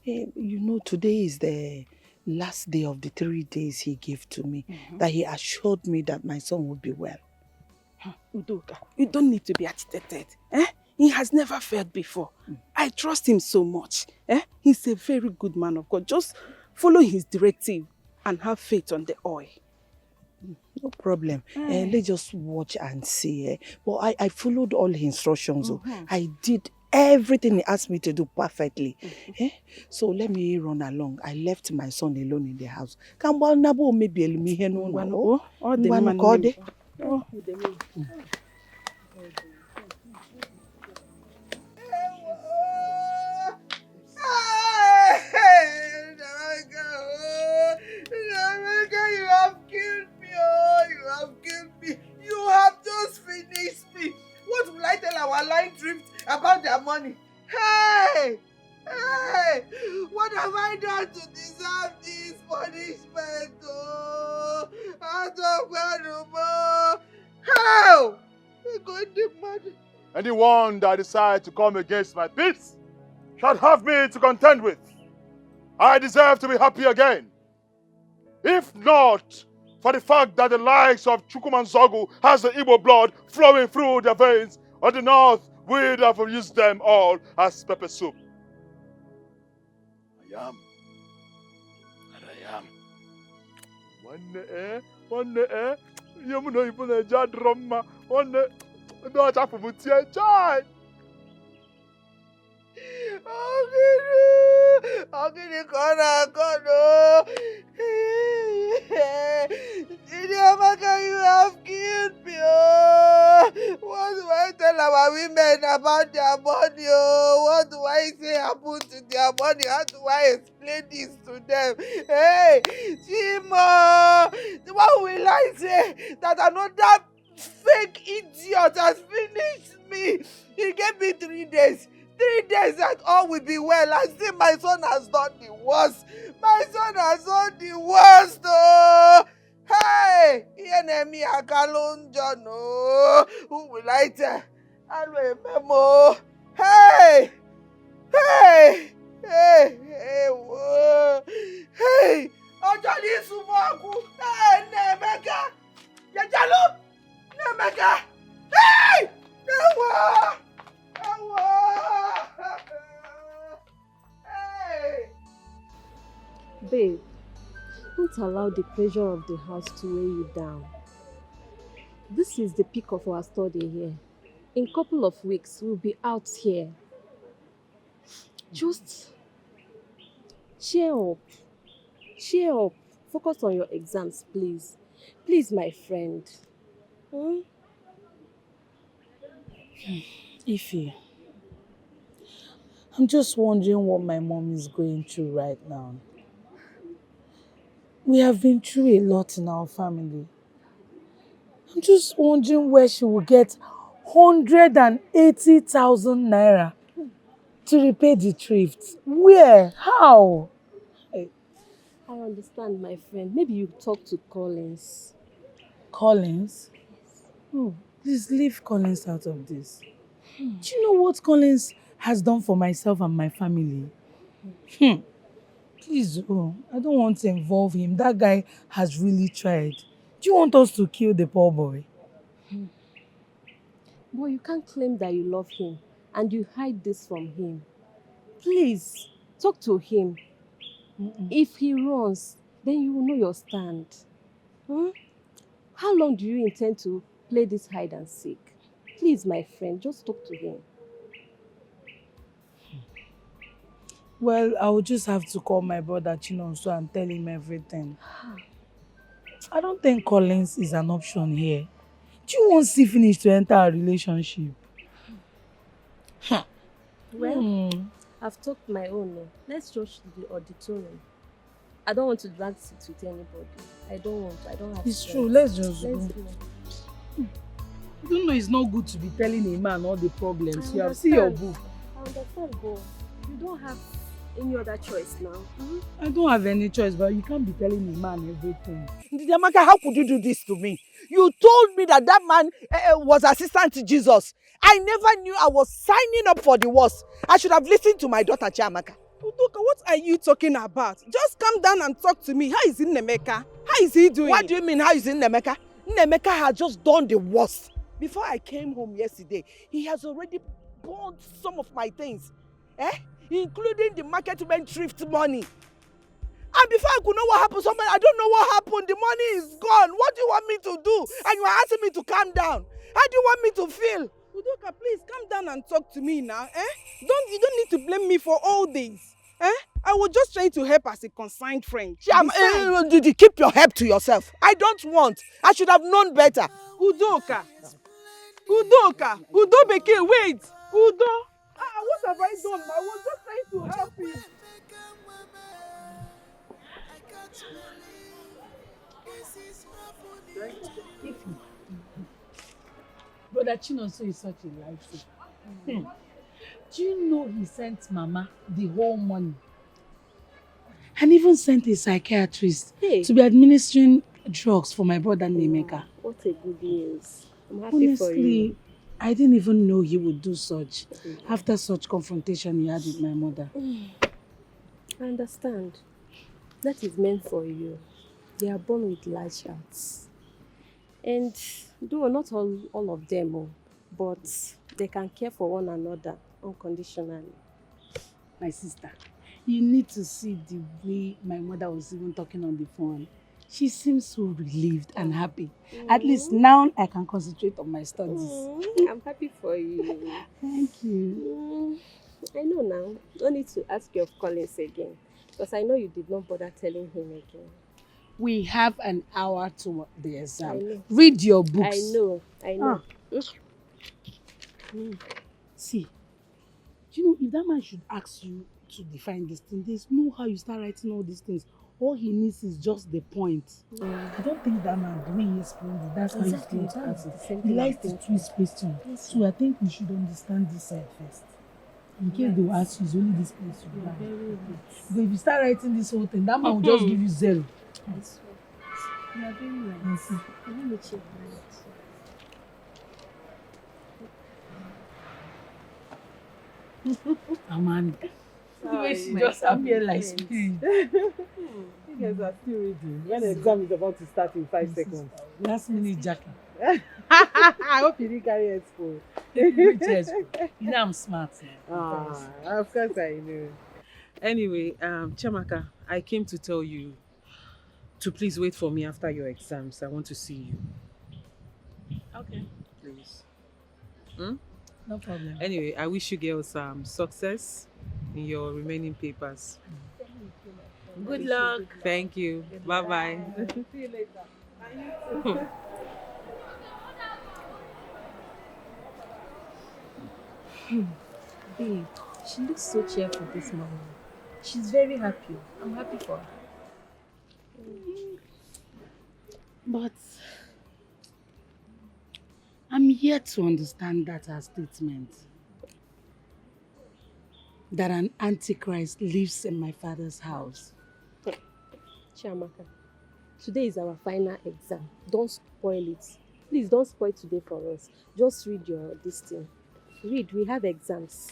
You know, today is the last day of the 3 days he gave to me, that he assured me that my son would be well. Udoka, you don't need to be agitated. He has never failed before. I trust him so much. He's a very good man of God. Just follow his directive and have faith on the oil. No problem. Let's just watch and see. But I followed all his instructions. I did everything he asked me to do perfectly. So let me run along. I left my son alone in the house. Nameka, you have killed me, oh, you have killed me. You have just finished me. What will I tell our line drift about their money? Hey! Hey! What have I done to deserve this punishment? Oh, out of Guadeloupe. How? We're going to murder. Anyone that decides to come against my peace shall have me to contend with. I deserve to be happy again. If not for the fact that the likes of Chukwumanzogu has the Igbo blood flowing through their veins, on the north would have used them all as pepper soup. I am. And I am. One you know even a jadroma, one no chafubutia child. Ogini kona kono. Amaka, you have killed me. Oh. What do I tell our women about their money? Oh. What do I say happened to their money? How do I explain this to them? Hey, Chimo, what will I say? That another fake idiot has finished me. He gave me 3 days. 3 days that all will be well. I see my son has done the worst. My son has done the worst. Oh, hey, enemy Akalunjo, no. Who will I tell? Alwe Memo. Hey, hey, hey, hey, whoa. Hey, Ojali Sumaku. Hey, Nemeka. Yajalo. Nemeka. Hey, Newa. Babe, don't allow the pressure of the house to weigh you down. This is the peak of our study here. In a couple of weeks, we'll be out here. Just cheer up. Cheer up. Focus on your exams, please. Please, my friend. Ify, I'm just wondering what my mom is going through right now. We have been through a lot in our family. I'm just wondering where she will get 180,000 naira to repay the thrift. Where? How? I understand, my friend. Maybe you talk to Collins. Collins? Oh, please leave Collins out of this. Do you know what Collins has done for myself and my family? Please, I don't want to involve him. That guy has really tried. Do you want us to kill the poor boy? Boy, you can't claim that you love him and you hide this from him. Please, talk to him. If he runs, then you will know your stand. How long do you intend to play this hide and seek? Please, my friend, just talk to him. Well, I will just have to call my brother Chinonso and tell him everything. I don't think Collins is an option here. Do you want Stephanie to enter a relationship? Well, I've talked my own. Let's rush to the auditorium. I don't want to drag seats with anybody. I don't have It's strength. true, let's just go. go. You don't know it's not good to be telling a man all the problems. I You have seen your understand. book. I understand, but you don't have any other choice now. I don't have any choice, but you can't be telling a man everything. Amaka, how could you do this to me? You told me that man was assistant to Jesus. I never knew I was signing up for the worst. I should have listened to my daughter Chiamaka. Udoka, what are you talking about? Just come down and talk to me. How is Nemeka? How is he doing? What do you mean, how is Nemeka? Nemeka has just done the worst. Before I came home yesterday, he has already burned some of my things. Including the marketment thrift money. And before I could know what happened, I don't know what happened. The money is gone. What do you want me to do? And you are asking me to calm down. How do you want me to feel? Udoka, please calm down and talk to me now. You don't need to blame me for all this. I was just trying to help as a consigned friend. Did you keep your help to yourself? I don't want. I should have known better. Udoka, Udo Beke, wait. Udo, what have I done? I was just trying to help him. Brother Chinonso is such a lifesaver. Do you know he sent Mama the whole money? And even sent a psychiatrist to be administering drugs for my brother Nemeka. What a good news. I'm happy for you. Honestly, I didn't even know he would do such after such confrontation he had with my mother. I understand. That is meant for you. They are born with large hearts. And though not all of them, but they can care for one another unconditionally. My sister, you need to see the way my mother was even talking on the phone. She seems so relieved and happy. At least now I can concentrate on my studies. I'm happy for you. Thank you. I know now. Don't need to ask you of Collins again. Because I know you did not bother telling him again. We have an hour to the exam. Read your books. I know. See, you know, if that man should ask you to define this thing, there's no how you start writing all these things. All he needs is just the point. I don't think that man, the way he explained it, that's how he's going to answer. He likes to twist questions. So I think we should understand this side first. In case they will ask you, it's only this place you learn. But if you start writing this whole thing, that man will just give you 0. I swear. You are very right. Let me check my notes. Amanda. The way she just appear like spirit. You guys are still reading. When the exam is about to start in 5 seconds. Last minute jacket. I hope you didn't carry expo. You know I'm smart. Of course I know. Anyway, Chamaka, I came to tell you to please wait for me after your exams. I want to see you. Okay. Please. No problem. Anyway, I wish you girls success in your remaining papers. Good luck. Thank you. Bye-bye. See you later. Babe, she looks so cheerful this morning. She's very happy. I'm happy for her. But I'm yet to understand that her statement. That an antichrist lives in my father's house. Chiamaka, today is our final exam. Don't spoil it. Please don't spoil today for us. Just read this thing. Read, we have exams.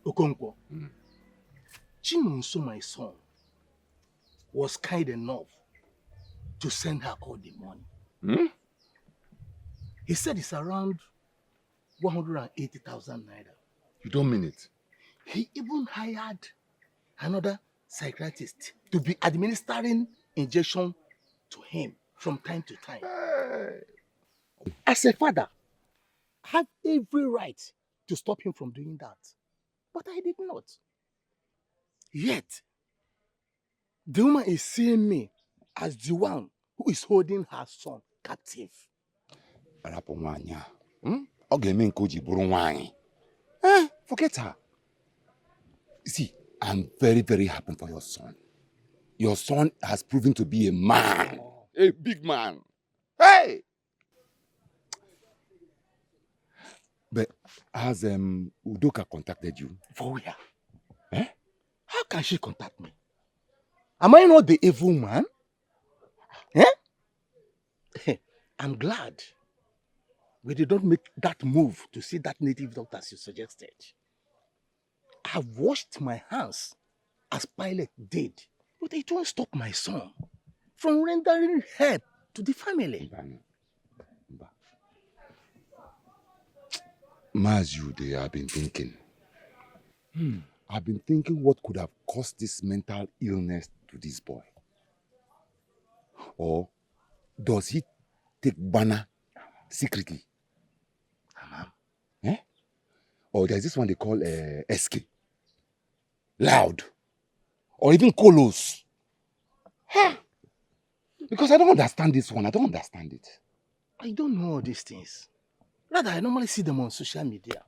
Okonkwo, Chinonso, my son, was kind enough to send her all the money. He said it's around 180,000 naira. You don't mean it? He even hired another psychiatrist to be administering injection to him from time to time. As a father, I have every right to stop him from doing that. But I did not. Yet, the woman is seeing me as the one who is holding her son captive. Forget her. See, I'm very, very happy for your son. Your son has proven to be a man. A big man. Hey! But has Udoka contacted you? For where? Eh? How can she contact me? Am I not the evil man? Eh? I'm glad we did not make that move to see that native doctor as you suggested. I have washed my hands as Pilate did, but it won't stop my son from rendering help to the family. Mazude, I've been thinking. I've been thinking what could have caused this mental illness to this boy. Or does he take banner secretly? Eh? Or there's this one they call SK. Loud. Or even Colos. Huh? Because I don't understand this one. I don't understand it. I don't know all these things. Rather, I normally see them on social media.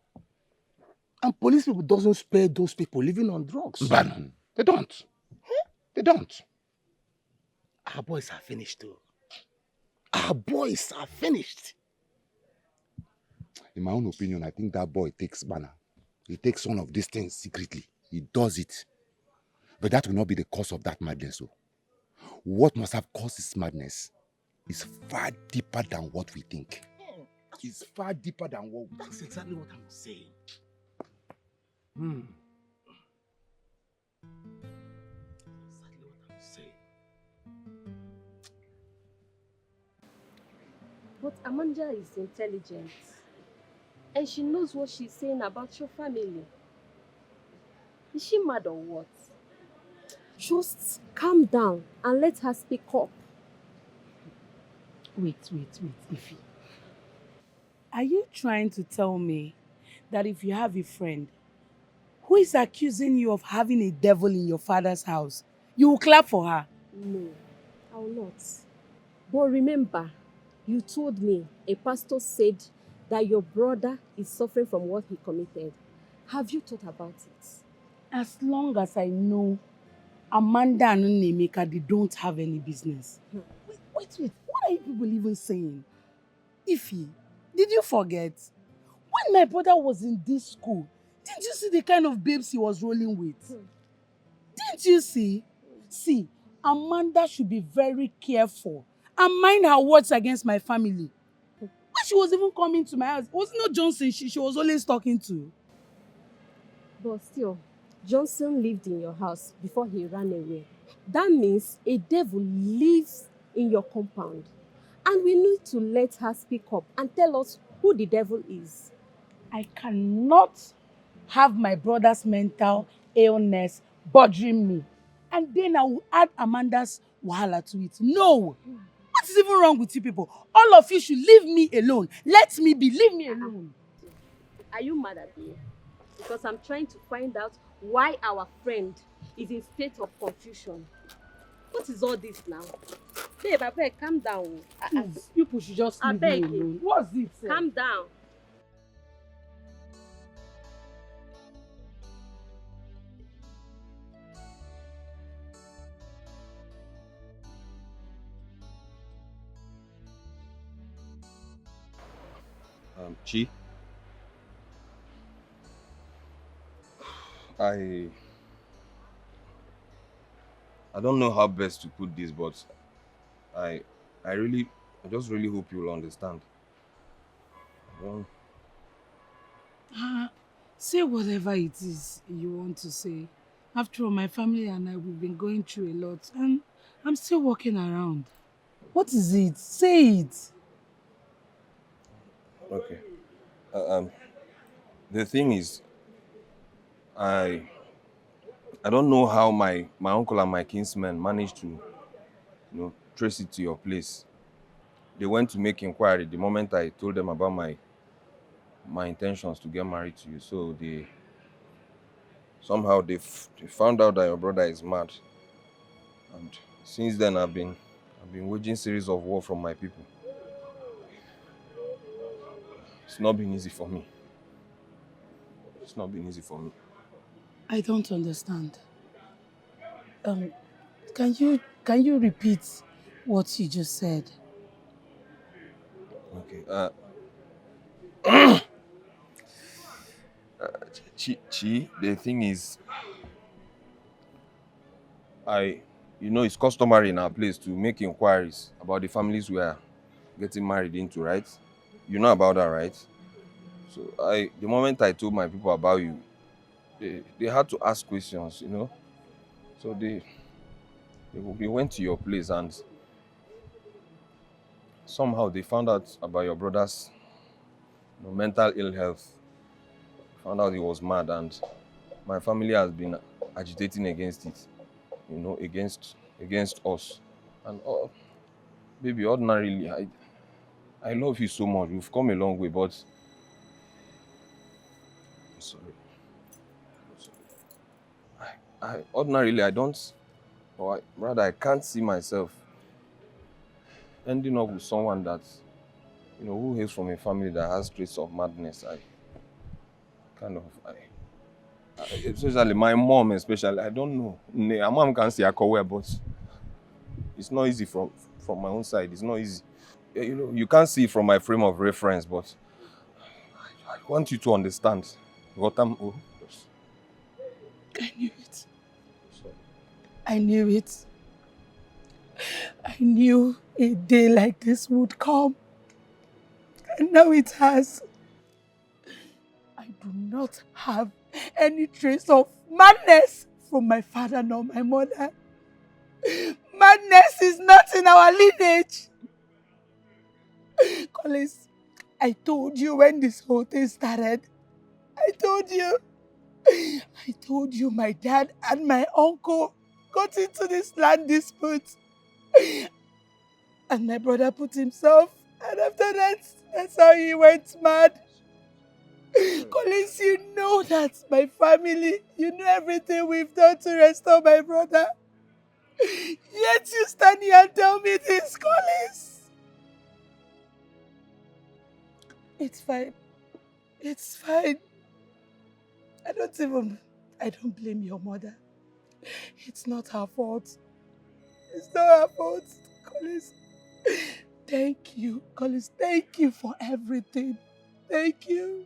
And police people doesn't spare those people living on drugs. But they don't. They don't. Our boys are finished too. Our boys are finished. In my own opinion, I think that boy takes banner. He takes one of these things secretly. He does it. But that will not be the cause of that madness. So, what must have caused this madness is far deeper than what we think. It's far deeper than what we think. That's exactly what I'm saying. Exactly what I'm saying. But Amanda is intelligent. And she knows what she's saying about your family. Is she mad or what? Just calm down and let her speak up. Wait, Ify. Are you trying to tell me that if you have a friend who is accusing you of having a devil in your father's house, you will clap for her? No, I will not. But remember, you told me a pastor said that your brother is suffering from what he committed. Have you thought about it? As long as I know Amanda and Nemeka, they don't have any business. Wait. What are you people even saying? Ify, did you forget? When my brother was in this school, didn't you see the kind of babes he was rolling with? Didn't you see? See, Amanda should be very careful and mind her words against my family. When she was even coming to my house, it was not Johnson she was always talking to. But still, Johnson lived in your house before he ran away. That means a devil lives in your compound. And we need to let her speak up and tell us who the devil is. I cannot have my brother's mental illness bothering me. And then I will add Amanda's wahala to it. No! What is even wrong with you people? All of you should leave me alone. Let me be. Leave me alone. Are you mad at me? Because I'm trying to find out why our friend is in state of confusion. What is all this now? Babe, I beg, calm down. Please, people should just leave me alone. What's this? Calm down. Chi, I don't know how best to put this, but I just really hope you'll understand. Say whatever it is you want to say. After all, my family and I, we've been going through a lot, and I'm still walking around. What is it? Say it. Okay. The thing is, I don't know how my uncle and my kinsmen managed to, trace it to your place. They went to make inquiry the moment I told them about my intentions to get married to you. So they somehow they found out that your brother is mad, and since then I've been waging series of war from my people. It's not been easy for me. It's not been easy for me. I don't understand. Can you repeat what you just said? Okay. Chi, the thing is, it's customary in our place to make inquiries about the families we are getting married into, right? You know about that, right? So the moment I told my people about you, they had to ask questions, So they went to your place and somehow they found out about your brother's mental ill health. Found out he was mad, and my family has been agitating against it, against us. And baby, ordinarily, I love you so much. We've come a long way, but I'm sorry. I'm sorry. Ordinarily, I don't, rather, I can't see myself ending up with someone that, who hails from a family that has traits of madness. Kind of, especially my mom, especially, I don't know. My mom can say Akowe, but it's not easy from my own side. It's not easy. You can't see it from my frame of reference, but I want you to understand what I'm. Oh, I knew it. I knew it. I knew a day like this would come. And now it has. I do not have any trace of madness from my father nor my mother. Madness is not in our lineage. Collins, I told you when this whole thing started. I told you. I told you my dad and my uncle got into this land dispute. And my brother put himself. And after that, that's how he went mad. Collins, you know that my family, you know everything we've done to restore my brother. Yet you stand here and tell me this, Collins. It's fine. It's fine. I don't blame your mother. It's not her fault. It's not her fault, Collins. Thank you, Collins. Thank you for everything. Thank you.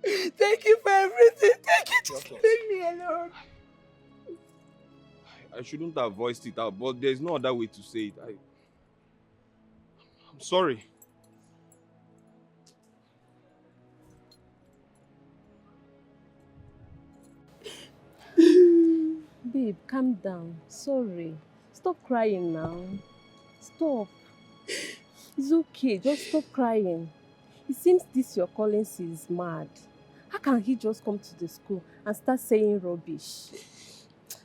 Thank you for everything. Thank you. Just leave me alone. I shouldn't have voiced it out, but there's no other way to say it. I'm sorry. Babe, calm down. Sorry. Stop crying now. Stop. It's okay. Just stop crying. It seems this your Collins is mad. How can he just come to the school and start saying rubbish?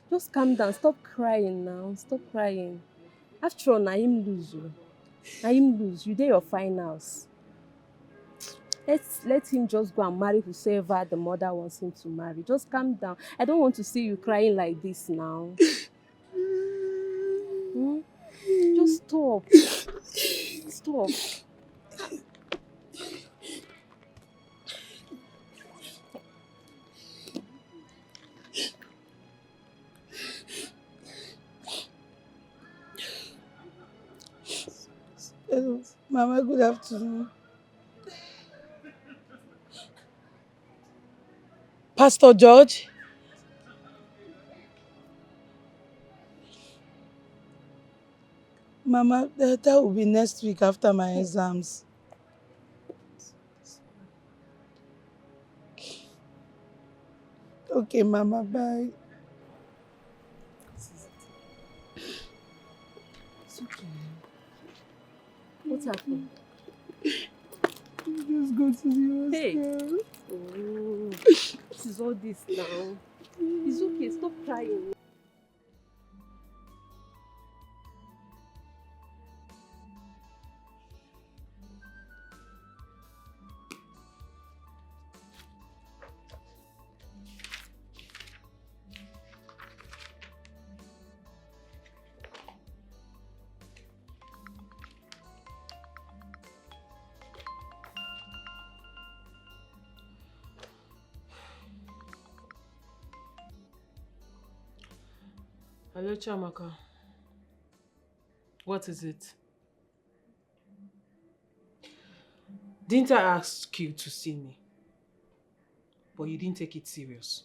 Just calm down. Stop crying now. Stop crying. After all, na him lose you. Na him lose. You did your finals. Let him just go and marry whosoever the mother wants him to marry. Just calm down. I don't want to see you crying like this now. Just stop. Stop. Hello, Mama, good afternoon. Pastor George? Mama, that will be next week after my exams. Okay, Mama, bye. It's okay. What happened? Just go to the Hey. hospital. Oh, what is all this now? It's okay. Stop crying. Hello, Chamaka. What is it? Didn't I ask you to see me? But you didn't take it serious.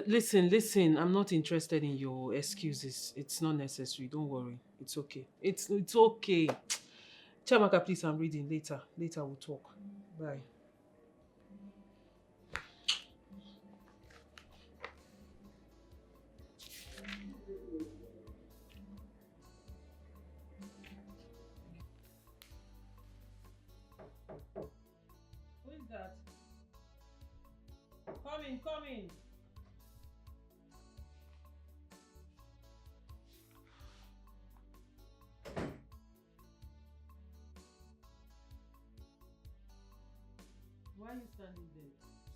Listen, I'm not interested in your excuses. It's not necessary. Don't worry. It's okay. It's okay. Chamaka, please, I'm reading. Later we'll talk. Bye. Who is that? coming. Why are you standing there?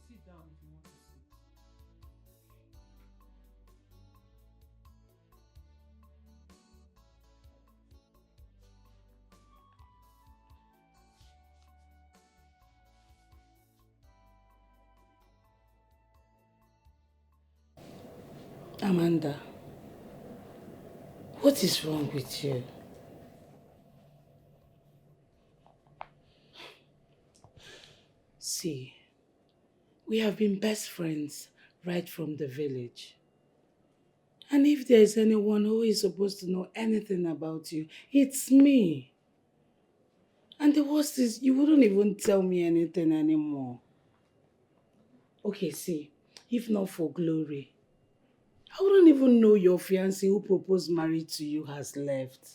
Sit down if you want to sit. Amanda, what is wrong with you? See, we have been best friends right from the village. And if there's anyone who is supposed to know anything about you, it's me. And the worst is, you wouldn't even tell me anything anymore. Okay, see, if not for Glory, I wouldn't even know your fiancé who proposed marriage to you has left.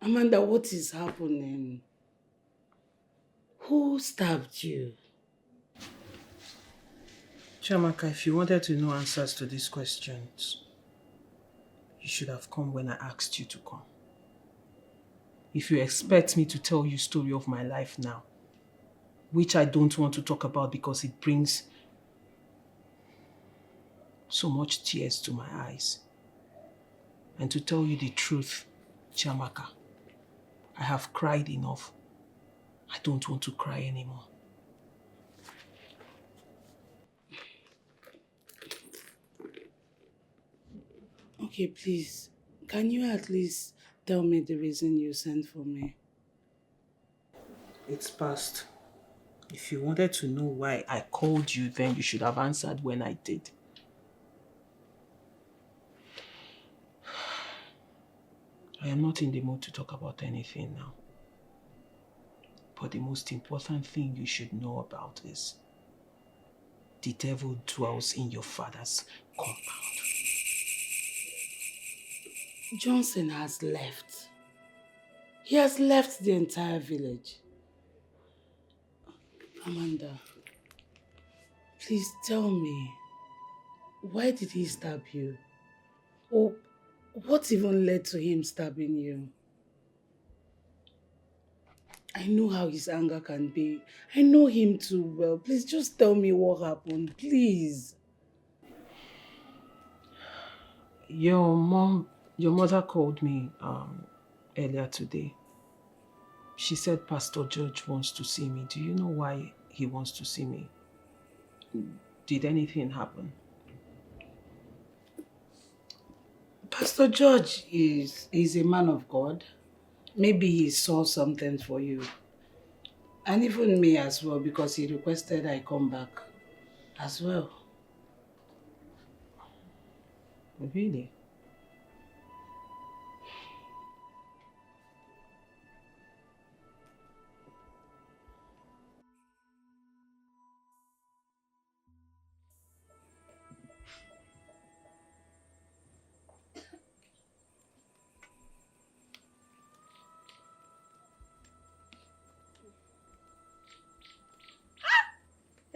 Amanda, what is happening? Who stabbed you? Chiamaka, if you wanted to know answers to these questions, you should have come when I asked you to come. If you expect me to tell you story of my life now, which I don't want to talk about because it brings so much tears to my eyes, and to tell you the truth, Chiamaka, I have cried enough. I don't want to cry anymore. Okay, please, can you at least tell me the reason you sent for me? It's past. If you wanted to know why I called you, then you should have answered when I did. I am not in the mood to talk about anything now. But the most important thing you should know about is the devil dwells in your father's compound. Johnson has left. He has left the entire village. Amanda, please tell me, why did he stab you? Or what even led to him stabbing you? I know how his anger can be. I know him too well. Please just tell me what happened, please. Your mother called me earlier today. She said Pastor George wants to see me. Do you know why he wants to see me? Did anything happen? Pastor George is a man of God. Maybe he saw something for you. And even me as well, because he requested I come back as well. Really?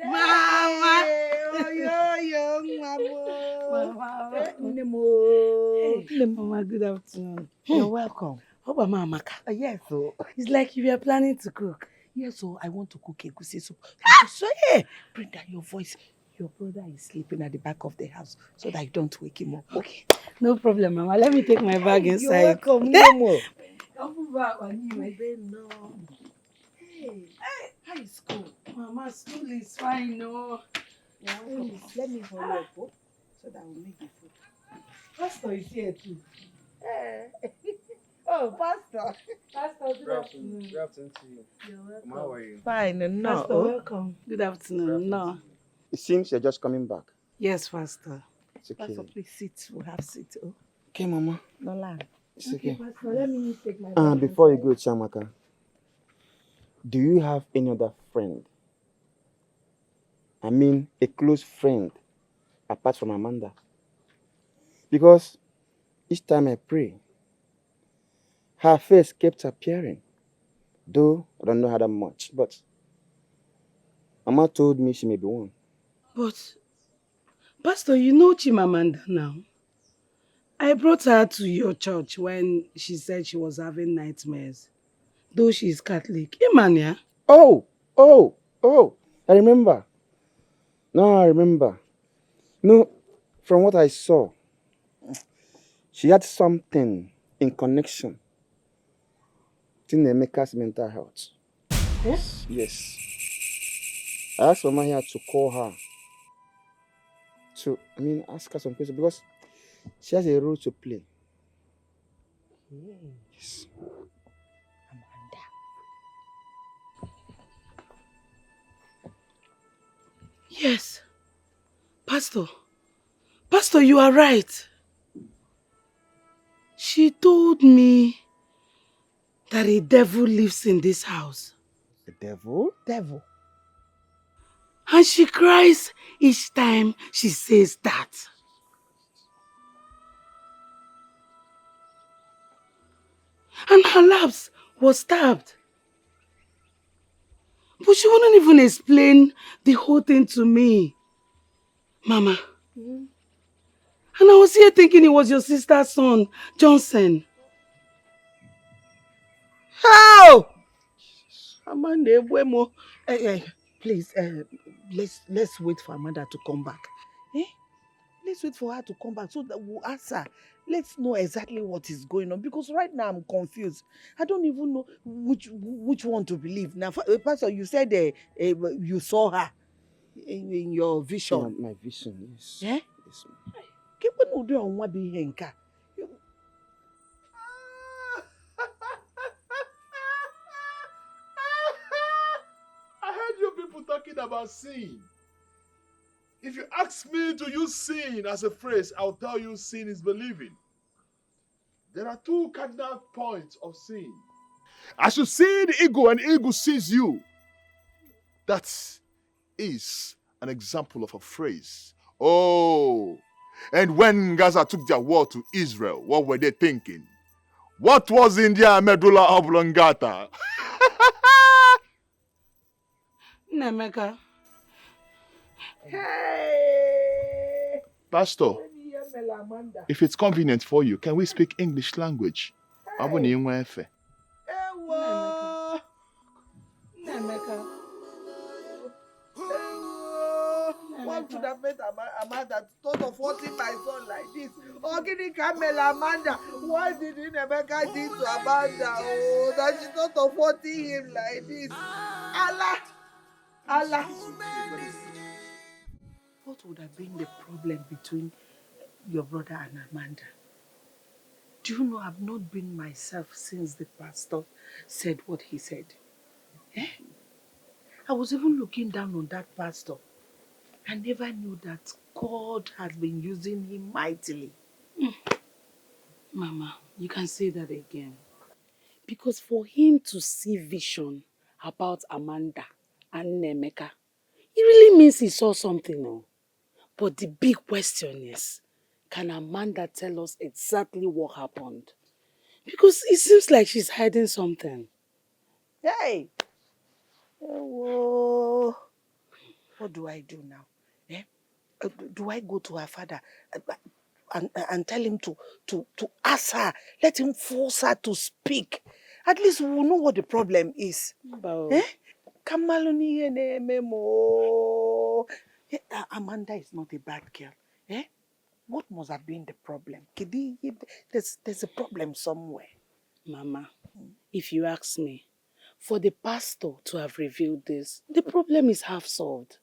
Mama! Mama, good afternoon. You're welcome. Oba Mamaka. Yes, so. It's like you were planning to cook. Yes, so I want to cook egusi soup. So, hey, bring down your voice. Your brother is sleeping at the back of the house so that you don't wake him up. Okay? No problem, Mama. Let me take my bag inside. You're welcome. No more. Hey, how is school? Mama, school is fine, no. Let me hurry up, so that we'll make the food. Pastor is here too. Oh, Pastor. Pastor, good afternoon. Good afternoon to you. You're welcome. How are you? Fine, no. Pastor, welcome. Good afternoon. No. It seems you're just coming back. Yes, Pastor. It's okay. Pastor, please sit. We'll have seat. Oh. Okay, Mama. No lie. It's okay. Pastor, let me take my bag. Before you go, Chiamaka, do you have any other friend? I mean, a close friend apart from Amanda? Because each time I pray, her face kept appearing. Though I don't know her that much, but Mama told me she may be one. But, Pastor, you know Chimamanda now. I brought her to your church when she said she was having nightmares. Though she is Catholic. Imania. Oh, oh, oh, I remember. No, I remember. No, from what I saw, she had something in connection to Nemeka's mental health. Yes? Yes. I asked Mama here to call her ask her some questions because she has a role to play. Yes. Yes. Pastor. Pastor, you are right. She told me that a devil lives in this house. The devil? Devil. And she cries each time she says that. And her labs was stabbed. But she wouldn't even explain the whole thing to me. Mama. And I was here thinking it was your sister's son, Johnson. How? Amanda, please, let's wait for Amanda to come back. Eh? Let's wait for her to come back so that we'll ask her. Let's know exactly what is going on because right now I'm confused. I don't even know which one to believe. Now, Pastor, you said you saw her in your vision. Yeah, my vision, yes. Yeah? Yes, ma'am. I heard you people talking about sin. If you ask me to use sin as a phrase, I'll tell you sin is believing. There are two cardinal points of sin. As you see the eagle and the eagle sees you, that is an example of a phrase. Oh, and when Gaza took their war to Israel, what were they thinking? What was in their medulla oblongata? Nemeka. Hey! Pastor, if it's convenient for you, can we speak English language? Hey. Nemeka. Nemeka. One should have met Amanda thought of hurting my son like this. Ogini Camel Amanda. Why did Nemeka do to Amanda? Oh, that she thought of hurting him like this. Allah! Allah! What would have been the problem between your brother and Amanda? Do you know I've not been myself since the pastor said what he said? Eh? I was even looking down on that pastor. I never knew that God has been using him mightily. Mama, you can say that again. Because for him to see vision about Amanda and Nemeka, it really means he saw something. No? But the big question is, can Amanda tell us exactly what happened? Because it seems like she's hiding something. Hey! Whoa. What do I do now? Eh? Do I go to her father and tell him to ask her, let him force her to speak? At least we'll know what the problem is. Eh? Kamaluni Memo. Amanda is not a bad girl. Eh? What must have been the problem? There's a problem somewhere. Mama, if you ask me, for the pastor to have revealed this, the problem is half solved.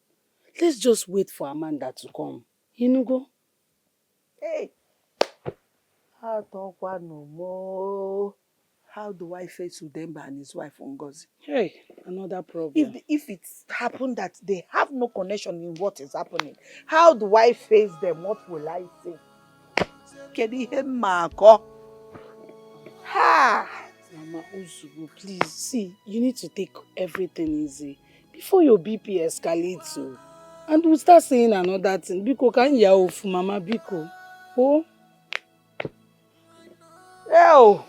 Let's just wait for Amanda to come. You know, go. Hey! How no more? How do I face Udemba and his wife Ngozi? Hey, another problem. If it's happened that they have no connection in what is happening, how do I face them? What will I say? Ha! Mama Uzugu, please, see, you need to take everything easy before your BP escalates. So. And we'll start saying another thing. Biko can ya off, Mama Biko. Oh? Oh!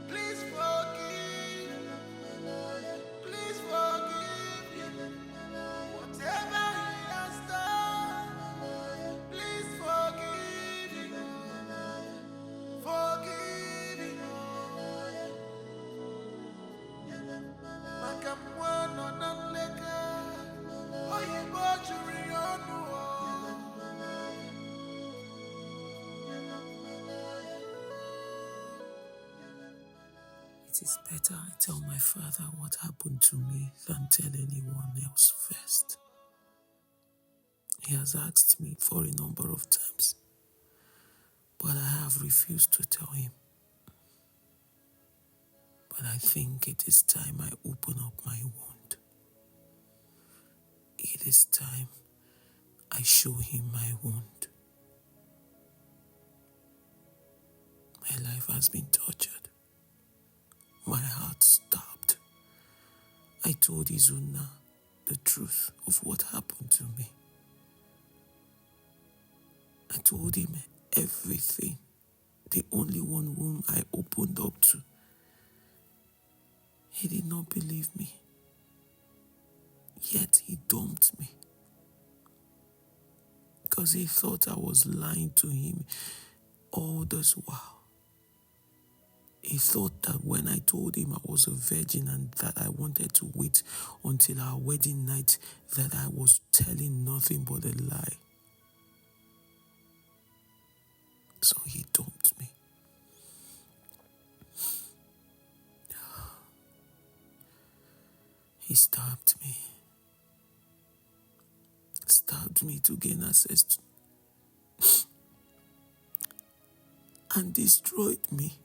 Please forgive. Please forgive him. Whatever he has done, please forgive him. Forgive him. Maka mwana na nleka, oyibo juri ọnụ ọ. It is better I tell my father what happened to me than tell anyone else first. He has asked me for a number of times, but I have refused to tell him. But I think it is time I open up my wound. It is time I show him my wound. My life has been tortured. My heart stopped. I told Izuna the truth of what happened to me. I told him everything, the only one whom I opened up to. He did not believe me. Yet he dumped me. Because he thought I was lying to him all this while. He thought that when I told him I was a virgin and that I wanted to wait until our wedding night, that I was telling nothing but a lie. So he dumped me. He stabbed me. Stabbed me to gain access to and destroyed me.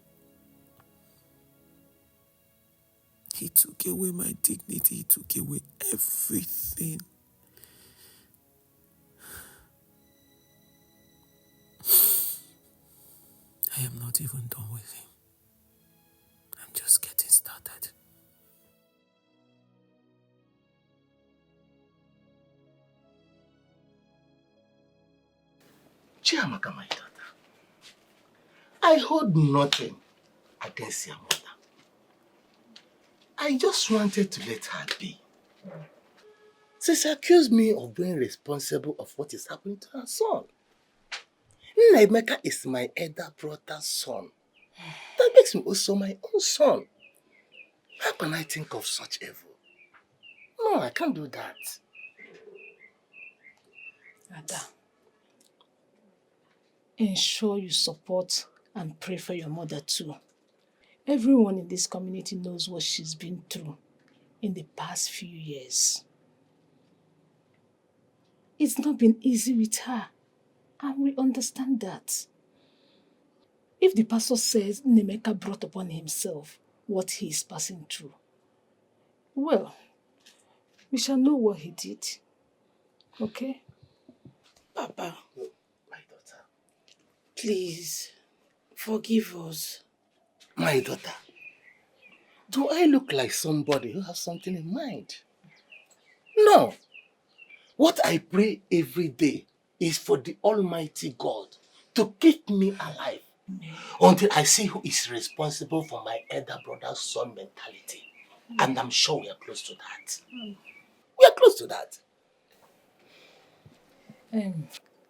He took away my dignity. He took away everything. I am not even done with him. I'm just getting started. Chiamaka, my daughter, I hold nothing against your mother. I just wanted to let her be. She accused me of being responsible of what is happening to her son. Nnaemeka is my elder brother's son. That makes him also my own son. How can I think of such evil? No, I can't do that. Ada, ensure you support and pray for your mother too. Everyone in this community knows what she's been through in the past few years. It's not been easy with her, and we understand that. If the pastor says Nnaemeka brought upon himself what he is passing through, well, we shall know what he did. Okay? Papa, my daughter, please forgive us. My daughter, do I look like somebody who has something in mind? No. What I pray every day is for the Almighty God to keep me alive until I see who is responsible for my elder brother's son mentality. And I'm sure we are close to that. We are close to that.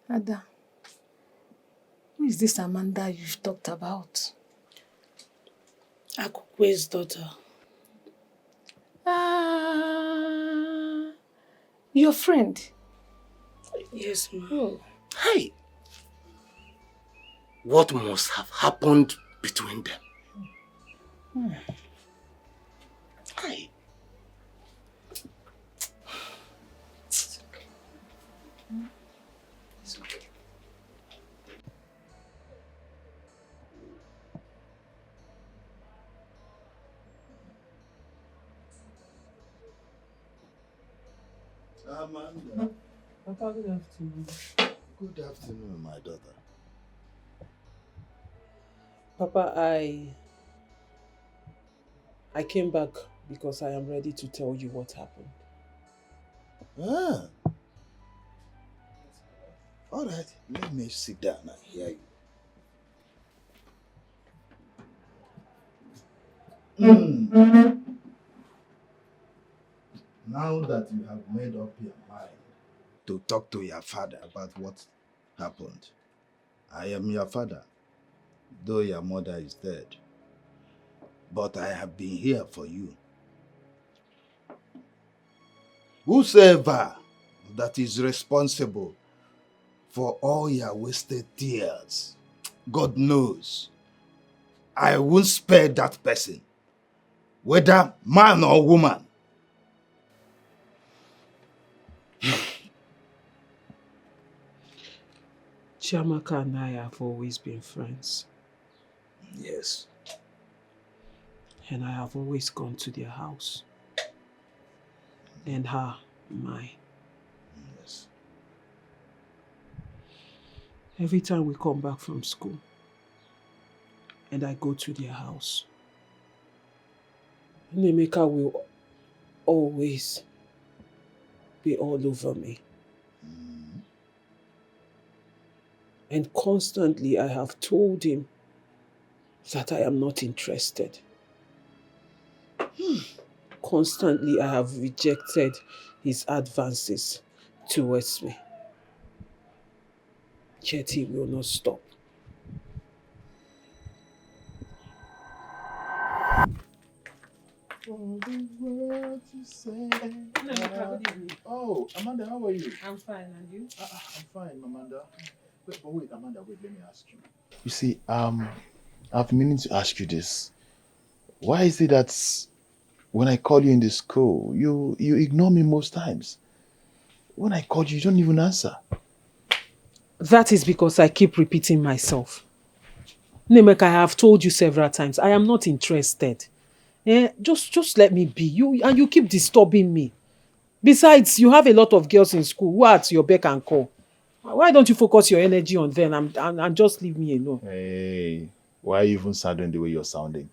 Ada, who is this Amanda you've talked about? Akukwe's daughter. Ah, your friend? Yes, ma'am. Oh. Hey, what must have happened between them? Hey. It's okay. It's okay. Amanda. Papa, good afternoon. Good afternoon, my daughter. Papa, I came back because I am ready to tell you what happened. Ah, all right. Let me sit down and hear you. Now that you have made up your mind to talk to your father about what happened, I am your father, though your mother is dead. But I have been here for you. Whosoever that is responsible for all your wasted tears, God knows, I won't spare that person, whether man or woman. Chiamaka and I have always been friends. Yes. And I have always gone to their house. And her, mine. Yes. Every time we come back from school, and I go to their house, Nemeka will always be all over me. And constantly I have told him that I am not interested. Constantly I have rejected his advances towards me. Yet he will not stop. Oh, Amanda, how are you? I'm fine, and you? I'm fine, Amanda. Wait, Amanda, wait, let me ask you. You see, I've been meaning to ask you this. Why is it that when I call you in the school, you ignore me most times? When I call you, you don't even answer. That is because I keep repeating myself. Nemeka, I have told you several times, I am not interested. Just let me be. You keep disturbing me. Besides, you have a lot of girls in school who are at your beck and call. Why don't you focus your energy on them and just leave me alone? Hey, why are you even sounding the way you're sounding?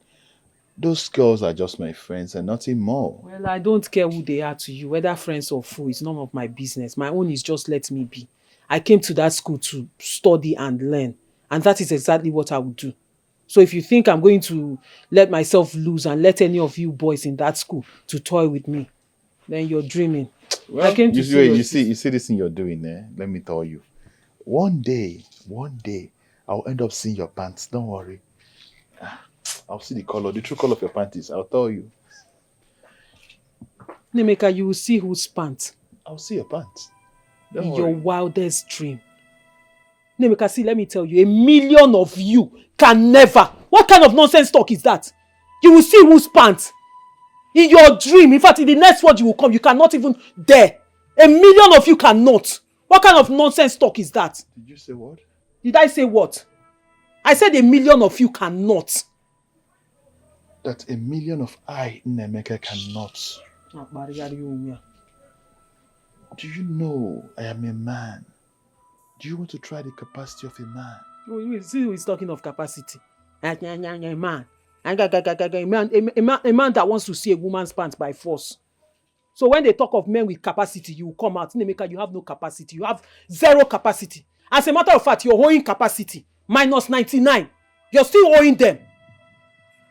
Those girls are just my friends and nothing more. Well, I don't care who they are to you, whether friends or foes. It's none of my business. My own is just let me be. I came to that school to study and learn, and that is exactly what I would do. So if you think I'm going to let myself loose and let any of you boys in that school to toy with me, then you're dreaming. I Well, came to see your you see this thing you're doing there. Let me tell you. One day, I'll end up seeing your pants. Don't worry. I'll see the color, the true color of your panties. I'll tell you. Nemeka, you will see whose pants. I'll see your pants. Don't In your worry. wildest dream. Nemeka, see, let me tell you, 1,000,000 of you can never. What kind of nonsense talk is that? You will see whose pants. In your dream, in fact, in the next word you will come, you cannot even dare. 1,000,000 of you cannot. What kind of nonsense talk is that? Did you say what? Did I say what? I said 1,000,000 of you cannot. That 1,000,000 of I, Nemeka, cannot. Do you know I am a man? Do you want to try the capacity of a man? You see who is talking of capacity. A man. A man that wants to see a woman's pants by force. So when they talk of men with capacity, you will come out. Nemeka, you have no capacity. You have zero capacity. As a matter of fact, you're owing capacity. Minus 99. You're still owing them.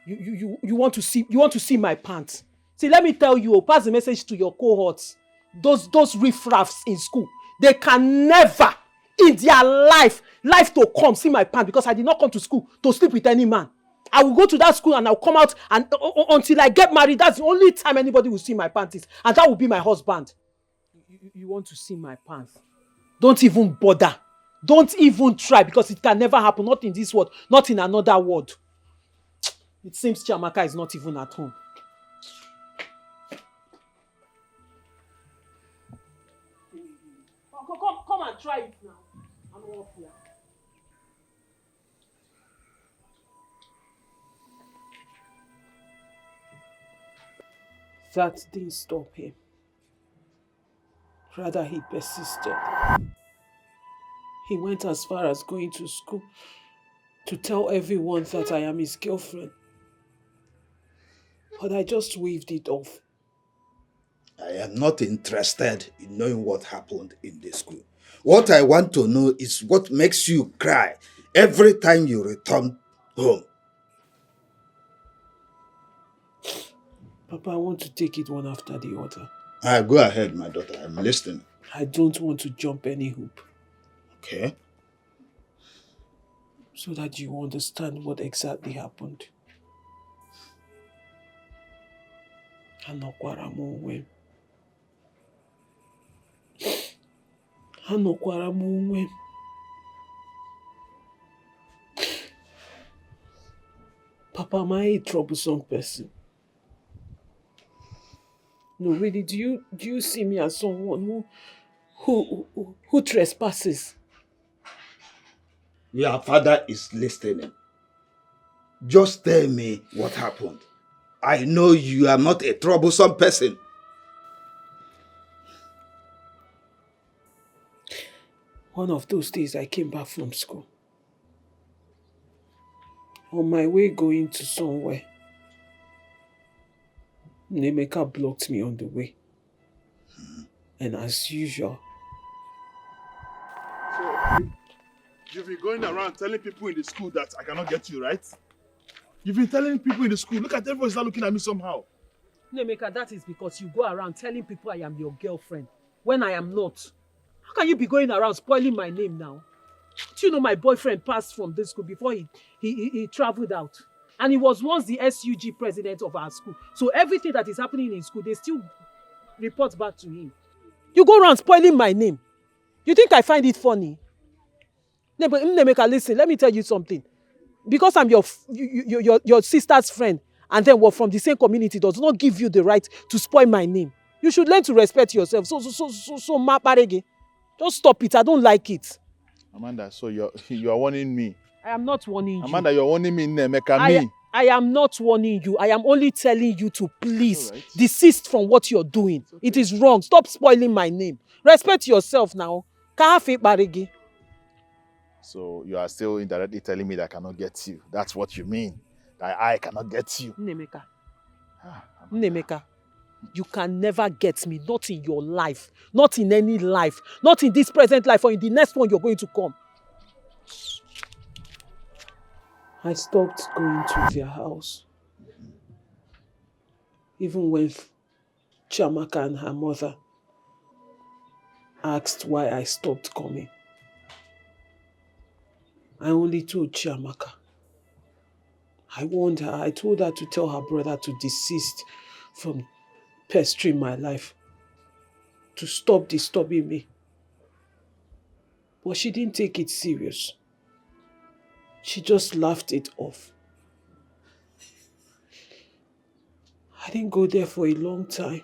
You want to see my pants. See, let me tell you, pass the message to your cohorts. Those riffraffs in school, they can never in their life to come see my pants, because I did not come to school to sleep with any man. I will go to that school and I'll come out, and until I get married, that's the only time anybody will see my panties, and that will be my husband. You want to see my pants? Don't even bother. Don't even try, because it can never happen. Not in this world, not in another world. It seems Chiamaka is not even at home. Come and try it now. I'm off here. That didn't stop him. Rather, he persisted. He went as far as going to school to tell everyone that I am his girlfriend. But I just waved it off. I am not interested in knowing what happened in the school. What I want to know is what makes you cry every time you return home. Papa, I want to take it one after the other. Go ahead, my daughter. I'm listening. I don't want to jump any hoop. Okay. So that you understand what exactly happened. Anọkwara m onwe m. Anọkwara m onwe m. Papa, am I a troublesome person? No, really, do you see me as someone who trespasses? Your father is listening. Just tell me what happened. I know you are not a troublesome person. One of those days I came back from school. On my way going to somewhere, Nemeka blocked me on the way. And as usual, So, you've been going around telling people in the school that I cannot get you, right? You've been telling people in the school, look at everyone start looking at me somehow. Nemeka, that is because you go around telling people I am your girlfriend when I am not. How can you be going around spoiling my name now? Do you know my boyfriend passed from this school before he traveled out? And he was once the SUG president of our school. So everything that is happening in school, they still report back to him. You go around spoiling my name. You think I find it funny? Nemeka, listen, let me tell you something. Because I'm your sister's friend, and then we're from the same community, does not give you the right to spoil my name. You should learn to respect yourself. So, Maparege, just stop it. I don't like it. Amanda, so you are warning me. I am not warning you. Amanda, you're warning me, Nemeka, me. I am not warning you. I am only telling you to please desist from what you're doing. Okay. It is wrong. Stop spoiling my name. Respect yourself now. So you are still indirectly telling me that I cannot get you. That's what you mean. That I cannot get you. Nemeka. Nemeka. You can never get me. Not in your life. Not in any life. Not in this present life or in the next one you're going to come. I stopped going to their house. Even when Chiamaka and her mother asked why I stopped coming, I only told Chiamaka. I warned her. I told her to tell her brother to desist from pestering my life, to stop disturbing me. But she didn't take it serious. She just laughed it off. I didn't go there for a long time.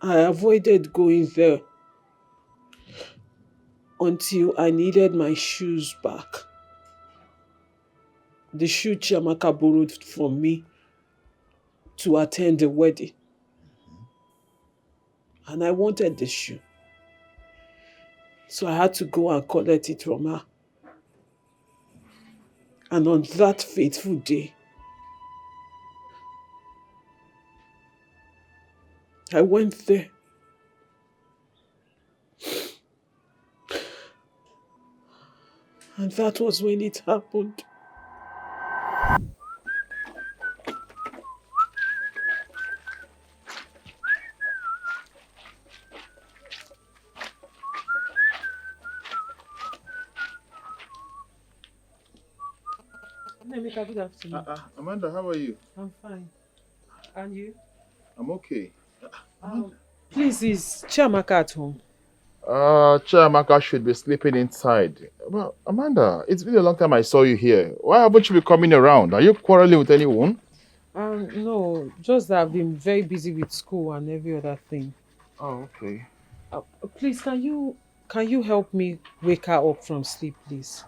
I avoided going there until I needed my shoes back. The shoe Chiamaka borrowed from me to attend the wedding. And I wanted the shoe. So I had to go and collect it from her. And on that fateful day, I went there. And that was when it happened. Nemeka, good afternoon. Amanda, how are you? I'm fine. And you? I'm okay. Please, is Chiamaka at home? Chiamaka should be sleeping inside. Well, Amanda, it's been a long time I saw you here. Why haven't you been coming around? Are you quarreling with anyone? No, just that I've been very busy with school and every other thing. Oh, okay. Please, can you help me wake her up from sleep, please?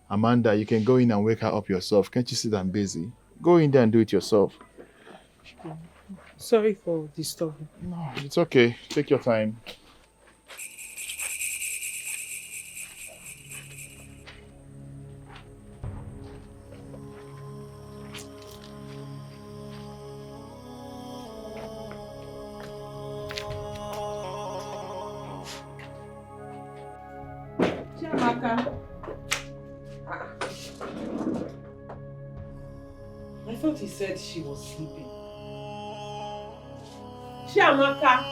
Amanda, you can go in and wake her up yourself. Can't you see that I'm busy? Go in there and do it yourself. Sorry for disturbing. No, it's okay. Take your time. Chiamaka. I thought he said she was sleeping. Chiamaka.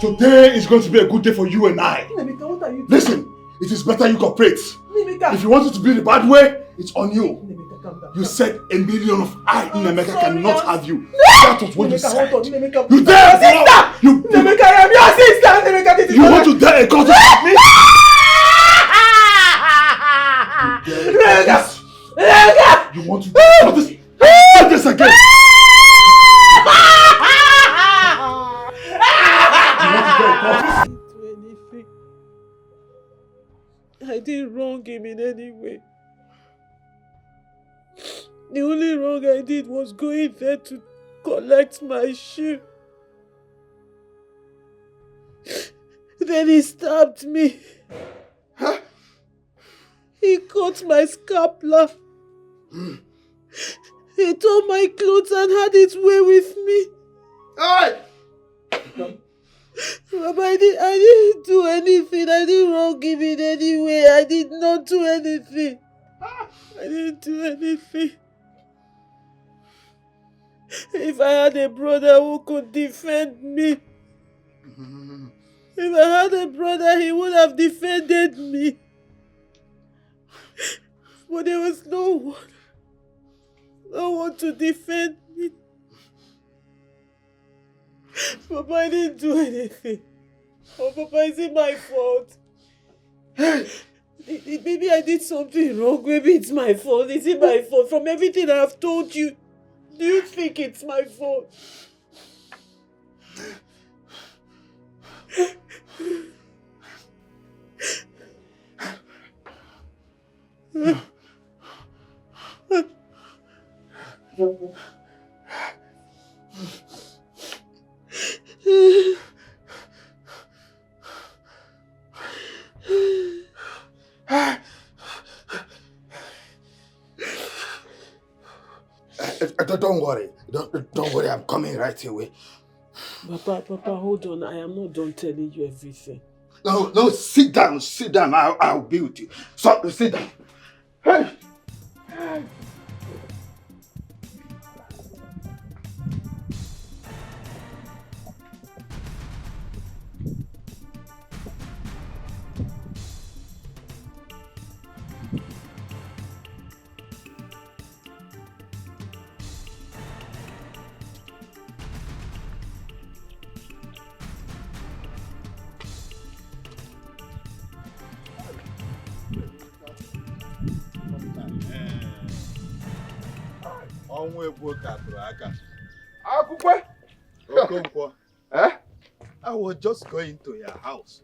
Today is going to be a good day for you and I. Nemeka, what are you doing? Listen, it is better you cooperate. Nemeka. If you want it to be the bad way, it's on you. Nemeka, calm down. You said a million of I, Nemeka, sorry, cannot have you. No! That was what you Nemeka, said. hold on. Nemeka, You dare! sister! You, Nemeka, I am your sister! Nemeka, this is you not want like- to dare a court with me? Nemeka! Nemeka! You want to dare this? Say this again! I didn't wrong him in any way. The only wrong I did was going there to collect my shoe. Then he stabbed me. Huh? He cut my scapula. He tore my clothes and had his way with me. Hey! Papa, I didn't do anything. I didn't wrong him in any way. I did not do anything. I didn't do anything. If I had a brother who could defend me, if I had a brother, he would have defended me. But there was no one to defend me. Papa, I didn't do anything. Oh, Papa, is it my fault? Maybe I did something wrong. Maybe it's my fault. Is it my fault? From everything I have told you, do you think it's my fault? Don't worry. Don't worry. I'm coming right away. Papa, hold on. I am not done telling you everything. No, sit down. I'll be with you. So, sit down. Hey! Ọnwụ egbu ka tụrụ aka. Akwụkwọ? Okonkwo. Eh? I was just going to your house.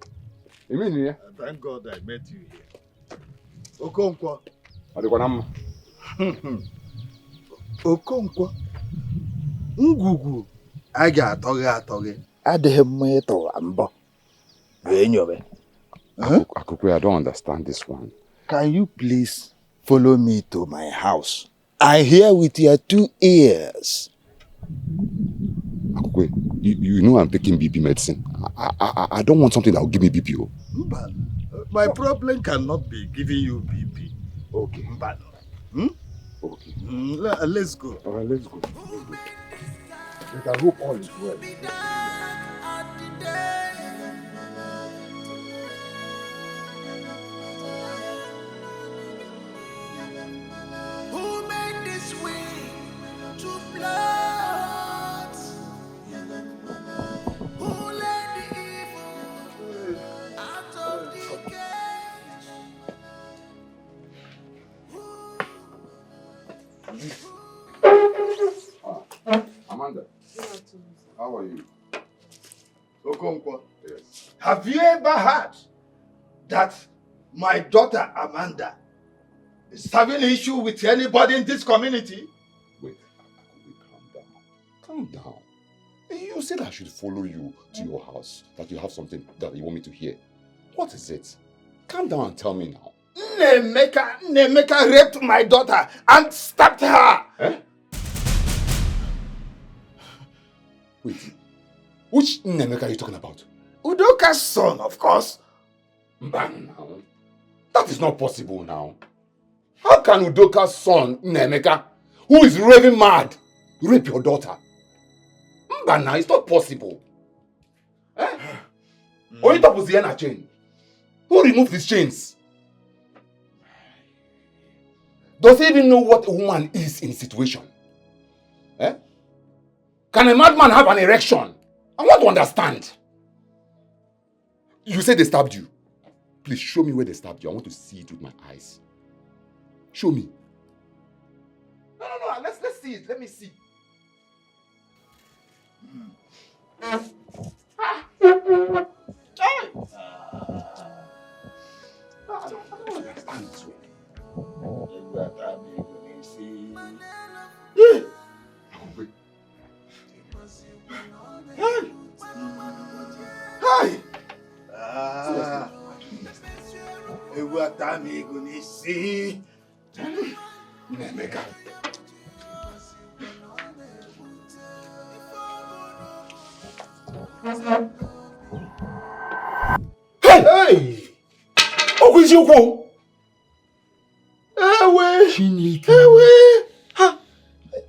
You mean here? Thank God I met you here. Okonkwo. Adịkwana Okonkwo. Ngwugwu a ga-atọ gị adịghị mma ịtọwa mbọ. Wee nyobe. Akukwe, I don't understand this one. Can you please follow me to my house? I hear with your 2 ears. Akukwe, you know I'm taking BP medicine. I don't want something that will give me BP. Mbano. My problem cannot be giving you BP. Okay. Mbano. Okay. Let's go. All right, let's go. But I hope all is well. Who made this way to blood? Who let the evil out of the cage? Amanda, how are you? Okonkwo. Yes. Have you ever heard that my daughter Amanda is having issue with anybody in this community? Wait, calm down. You said I should follow you to your house, that you have something that you want me to hear. What is it? Calm down and tell me now. Nemeka raped my daughter and stabbed her. Eh? Wait, which Nemeka are you talking about? Udoka's son, of course. Mbana now. That is not possible now. How can Udoka's son, Nemeka, who is raving mad, rape your daughter? Mbana, it's not possible. Eh? Only top was the end chain. Who removed these chains? Does he even know what a woman is in a situation? Eh? Can a madman have an erection? I want to understand. You said they stabbed you. Please show me where they stabbed you. I want to see it with my eyes. Show me. No. Let's see it. Let me see. Nemeka. Hey! Oh, is you?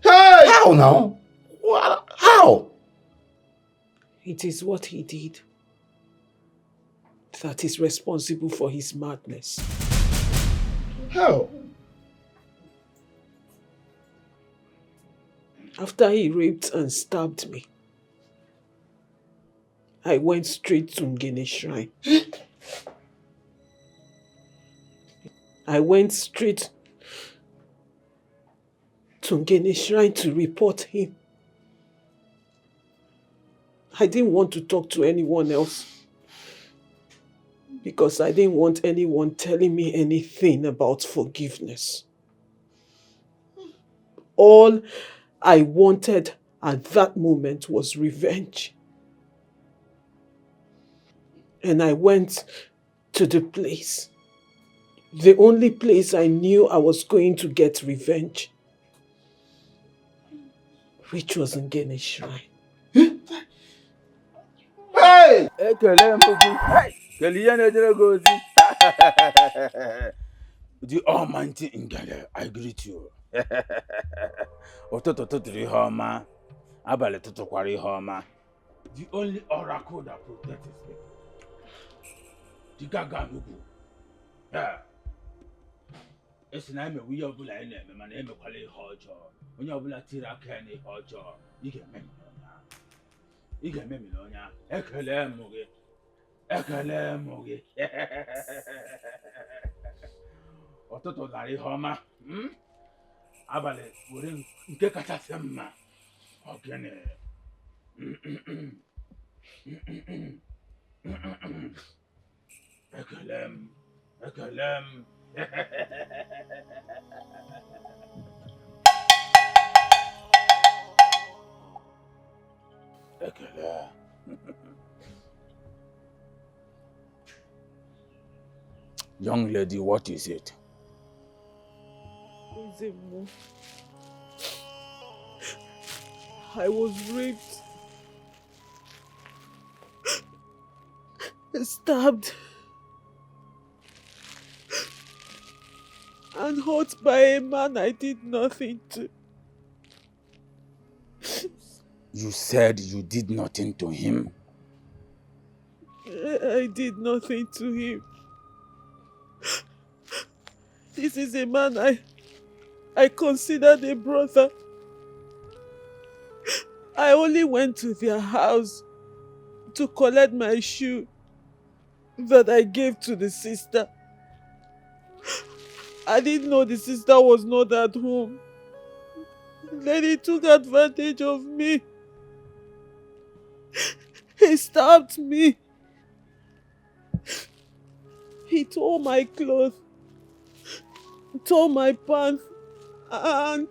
Hey! How now? How? It is what he did that is responsible for his madness. How? After he raped and stabbed me, I went straight to Ngene Shrine. I went straight to Ngene Shrine to report him. I didn't want to talk to anyone else because I didn't want anyone telling me anything about forgiveness. All I wanted at that moment was revenge. And I went to the place. The only place I knew I was going to get revenge, which was Ngene Shrine. Hey! The Almighty Ngele, I greet you. Homa, Abale Homa. The only oracle that protects his people. The Gaganubu. Yeah. It's an name we are Bula in my name of Kali Hojo. When you're Bula Tira Kenny Hojo, you can make me. You can make me on ya. Ekele Mugi. Ototo Larry Homa. Abale, wouldn't get a sema. Okay. Ekelem. Ekele. Young lady, what is it? Ezemo, I was raped, stabbed, and hurt by a man I did nothing to. You said you did nothing to him. I did nothing to him. This is a man I considered a brother. I only went to their house to collect my shoe that I gave to the sister. I didn't know the sister was not at home. Then he took advantage of me. He stabbed me. He tore my clothes, tore my pants, and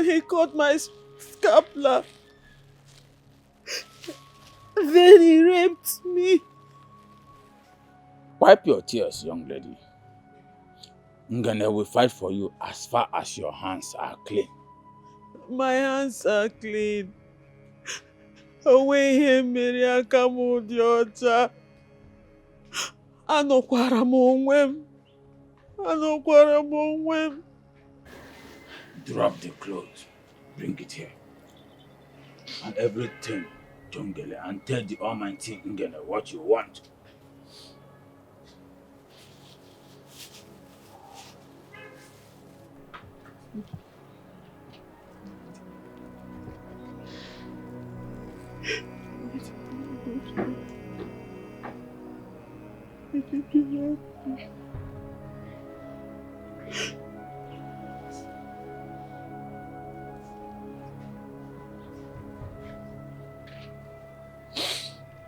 he cut my scapula. Then he raped me. Wipe your tears, young lady. Ngane will fight for you as far as your hands are clean. My hands are clean. Away him, Miriam, come on, Diota. Anọkwara m onwe m. Anọkwara m onwe m. Drop the clothes. Bring it here. And everything, Jungele, and tell the Almighty Ngele what you want.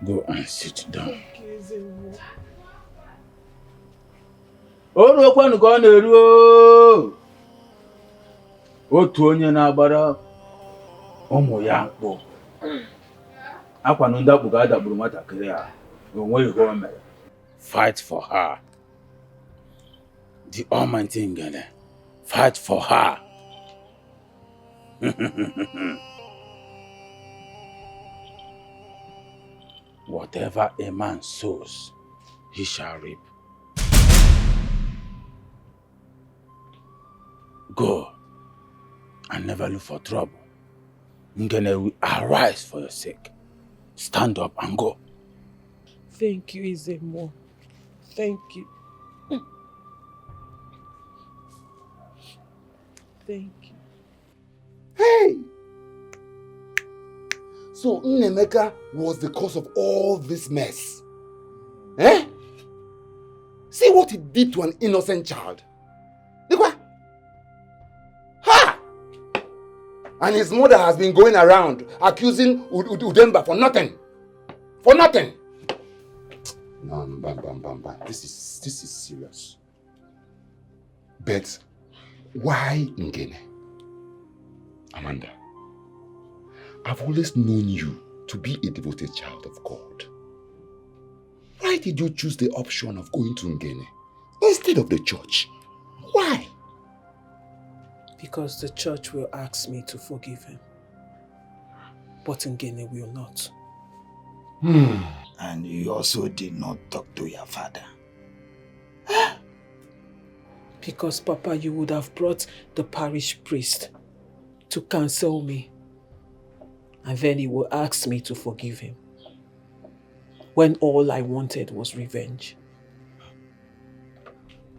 Go and sit down. Oru kwanu ka ọ na-eru o. Otu onye na-agbara ụmụ ya mkpụ. Akwanụ ndị akpụ ga-adagburu nwatakịrị a. O nweghị ihe o mere. Fight for her. The Almighty Ngene. Fight for her. Whatever a man sows, he shall reap. Go and never look for trouble. Ngene will arise for your sake. Stand up and go. Thank you, Izemo. Thank you. Thank you. Hey! So Nnemeka was the cause of all this mess. Eh? See what he did to an innocent child. Ha! And his mother has been going around accusing Udemba for nothing. For nothing. No, bam. This is serious. But why Ngene? Amanda, I've always known you to be a devoted child of God. Why did you choose the option of going to Ngene instead of the church? Why? Because the church will ask me to forgive him. But Ngene will not. And you also did not talk to your father. Because, Papa, you would have brought the parish priest to counsel me. And then he will ask me to forgive him. When all I wanted was revenge.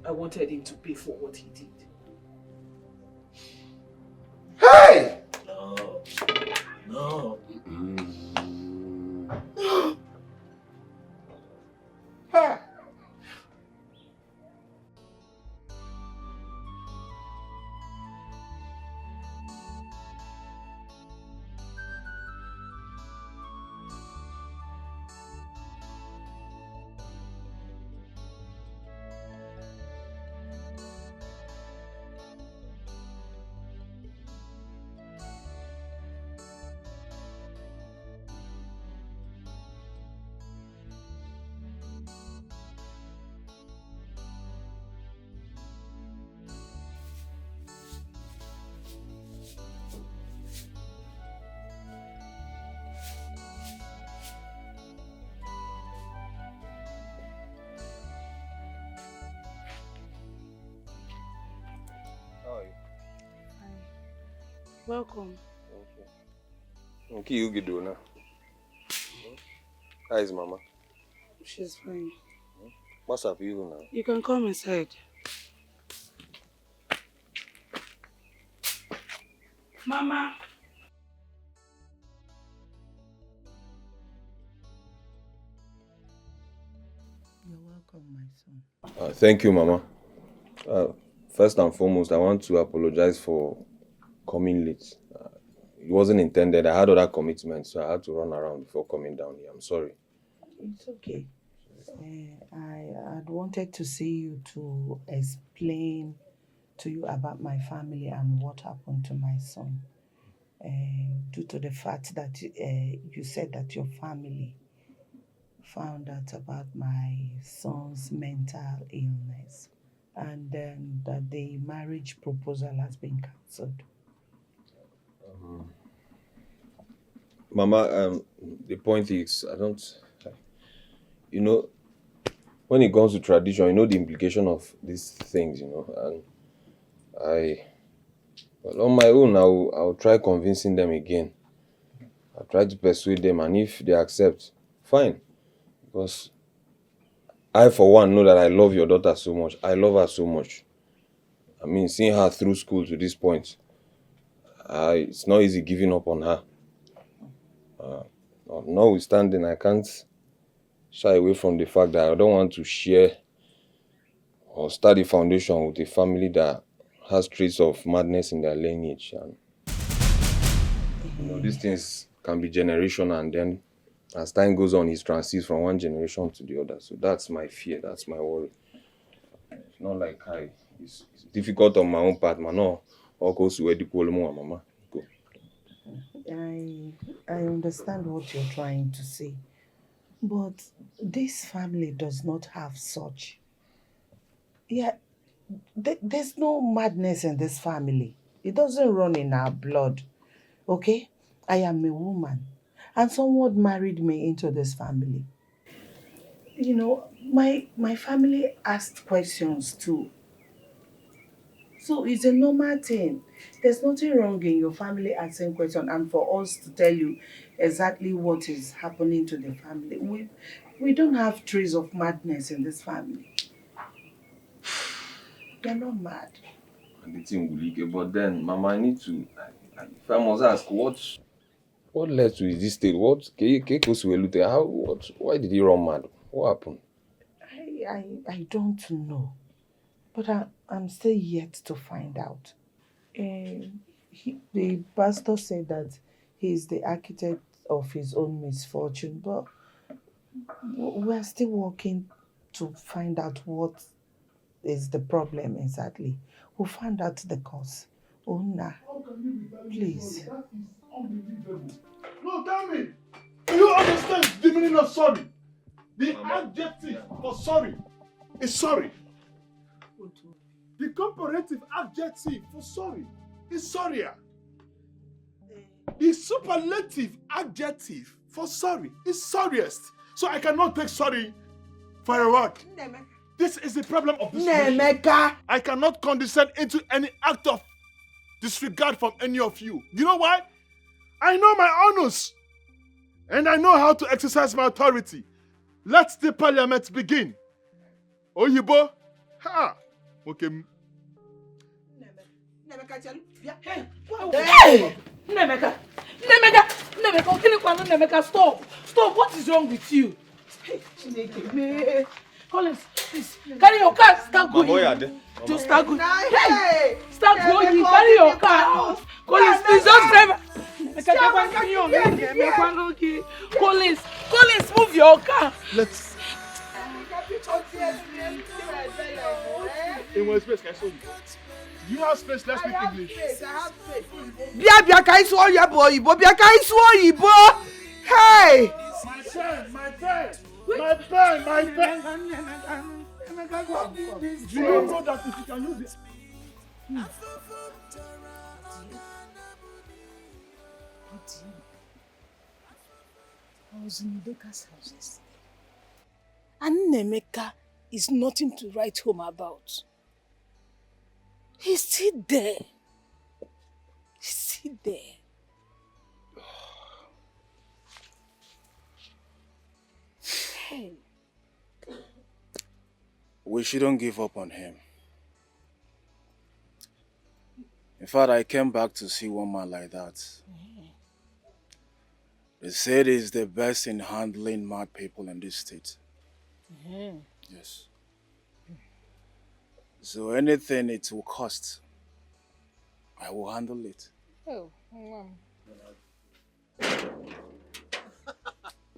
I wanted him to pay for what he did. Hey! No. Ha! How are you? Welcome. Okay, you get doing now. How is Mama? She's fine. What's up you now? You can come inside. Mama. You're welcome, my son. Thank you, Mama. First and foremost, I want to apologize for coming late. It wasn't intended. I had other commitments, so I had to run around before coming down here. I'm sorry. It's okay. I had wanted to see you to explain to you about my family and what happened to my son. Due to the fact that you said that your family found out about my son's mental illness and then that the marriage proposal has been cancelled. Mama, the point is, when when it comes to tradition, you know the implication of these things, and well, on my own, I'll try convincing them again. I'll try to persuade them, and if they accept, fine. Because I, for one, know that I love your daughter so much. I love her so much. I mean, seeing her through school to this point, it's not easy giving up on her. Notwithstanding, I can't shy away from the fact that I don't want to share or start a foundation with a family that has traits of madness in their lineage. And these things can be generational, and then as time goes on, it transits from one generation to the other. So that's my fear, that's my worry. It's not like it's difficult on my own part, man. No, all goes to where the mama. Go. I understand what you're trying to say, but this family does not have such. Yeah, there's no madness in this family. It doesn't run in our blood. Okay? I am a woman, and someone married me into this family. My family asked questions too. So it's a normal thing. There's nothing wrong in your family asking questions and for us to tell you exactly what is happening to the family. We don't have trace of madness in this family. They're not mad. And the thing will leak. But then, Mama, I need to. If I must ask, what led to this state? Why did he run mad? What happened? I don't know. But I'm still yet to find out. The pastor said that he is the architect of his own misfortune, but we're still working to find out what is the problem exactly. We'll find out the cause. Ona, please. That is unbelievable. No, tell me. Do you understand the meaning of sorry? The adjective for sorry is sorry. The comparative adjective for sorry is sorrier. The superlative adjective for sorry is sorriest. So I cannot take sorry for a word. This is the problem of this Nemeka. I cannot condescend into any act of disregard from any of you. You know why? I know my honors. And I know how to exercise my authority. Let the parliament begin. Oyibo. Ha. Okay. Hey! Nemeka! Nemeka, stop! Stop! What is wrong with you? Hey, Chineke, Collins, please, carry your car, start going. Just start going. Hey! Start going, carry your car. Collins, please, just drive. Collins, move your car. Let's. In one space, can I show you? You have space, let's speak English. I have space. Bia kai so oyibo oyibo. Bia kai so oyibo. Hey! My pen. Do you know that if you can use it? I was in Udoka's house yesterday. And Nemeka is nothing to write home about. He's still there. He's still there. Hey. We shouldn't give up on him. In fact, I came back to see one man like that. They said he's the best in handling mad people in this state. Yes. So anything it will cost, I will handle it. Oh,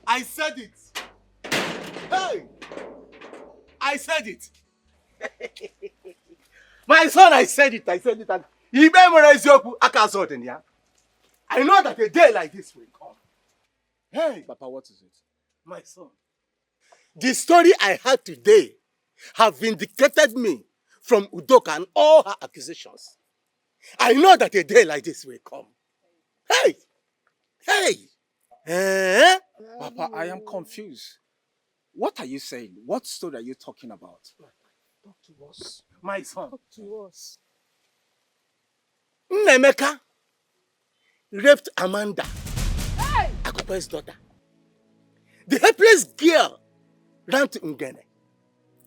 I said it. Hey! I said it. My son, I said it. And he memorized your Akazoten, I know that a day like this will come. Hey! Papa, what is it? My son, the story I had today have vindicated me from Udoka and all her accusations. I know that a day like this will come. Hey! Papa, I am confused. What are you saying? What story are you talking about? Talk to us. My son. Talk to us. Nemeka raped Amanda, Akupe's daughter. The helpless girl ran to Ngene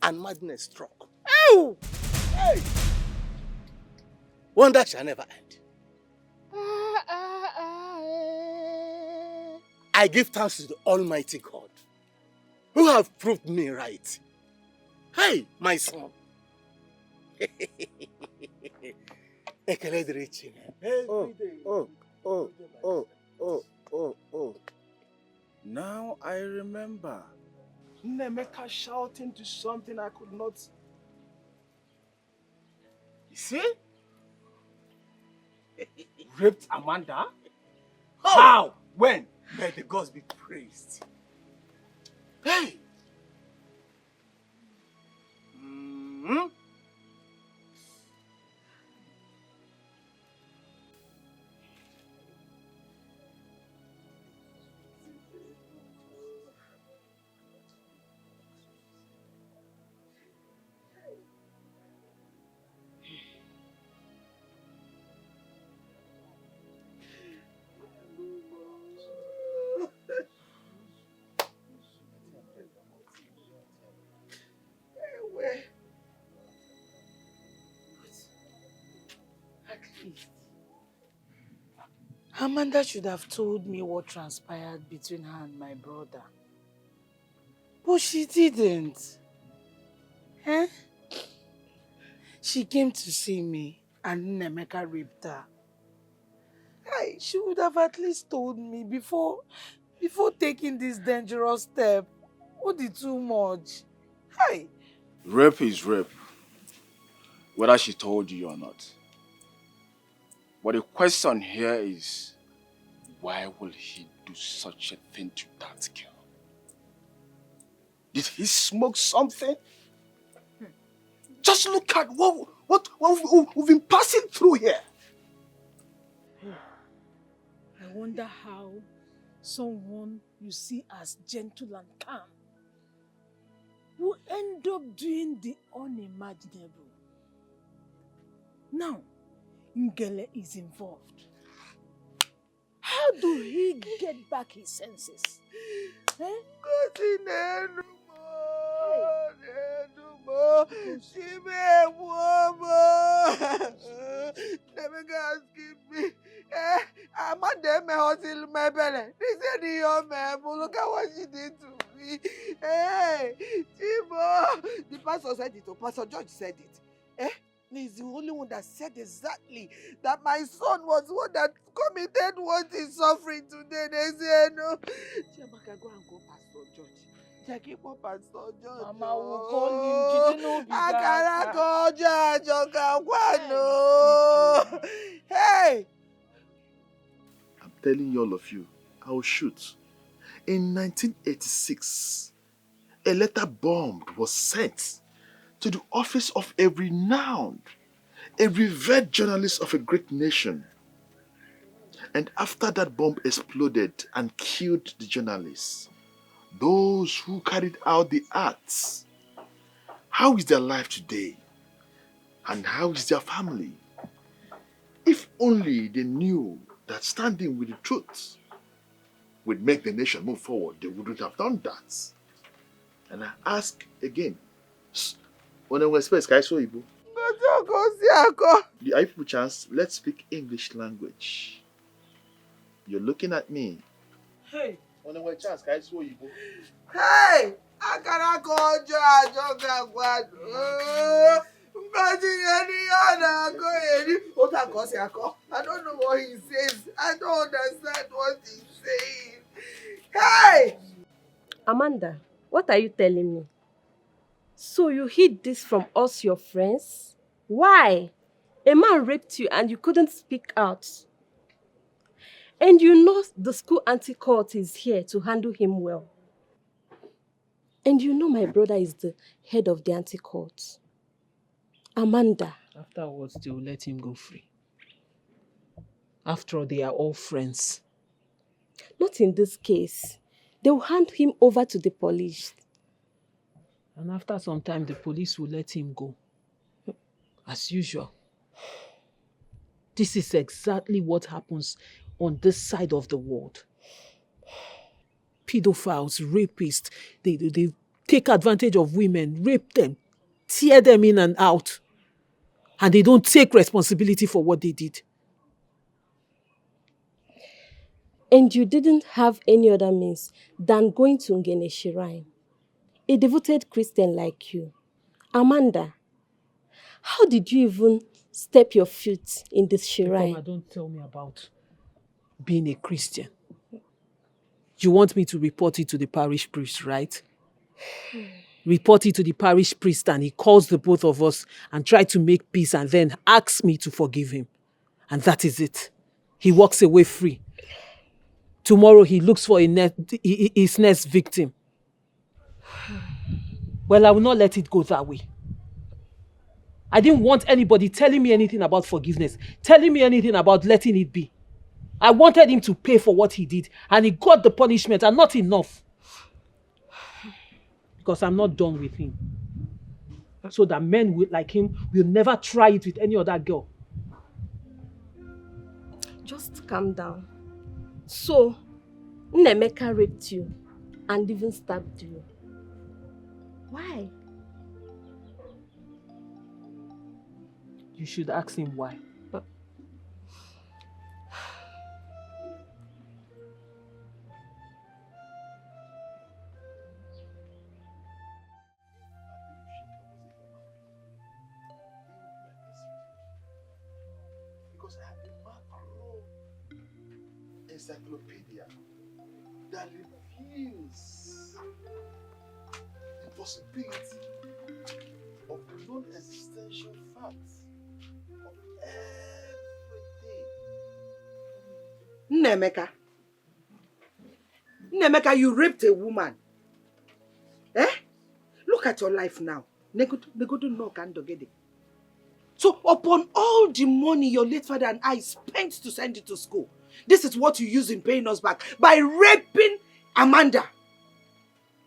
and madness struck. Ow! Hey! Wonder shall never end. I give thanks to the Almighty God who have proved me right. Hey, my son. Ekele dịrị Chineke. Oh, oh, oh, oh, oh, oh, oh. Now I remember. Nemeka shouting to something I could not. You see? Raped Amanda? How? When? May the gods be praised. Hey! Mm-hmm. At least, Amanda should have told me what transpired between her and my brother. But she didn't. Eh? She came to see me and Nemeka raped her. She would have at least told me before taking this dangerous step. What is too much? Hey! Rape is rape, whether she told you or not. But the question here is, why will he do such a thing to that girl? Did he smoke something? Just look at what we've been passing through here. I wonder how someone you see as gentle and calm will end up doing the unimaginable. Now, Ngele is involved. How do he get back his senses? Look at what she did to me. Hey, Chibo. The pastor said it, or Pastor George said it. He's the only one that said exactly that my son was the one that committed what he's suffering today. They say no. Chiamaka, go and call Pastor George. Jackie, call Pastor George. Mama will call him. Jide no be I that. cannot call George. No. Hey. I'm telling you all of you, I will shoot. In 1986, a letter bomb was sent to the office of a renowned, a revered journalist of a great nation. And after that bomb exploded and killed the journalist, those who carried out the acts, how is their life today? And how is their family? If only they knew that standing with the truth would make the nation move forward, they wouldn't have done that. And I ask again, when I was supposed to say Igbo, the people chance, let's speak English language. You're looking at me. Hey. When I was chance, I saw Igbo. Hey. I cannot call George. I don't know what he says. I don't understand what he's saying. Hey! Amanda, what are you telling me? So you hid this from us, your friends? Why? A man raped you and you couldn't speak out. And you know the school anti-court is here to handle him well. And you know my brother is the head of the anti-court. Amanda. Afterwards, they will let him go free. After all, they are all friends. Not in this case. They will hand him over to the police. And after some time, the police will let him go. As usual. This is exactly what happens on this side of the world. Pedophiles, rapists, they take advantage of women, rape them, tear them in and out. And they don't take responsibility for what they did. And you didn't have any other means than going to Ngene Shrine. A devoted Christian like you. Amanda, how did you even step your foot in this shrine? Mama, don't tell me about being a Christian. You want me to report it to the parish priest, right? Report it to the parish priest and he calls the both of us and try to make peace and then asks me to forgive him. And that is it. He walks away free. Tomorrow he looks for his next victim. Well, I will not let it go that way. I didn't want anybody telling me anything about forgiveness, telling me anything about letting it be. I wanted him to pay for what he did, and he got the punishment, and not enough. Because I'm not done with him. So that men like him will never try it with any other girl. Just calm down. So, Nnemeka raped you and even stabbed you. Why? You should ask him why. Because I have a macro encyclopedia that reveals the possibility of non-existential facts of everything. Nnemeka. Nnemeka, you raped a woman. Eh? Look at your life now. Negodo no kandogede. So upon all the money your late father and I spent to send you to school, this is what you use in paying us back by raping Amanda,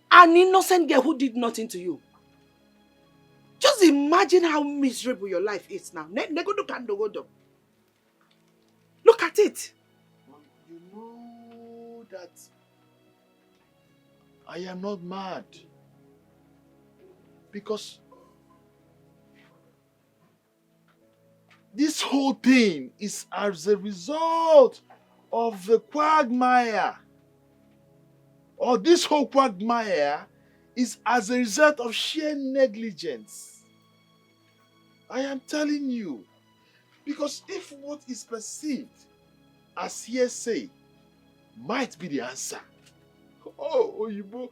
an innocent girl who did nothing to you. Just imagine how miserable your life is now. Negodo kandogodo. Look at it. You know that I am not mad. Because this whole thing is as a result of the quagmire. Or this whole quagmire is as a result of sheer negligence. I am telling you. Because if what is perceived as hearsay might be the answer. Oh, Oyibo.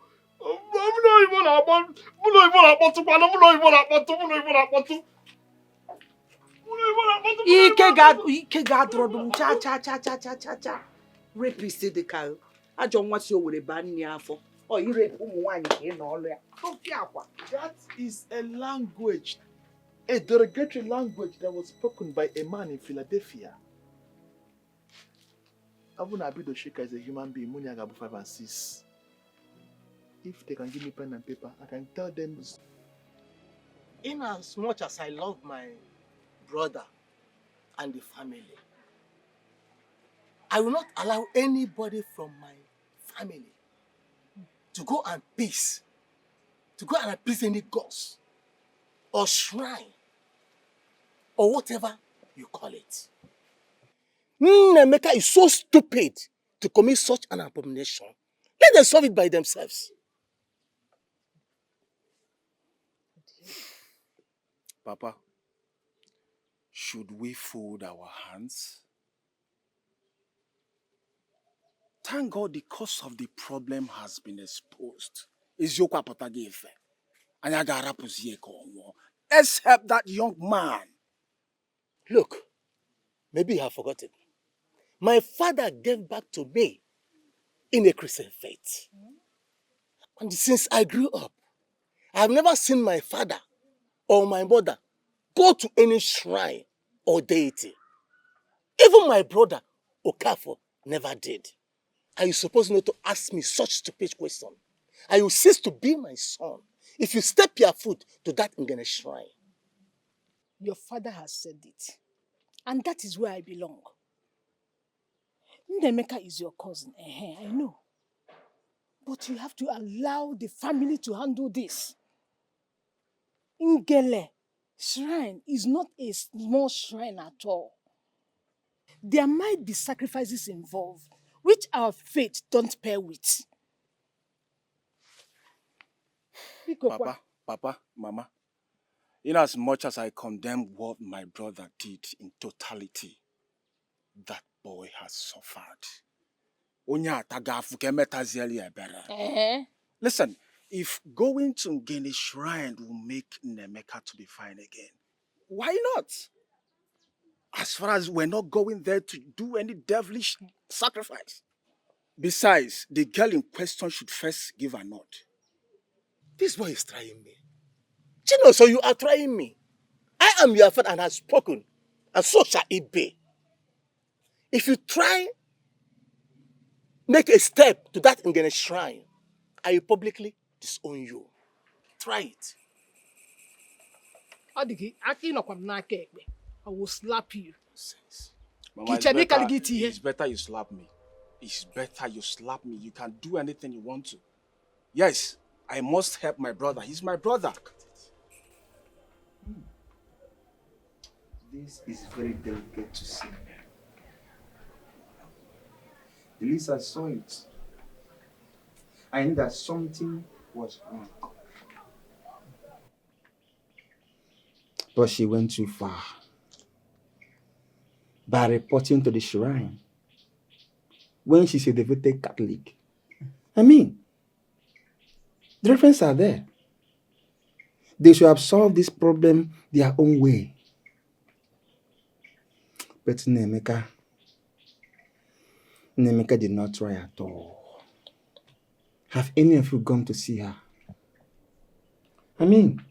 Ike ga-adụrụ cha. Rapist dị ka ajọ nwa si Owerri baa nne afọ. Ọ ire ụmụ nwaanyị ka ị nọ ọlụ ya. That is a language, a derogatory language that was spoken by a man in Philadelphia. Even Abido Shika is a human being. Munyagabu 5 and 6. If they can give me pen and paper, I can tell them this. In as much as I love my brother and the family, I will not allow anybody from my family to go and appease any gods or shrine or whatever you call it. Nnemeka is so stupid to commit such an abomination. Let them solve it by themselves. Papa, should we fold our hands? Thank God the cause of the problem has been exposed. Let's help that young man. Look, maybe you have forgotten. My father gave back to me in a Christian faith. And since I grew up, I have never seen my father or my mother go to any shrine or deity. Even my brother, Okafo, never did. Are you supposed not to ask me such stupid question? I will cease to be my son if you step your foot to that Ngene shrine. Your father has said it. And that is where I belong. Ndemeka is your cousin. I know. But you have to allow the family to handle this. Ngele shrine is not a small shrine at all. There might be sacrifices involved, which our faith don't pair with. Papa, Mama, in as much as I condemn what my brother did in totality, that boy has suffered. Listen, if going to Ngene Shrine will make Nemeka to be fine again, why not? As far as we're not going there to do any devilish sacrifice. Besides, the girl in question should first give a nod. This boy is trying me. Chino, so you are trying me. I am your father and have spoken, and so shall it be. If you try make a step to that Ngene shrine, I will publicly disown you. Try it. I will slap you. Mama, it's better you slap me. It's better you slap me. You can do anything you want to. Yes, I must help my brother. He's my brother. This is very delicate to see. At least I saw it. I knew that something was wrong. But she went too far by reporting to the shrine when she's a devoted Catholic. I mean, the references are there. They should have solved this problem their own way. But Nemeka did not try at all. Have any of you gone to see her? I mean,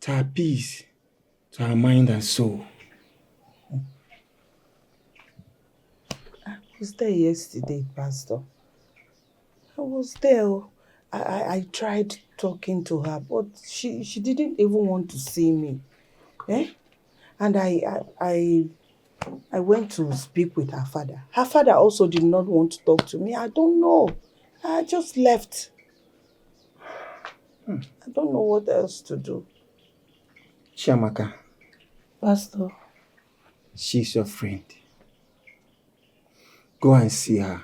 to her peace, to her mind and soul. I was there yesterday, Pastor. I was there. I tried talking to her, but she didn't even want to see me. And I went to speak with her father. Her father also did not want to talk to me. I don't know. I just left. I don't know what else to do. Chiamaka. Pastor. She's your friend. Go and see her.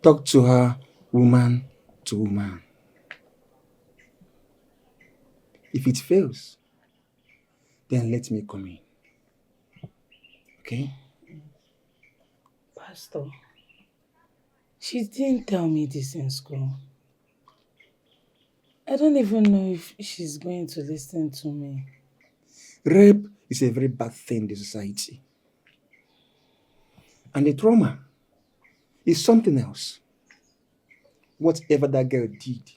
Talk to her woman to woman. If it fails, then let me come in. Okay? Pastor, she didn't tell me this in school. I don't even know if she's going to listen to me. Rape is a very bad thing in the society. And the trauma is something else. Whatever that girl did,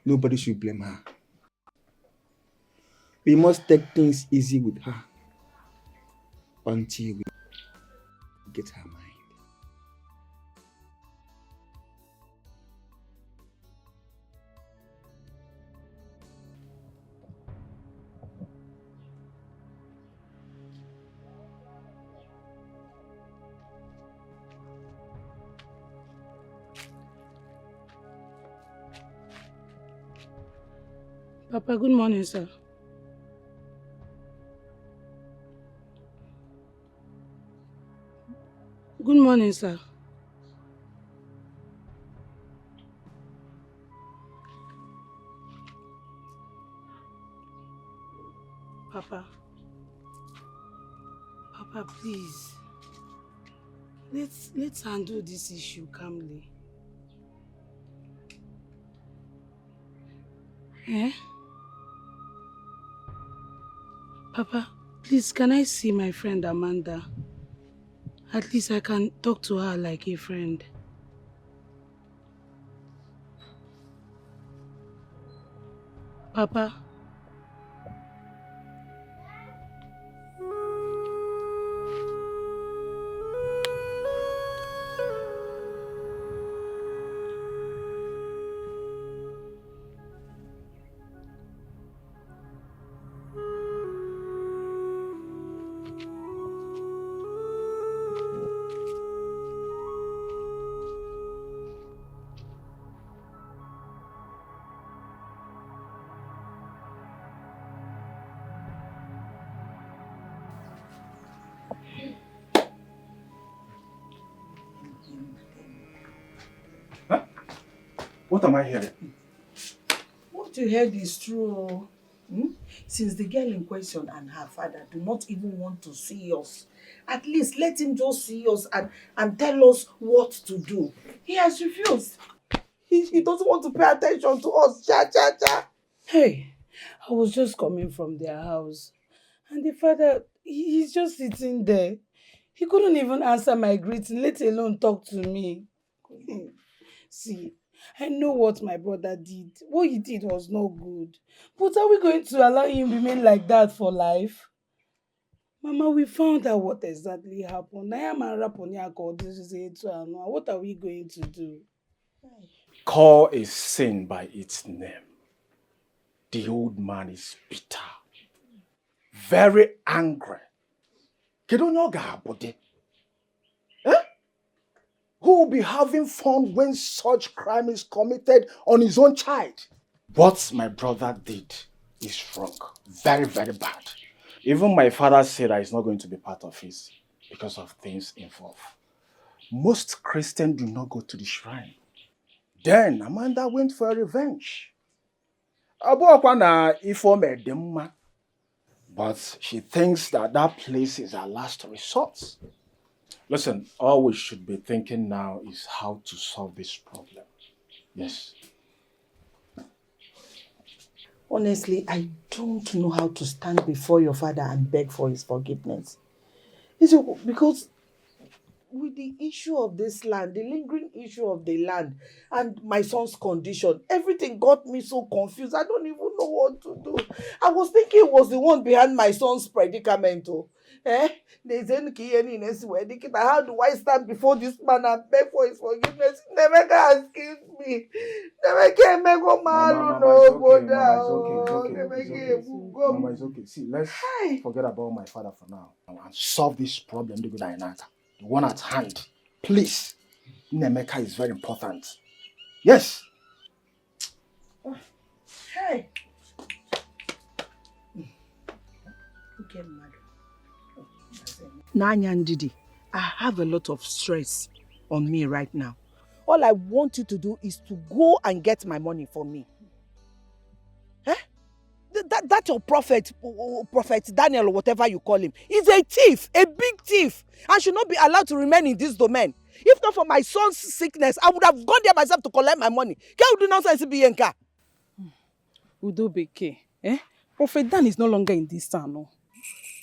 nobody should blame her. We must take things easy with her until we get her mind. Papa, good morning, sir. Good morning, sir. Papa. Papa, please. Let's handle this issue calmly. Papa, please, can I see my friend Amanda? At least I can talk to her like a friend. Papa. What am I hearing? What you heard is true. Since the girl in question and her father do not even want to see us, at least let him just see us and tell us what to do. He has refused. He doesn't want to pay attention to us. Cha cha cha. Hey, I was just coming from their house, and the father, he's just sitting there. He couldn't even answer my greeting, let alone talk to me. See, I know what my brother did. What he did was not good. But are we going to allow him remain like that for life? Mama, we found out what exactly happened. I am a raponiako. This is it. What are we going to do? Call a sin by its name. The old man is bitter, very angry. Kedonyoga body. Who will be having fun when such crime is committed on his own child? What my brother did is wrong. Very, very bad. Even my father said that he's not going to be part of it because of things involved. Most Christians do not go to the shrine. Then Amanda went for revenge. But she thinks that place is her last resort. Listen, all we should be thinking now is how to solve this problem. Yes. Honestly, I don't know how to stand before your father and beg for his forgiveness. It's because with the issue of this land, the lingering issue of the land, and my son's condition, everything got me so confused. I don't even know what to do. I was thinking it was the one behind my son's predicament. There's how do I stand before this man and beg for his forgiveness? Never can excuse me. Never can make a man no go down. Mama, it's okay. See, let's forget about my father for now and solve this problem. The one at hand. Please. Nemeka is very important. Yes. Hey. Okay, madam. Nanya Ndidi, I have a lot of stress on me right now. All I want you to do is to go and get my money for me. That your prophet Daniel or whatever you call him, is a thief, a big thief, and should not be allowed to remain in this domain. If not for my son's sickness, I would have gone there myself to collect my money. Can you do nonsense, Bianca? Udo Beke, Prophet Dan is no longer in this town. No?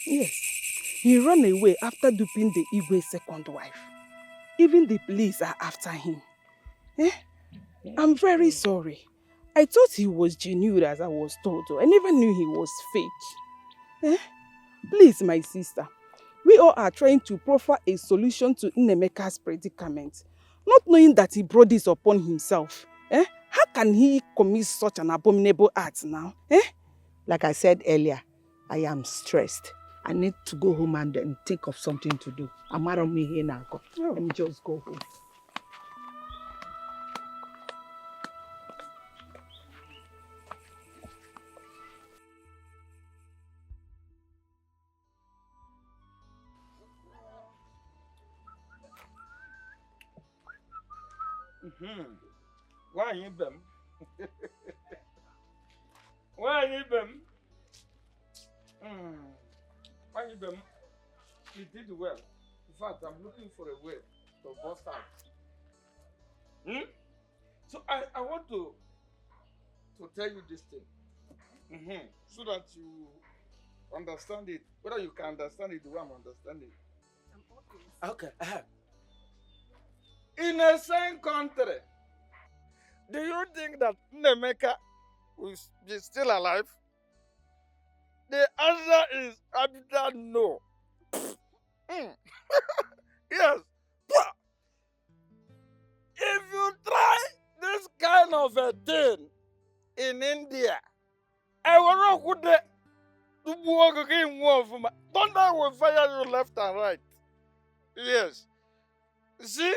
Yes, he ran away after duping the Igwe's second wife. Even the police are after him. I'm very sorry. I thought he was genuine as I was told. I never knew he was fake. Please, my sister, we all are trying to proffer a solution to Nnemeka's predicament, not knowing that he brought this upon himself. How can he commit such an abominable act now? Like I said earlier, I am stressed. I need to go home and then think of something to do. I'm out of me here now. Let me just go home. Why you bem? Why you bem? Why you bem? You did well. In fact, I'm looking for a way to bust out. So I want to tell you this thing. So that you understand it. Whether you can understand it the way I'm understanding it. Okay. In a same country, do you think that Nnemeka will be still alive? The answer is absolute no. Yes. If you try this kind of a thing in India, I will not go there to walk again. Thunder will fire you left and right. Yes. See,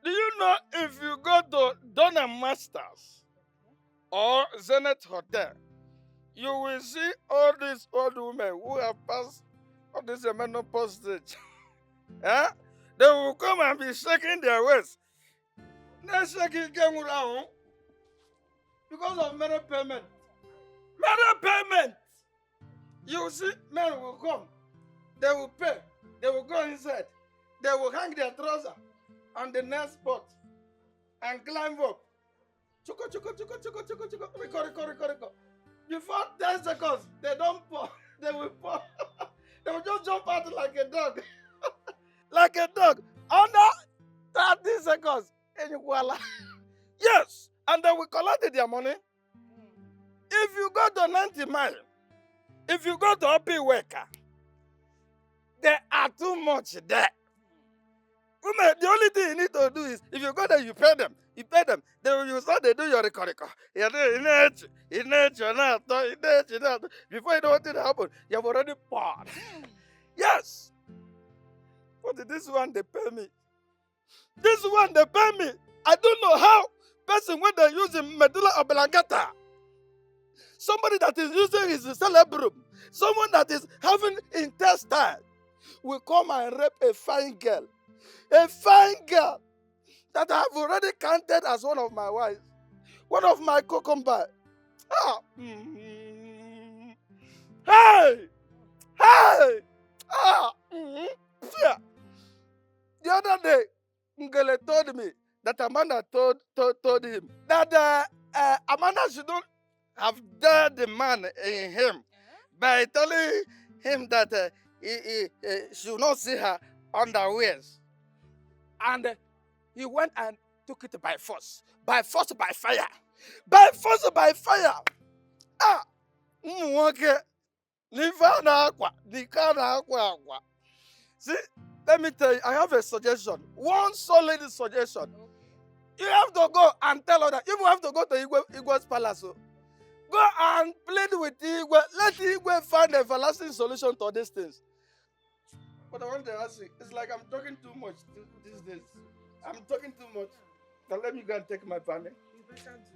do you know if you go to Donna Masters or Zenith Hotel, you will see all these old women who have passed all this menopause stage. They will come and be shaking their waist. Next week he came around because of merit payment. Merit payment! You see, men will come. They will pay. They will go inside. They will hang their trouser on the next spot and climb up. Chuko, chuko, chuko, chuko, chuko, chuko. Rico. Before 10 seconds, they don't fall. They will fall. They will just jump out like a dog. Like a dog. Under 30 seconds. And voila. Yes. And they will collect their money. If you go to 90 mile, if you go to Opi Weka, there are too much there. Women, the only thing you need to do is, if you go there, you pay them. You pay them. Then you start, they do your record. You do before you know what will happen, you have already bought. Yes. But this one, they pay me. This one, they pay me. I don't know how. Person when they're using medulla oblongata. Somebody that is using his cerebrum. Someone that is having intestine will come and rape a fine girl. A fine girl that I have already counted as one of my wives. One of my cucumber. Ah. Hey! Hey! Ah. Yeah. The other day, Ngele told me that Amanda told him that Amanda shouldn't have dared the man in him by telling him that he should not see her underwears. And he went and took it by force. By force, by fire. By force, by fire. Ah! Okay. See, let me tell you, I have a suggestion. One solid suggestion. You have to go and tell her that you have to go to Igwe's palace. Go and plead with Igwe. Let Igwe find a everlasting solution to these things. But I want to ask you, it's like I'm talking too much these days. I'm talking too much. Now let me go and take my family.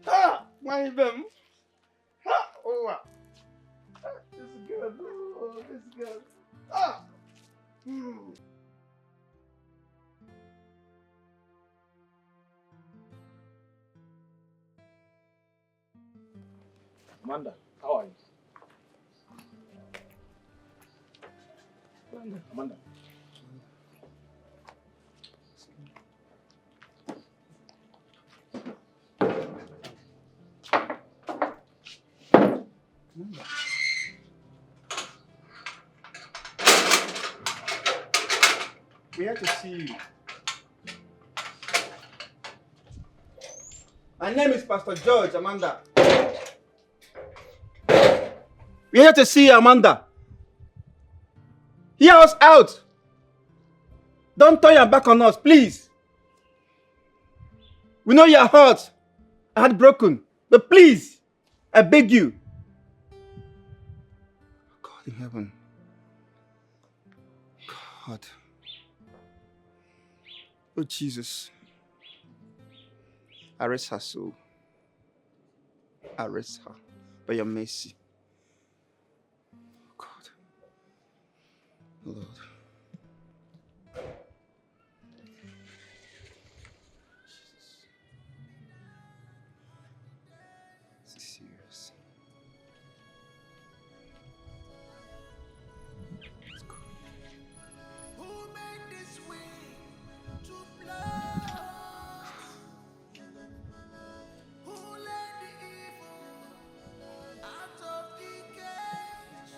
Ha! My baby. Ha! Oh, wow. This girl. Oh, this girl. Ah! Amanda, how are you? Amanda. We had to see you. My name is Pastor George, Amanda. We're here to see you, Amanda. Hear us out. Don't turn your back on us, please. We know your heart heartbroken, but please, I beg you. God in heaven. God. Oh, Jesus. Arrest her soul. Arrest her by your mercy. God. Lord. This is serious. Who made this wind to blow? Who let the evil out of the cage?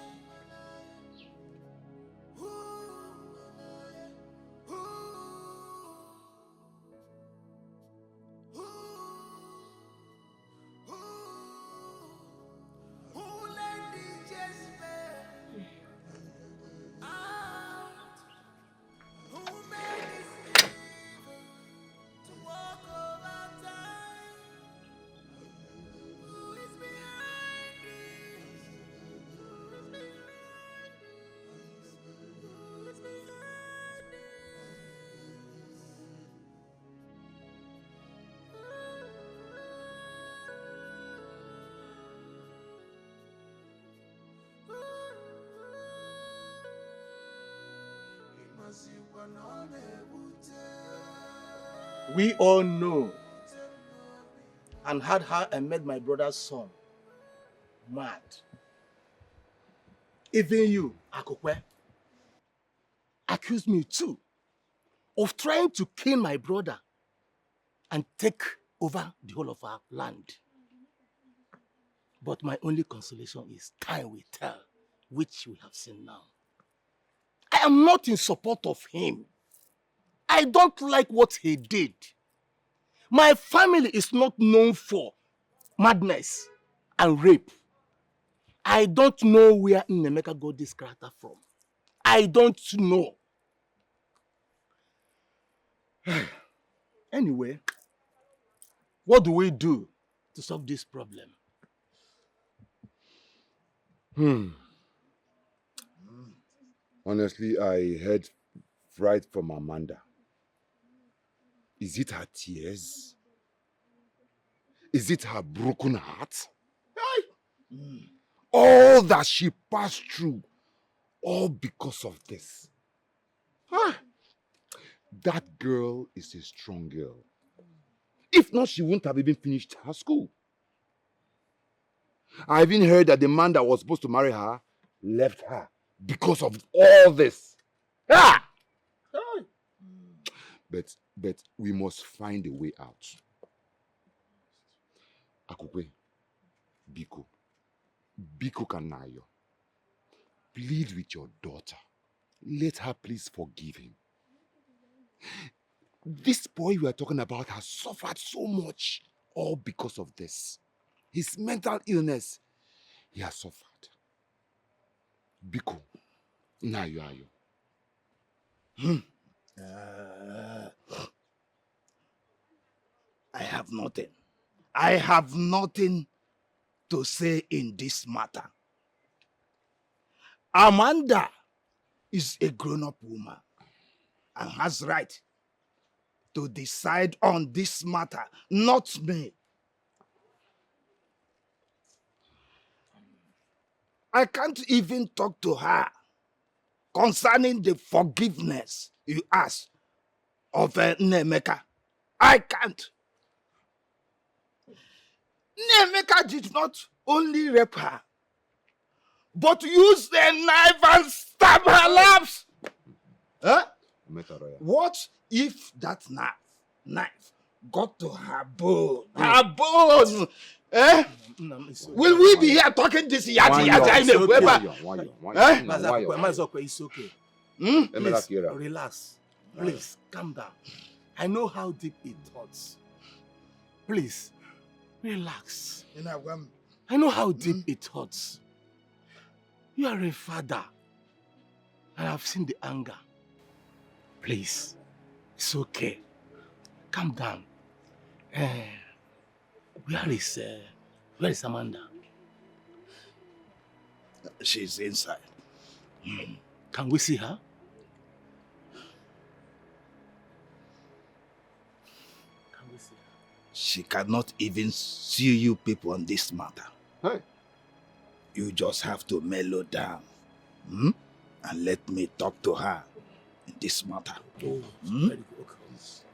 Who let the Jezebel out? Who made this evil to walk over time? Who is behind this? Who is behind this? Who is behind this? We all know and had her and made my brother's son mad. Even you, Akokwe, accused me too of trying to kill my brother and take over the whole of our land. But my only consolation is time will tell, which we have seen now. I am not in support of him. I don't like what he did. My family is not known for madness and rape. I don't know where Nnemeka got this character from. I don't know. Anyway, what do we do to solve this problem? Honestly, I heard right from Amanda. Is it her tears? Is it her broken heart? All that she passed through, all because of this. That girl is a strong girl. If not, she wouldn't have even finished her school. I even heard that the man that was supposed to marry her left her because of all this. Ah! But we must find a way out. Akukwe, Biko Kanayo, plead with your daughter. Let her please forgive him. This boy we are talking about has suffered so much, all because of this. His mental illness, he has suffered. Biko, Nayo Ayo. I have nothing. I have nothing to say in this matter. Amanda is a grown-up woman and has right to decide on this matter, not me. I can't even talk to her concerning the forgiveness you asked of Nnemeka. I can't. Nnemeka did not only rape her, but used a knife and stab her laps. Huh? What if that knife got to her bone? Her bone! Eh? Will we be here talking this yati yati in the weather? It's okay. Please, relax. Please, calm down. I know how deep it hurts. Please, relax. I know how deep it hurts. You are a father. I have seen the anger. Please, it's okay. Calm down. Where is Amanda? She's inside. Can we see her? Can we see her? She cannot even see you people on this matter. Hey. You just have to mellow down. And let me talk to her in this matter.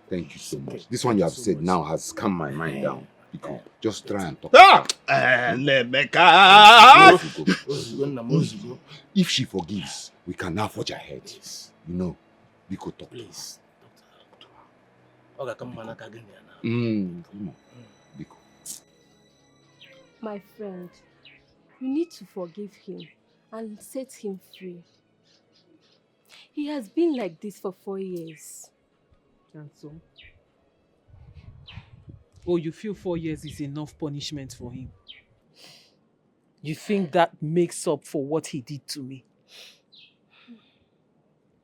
Thank you so much. This one you have said now has calmed my mind down. Because just try and talk. If she forgives, we can now forge ahead. You know, we could talk. Please, talk to her. My friend, you need to forgive him and set him free. He has been like this for 4 years. And so? Oh, you feel 4 years is enough punishment for him? You think that makes up for what he did to me?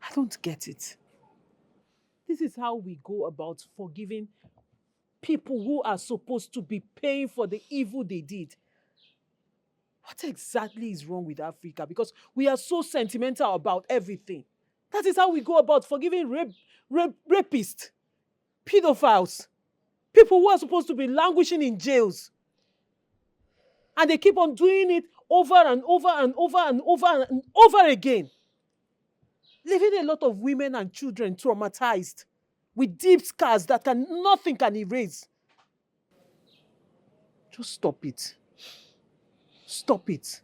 I don't get it. This is how we go about forgiving people who are supposed to be paying for the evil they did. What exactly is wrong with Africa? Because we are so sentimental about everything. That is how we go about forgiving rapists, pedophiles, people who are supposed to be languishing in jails. And they keep on doing it over and over and over and over and over again. Leaving a lot of women and children traumatized with deep scars that nothing can erase. Just stop it. Stop it.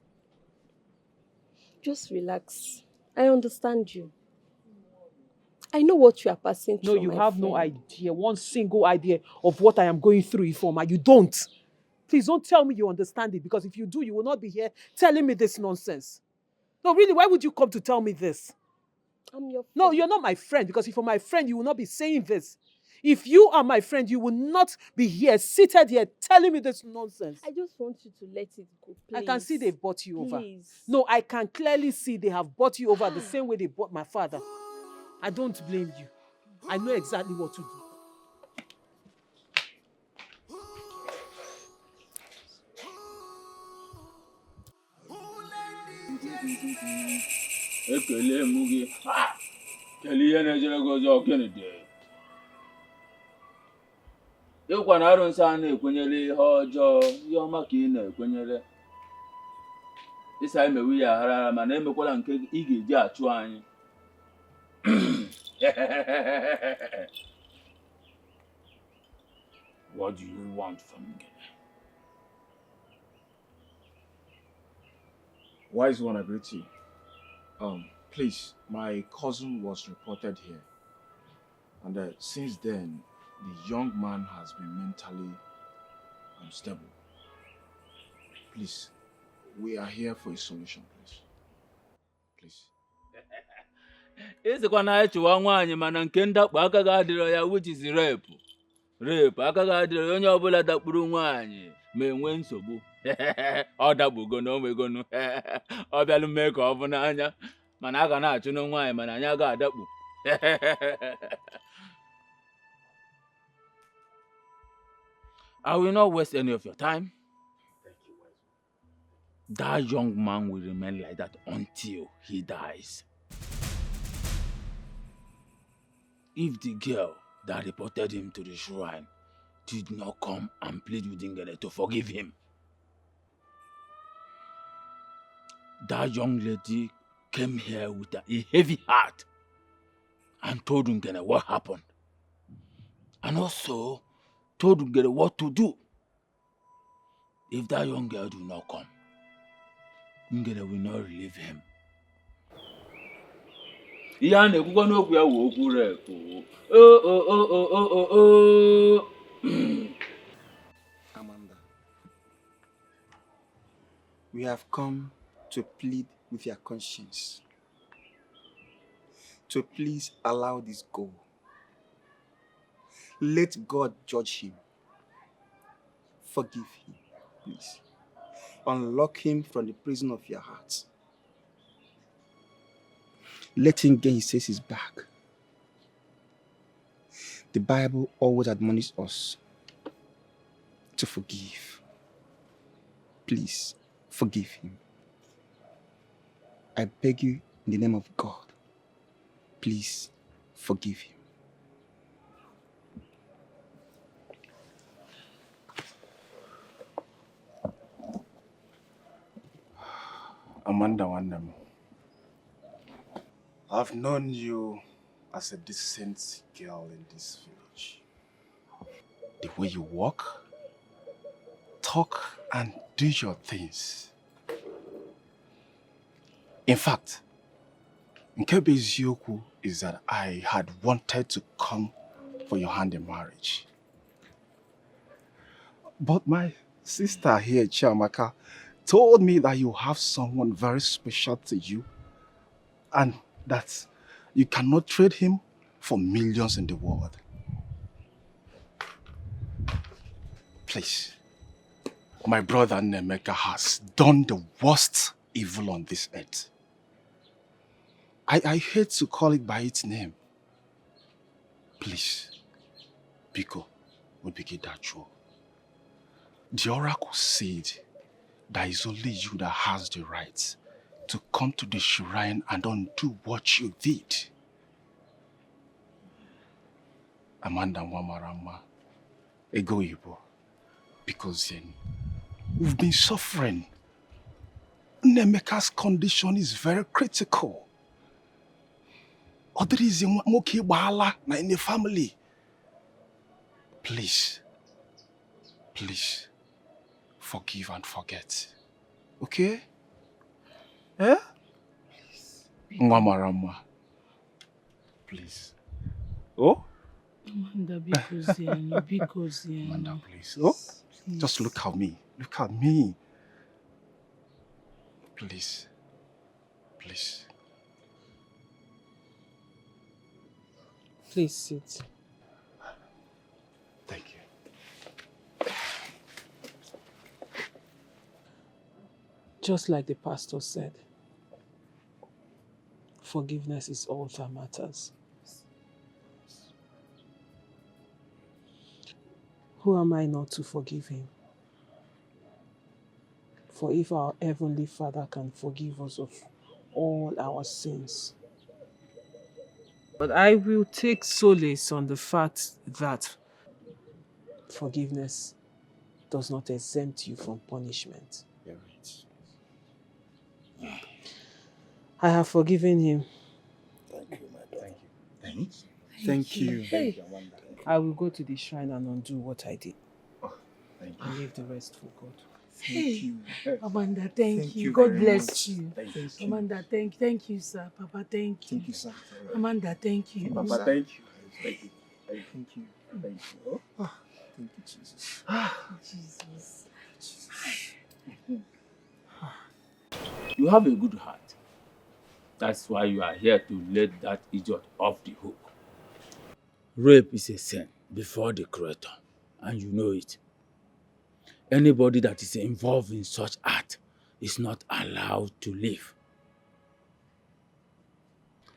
Just relax. I understand you. I know what you are passing No, through, you my have no friend. idea, one single idea of what I am going through, Ifoma. You don't. Please don't tell me you understand it, because if you do, you will not be here telling me this nonsense. No, really, why would you come to tell me this? I'm your friend. No, you're not my friend, because if you're my friend, you will not be saying this. If you are my friend, you will not be here, seated here, telling me this nonsense. I just want you to let it go, please. I can see they've bought you over. Please. No, I can clearly see they have bought you over the same way they bought my father. I don't blame you. I know exactly what to do. Ekele m gị. Kelee ihe na-ejere gị ọzọ gịnị dị? Ịkwa na arụsị a na-ekwenyere ihe ọjọọ, ihe ọma ka ị na-ekwenyere. Ịsa emewe ya aghara mana emekwala nke ị ga-eji achụ anyị. What do you want from me? Wise one, I greet you. Please, my cousin was reported here. And since then, the young man has been mentally unstable. Please, we are here for a solution, please. Please. Ịsịkwa na anyị chụwa nwaanyị mana nke ndakpo aka ga-adịrọ ya, which is rape. Rape aka ga-adịrọ ya onye ọbụla dakpuru nwaanyị ma enwe nsogbu. Ọ dakpugo na omegonu. Ọ bịalụ mee ka ọ bụ n'anya. Mana a ga na-achụ na nwaanyị mana anyị aga adakpu. I will not waste any of your time. That young man will remain like that until he dies. If the girl that reported him to the shrine did not come and plead with Ngene to forgive him, that young lady came here with a heavy heart and told Ngene what happened. And also told Ngene what to do. If that young girl do not come, Ngene will not relieve him. Ihe a na-ekwukwa n'okwu ya wụ okwu repu. Amanda, we have come to plead with your conscience. To please allow this go. Let God judge him. Forgive him, please. Unlock him from the prison of your heart. Let him gain his senses back. The Bible always admonishes us to forgive. Please, forgive him. I beg you in the name of God, please forgive him. Amanda Wandam, I've known you as a decent girl in this village. The way you walk, talk, and do your things. In fact, Nkebe Ezioku is that I had wanted to come for your hand in marriage. But my sister here, Chiamaka, told me that you have someone very special to you and that you cannot trade him for millions in the world. Please, my brother Nemeka has done the worst evil on this earth. I hate to call it by its name. Please, Biko, we begin that true. The oracle said that it's only you that has the right to come to the shrine and undo what you did. Amanda Wamarama, Ego Ibo, because then we've been suffering. Nemeka's condition is very critical. Or there is a moki bahala in the family. Please, please, forgive and forget. Okay? Eh? Nwa Marama. Please. Oh? Amanda, because Amanda, please. Oh? Just look at me. Look at me. Please. Please. Please sit. Thank you. Just like the pastor said, forgiveness is all that matters. Who am I not to forgive him? For if our Heavenly Father can forgive us of all our sins. But I will take solace on the fact that forgiveness does not exempt you from punishment. You're right. I have forgiven him. Thank you, my daughter. Thank you. Hey, I will go to the shrine and undo what I did. Thank And leave the rest for God. Hey, Amanda, thank you. God bless you. Amanda, thank you, sir. Papa, thank you. Thank you, sir. Amanda, thank you. Papa, thank you. Thank you. Thank you. Thank you. Oh. Thank you, Jesus. Jesus. You have a good heart. That's why you are here to let that idiot off the hook. Rape is a sin before the Creator, and you know it. Anybody that is involved in such act is not allowed to live.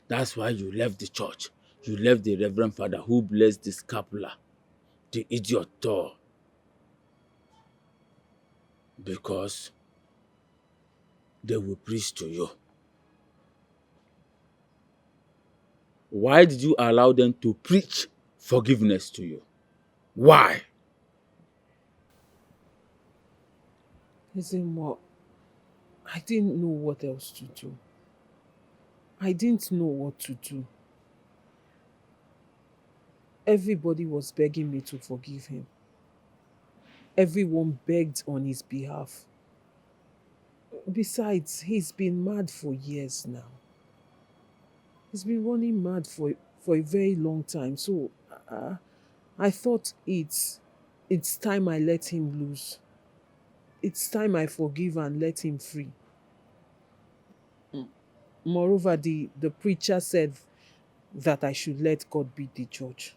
That's why you left the church. You left the Reverend Father who blessed the scapular, the idiot tore. Because they will preach to you. Why did you allow them to preach forgiveness to you? Why? Listen, more. I didn't know what else to do. I didn't know what to do. Everybody was begging me to forgive him. Everyone begged on his behalf. Besides, he's been mad for years now. He's been running mad for a very long time. So I thought it's time I let him loose. It's time I forgive and let him free. Moreover, the preacher said that I should let God be the judge.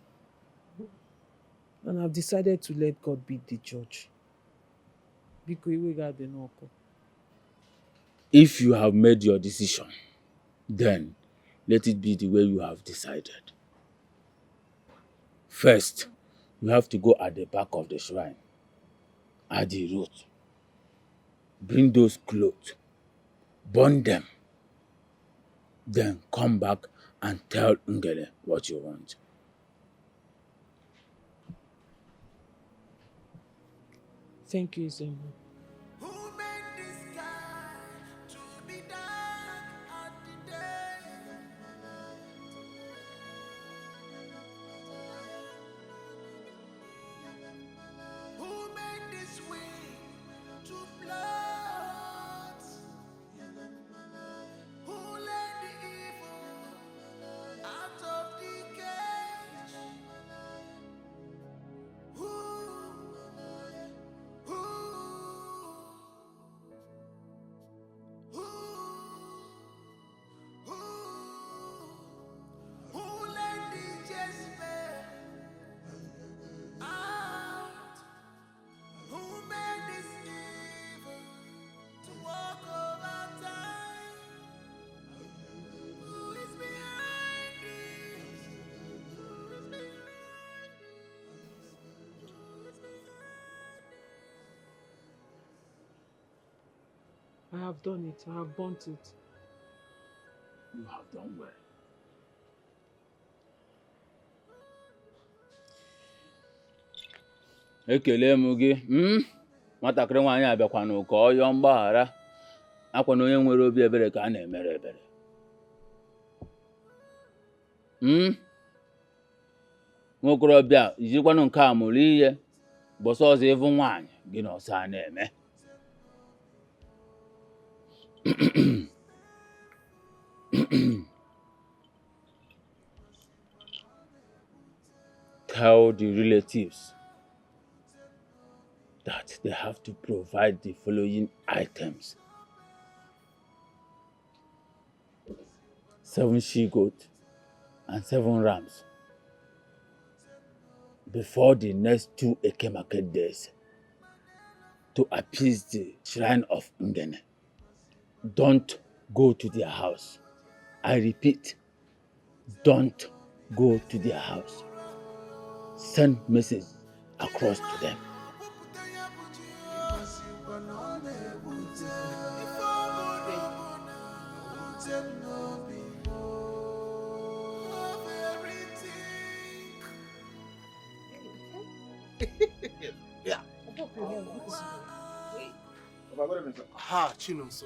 And I've decided to let God be the judge. If you have made your decision, then let it be the way you have decided. First, you have to go at the back of the shrine, at the root. Bring those clothes, burn them, then come back and tell Ngele what you want. Thank you, Zemo. I have done it. I have burnt it. You have done well. Ekele m gị, nwatakịrị nwaanyị abịakwanụ ka ọ yọọ mgbaghara. Akwa na onye nwere obi ebere ka a na-emere ebere. Nwokorobịa, ijikwanụ nke a mụrụ ihe, bọsọ ọzọ ịvụ nwaanyị gị na ọsọ a na-eme. tell the relatives that they have to provide the following items: 7 she-goats and 7 rams before the next 2 Eke market days to appease the shrine of Ngene. Don't go to their house. I repeat, don't go to their house. Send message across to them. Yeah. Ha, Chinonso.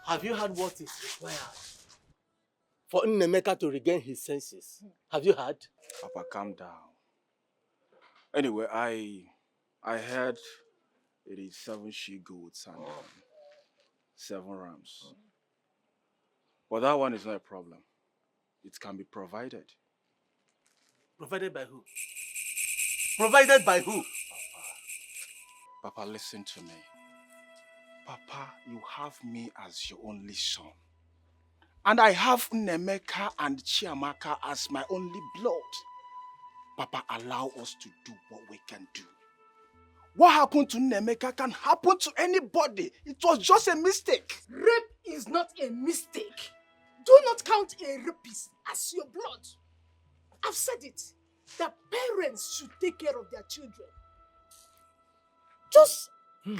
Have you heard what is required for Nnemeka to regain his senses? Have you heard? Papa, calm down. Anyway, I heard it is 7 she-goats and 7 rams. But that one is not a problem. It can be provided. Provided by who? Provided by who? Papa, listen to me. Papa, you have me as your only son. And I have Nnemeka and Chiamaka as my only blood. Papa, allow us to do what we can do. What happened to Nnemeka can happen to anybody. It was just a mistake. Rape is not a mistake. Do not count a rapist as your blood. I've said it. The parents should take care of their children. Just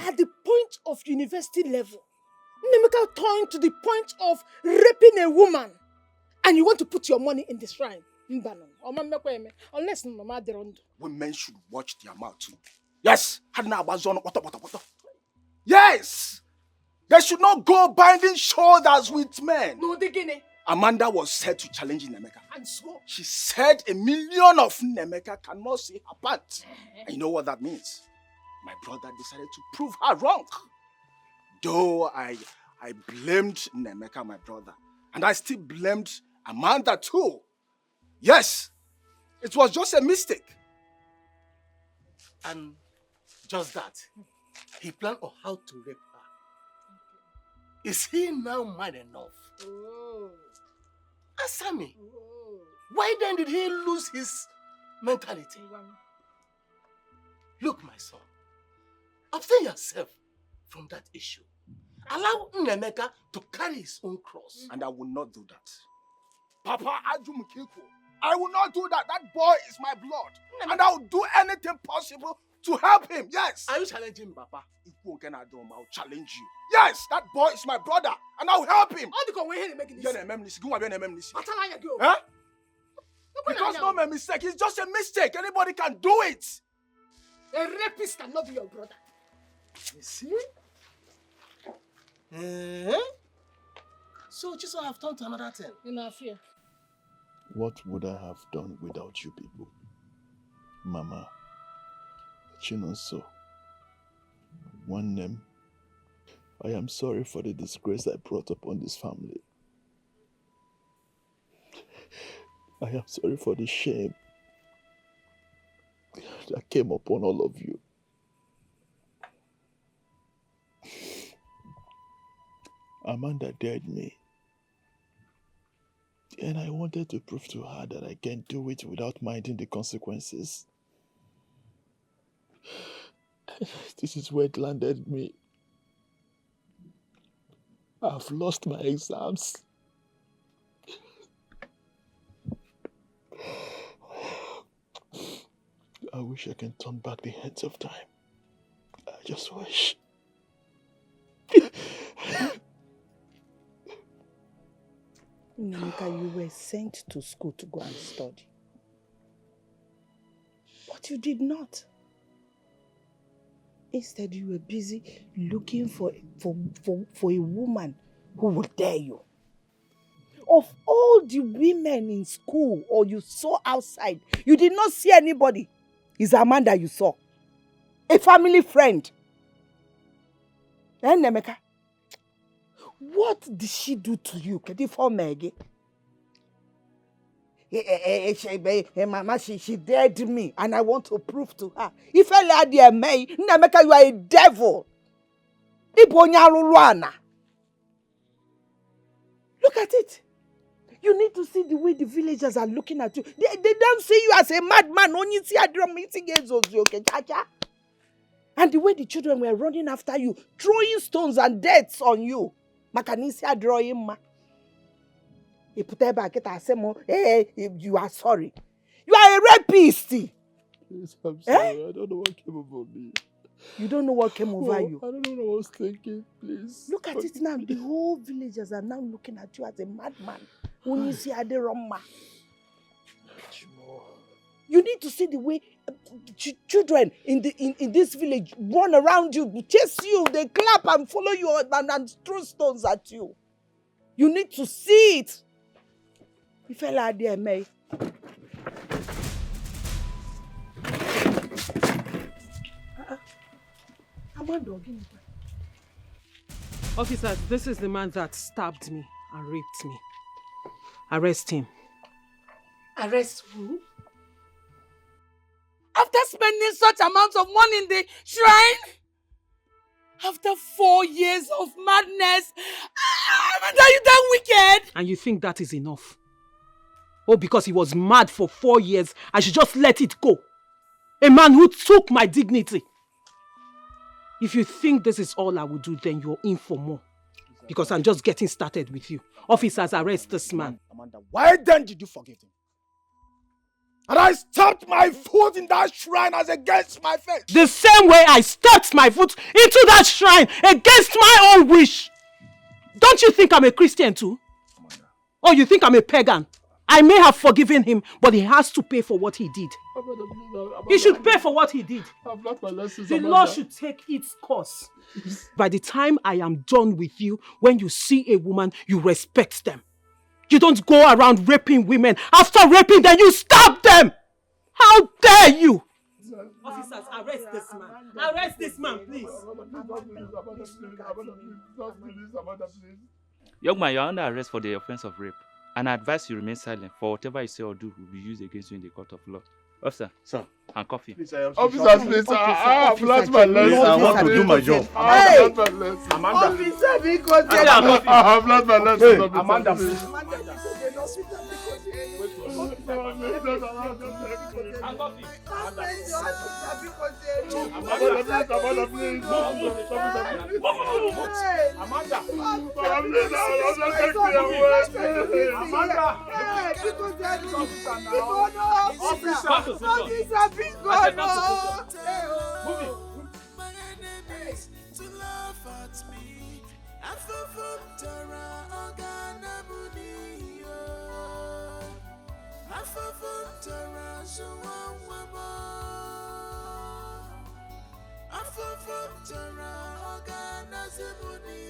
at the point of university level, Nemeka turned to the point of raping a woman. And you want to put your money in the shrine. Unless Mama Derondo. Women should watch their mouth too. Yes! Yes! They should not go binding shoulders with men. No, Degene. Amanda was said to challenge Nnemeka. And so? She said 1,000,000 of Nnemeka cannot see her pants. And you know what that means? My brother decided to prove her wrong. Though I blamed Nnemeka, my brother, and I still blamed Amanda too. Yes, it was just a mistake. And just that, he planned on how to rape her. Is he now man enough? Oh. Answer me. Oh. Why then did he lose his mentality? Look, my son, abstain yourself from that issue. Allow Nnemeka to carry his own cross. And I will not do that. Papa Ajumukiko, I will not do that. That boy is my blood. And I will do anything possible to help him. Yes. Are you challenging me, Papa? I'll challenge you. Yes, that boy is my brother. And I will help him. Huh? Because no my mistake. It's just a mistake. Anybody can do it. A rapist cannot be your brother. You see? So Jesus have turned to another thing. In our fear. What would I have done without you people? Mama, Chinonso, one name. I am sorry for the disgrace I brought upon this family. I am sorry for the shame that came upon all of you. Amanda dared me. And I wanted to prove to her that I can do it without minding the consequences. This is where it landed me. I've lost my exams. I wish I can turn back the hands of time. I just wish. Nnemeka, you were sent to school to go and study. But you did not. Instead, you were busy looking for a woman who would dare you. Of all the women in school or you saw outside, you did not see anybody. It's Amanda you saw. A family friend. And Nnemeka, what did she do to you? Mama, she dared me, and I want to prove to her. If I lay there, May, Nameka, you are a devil. Ibonyaluluana. Look at it. You need to see the way the villagers are looking at you. They don't see you as a madman. Only see a drum meeting and the way the children were running after you, throwing stones and dirts on you. Makanisi a drawing ma. You are sorry. You are a rapist. Please, I'm sorry. I don't know what came over me. You don't know what came over you. I don't know what I was thinking. Please. Look at it now. The whole villagers are now looking at you as a madman. When you see Aderoma. You need to see the way children in this village run around you, chase you, they clap and follow you and throw stones at you. You need to see it. You fell out there, May. Officers, this is the man that stabbed me and raped me. Arrest him. Arrest who? After spending such amounts of money in the shrine? After 4 years of madness? Are you that wicked? And you think that is enough? Oh, because he was mad for 4 years, I should just let it go. A man who took my dignity. If you think this is all I will do, then you're in for more. Because I'm just getting started with you. Officers, arrest this man. Amanda, why then did you forgive him? And I stamped my foot in that shrine as against my face. The same way I stepped my foot into that shrine against my own wish. Don't you think I'm a Christian too? Or you think I'm a pagan? I may have forgiven him, but he has to pay for what he did. He should pay for what he did. I've learned my lessons, The Amanda. law should take its course. By the time I am done with you, when you see a woman, you respect them. You don't go around raping women. After raping them, you stab them! How dare you! Officers, arrest this man. Arrest this man, please. Young man, you are under arrest for the offense of rape. And I advise you remain silent, for whatever you say or do will be used against you in the court of law. Officer, sir, handcuff him. Officers, please, I've learned my lesson. I want to do my job. I've learned my lesson. Amanda. Officer, because I've learned my lesson. Hey, Amanda, please. To laugh at me, I feel from Tara Organa Munio. I feel from Tara Suwama. I feel from Tara Organa Zimuni.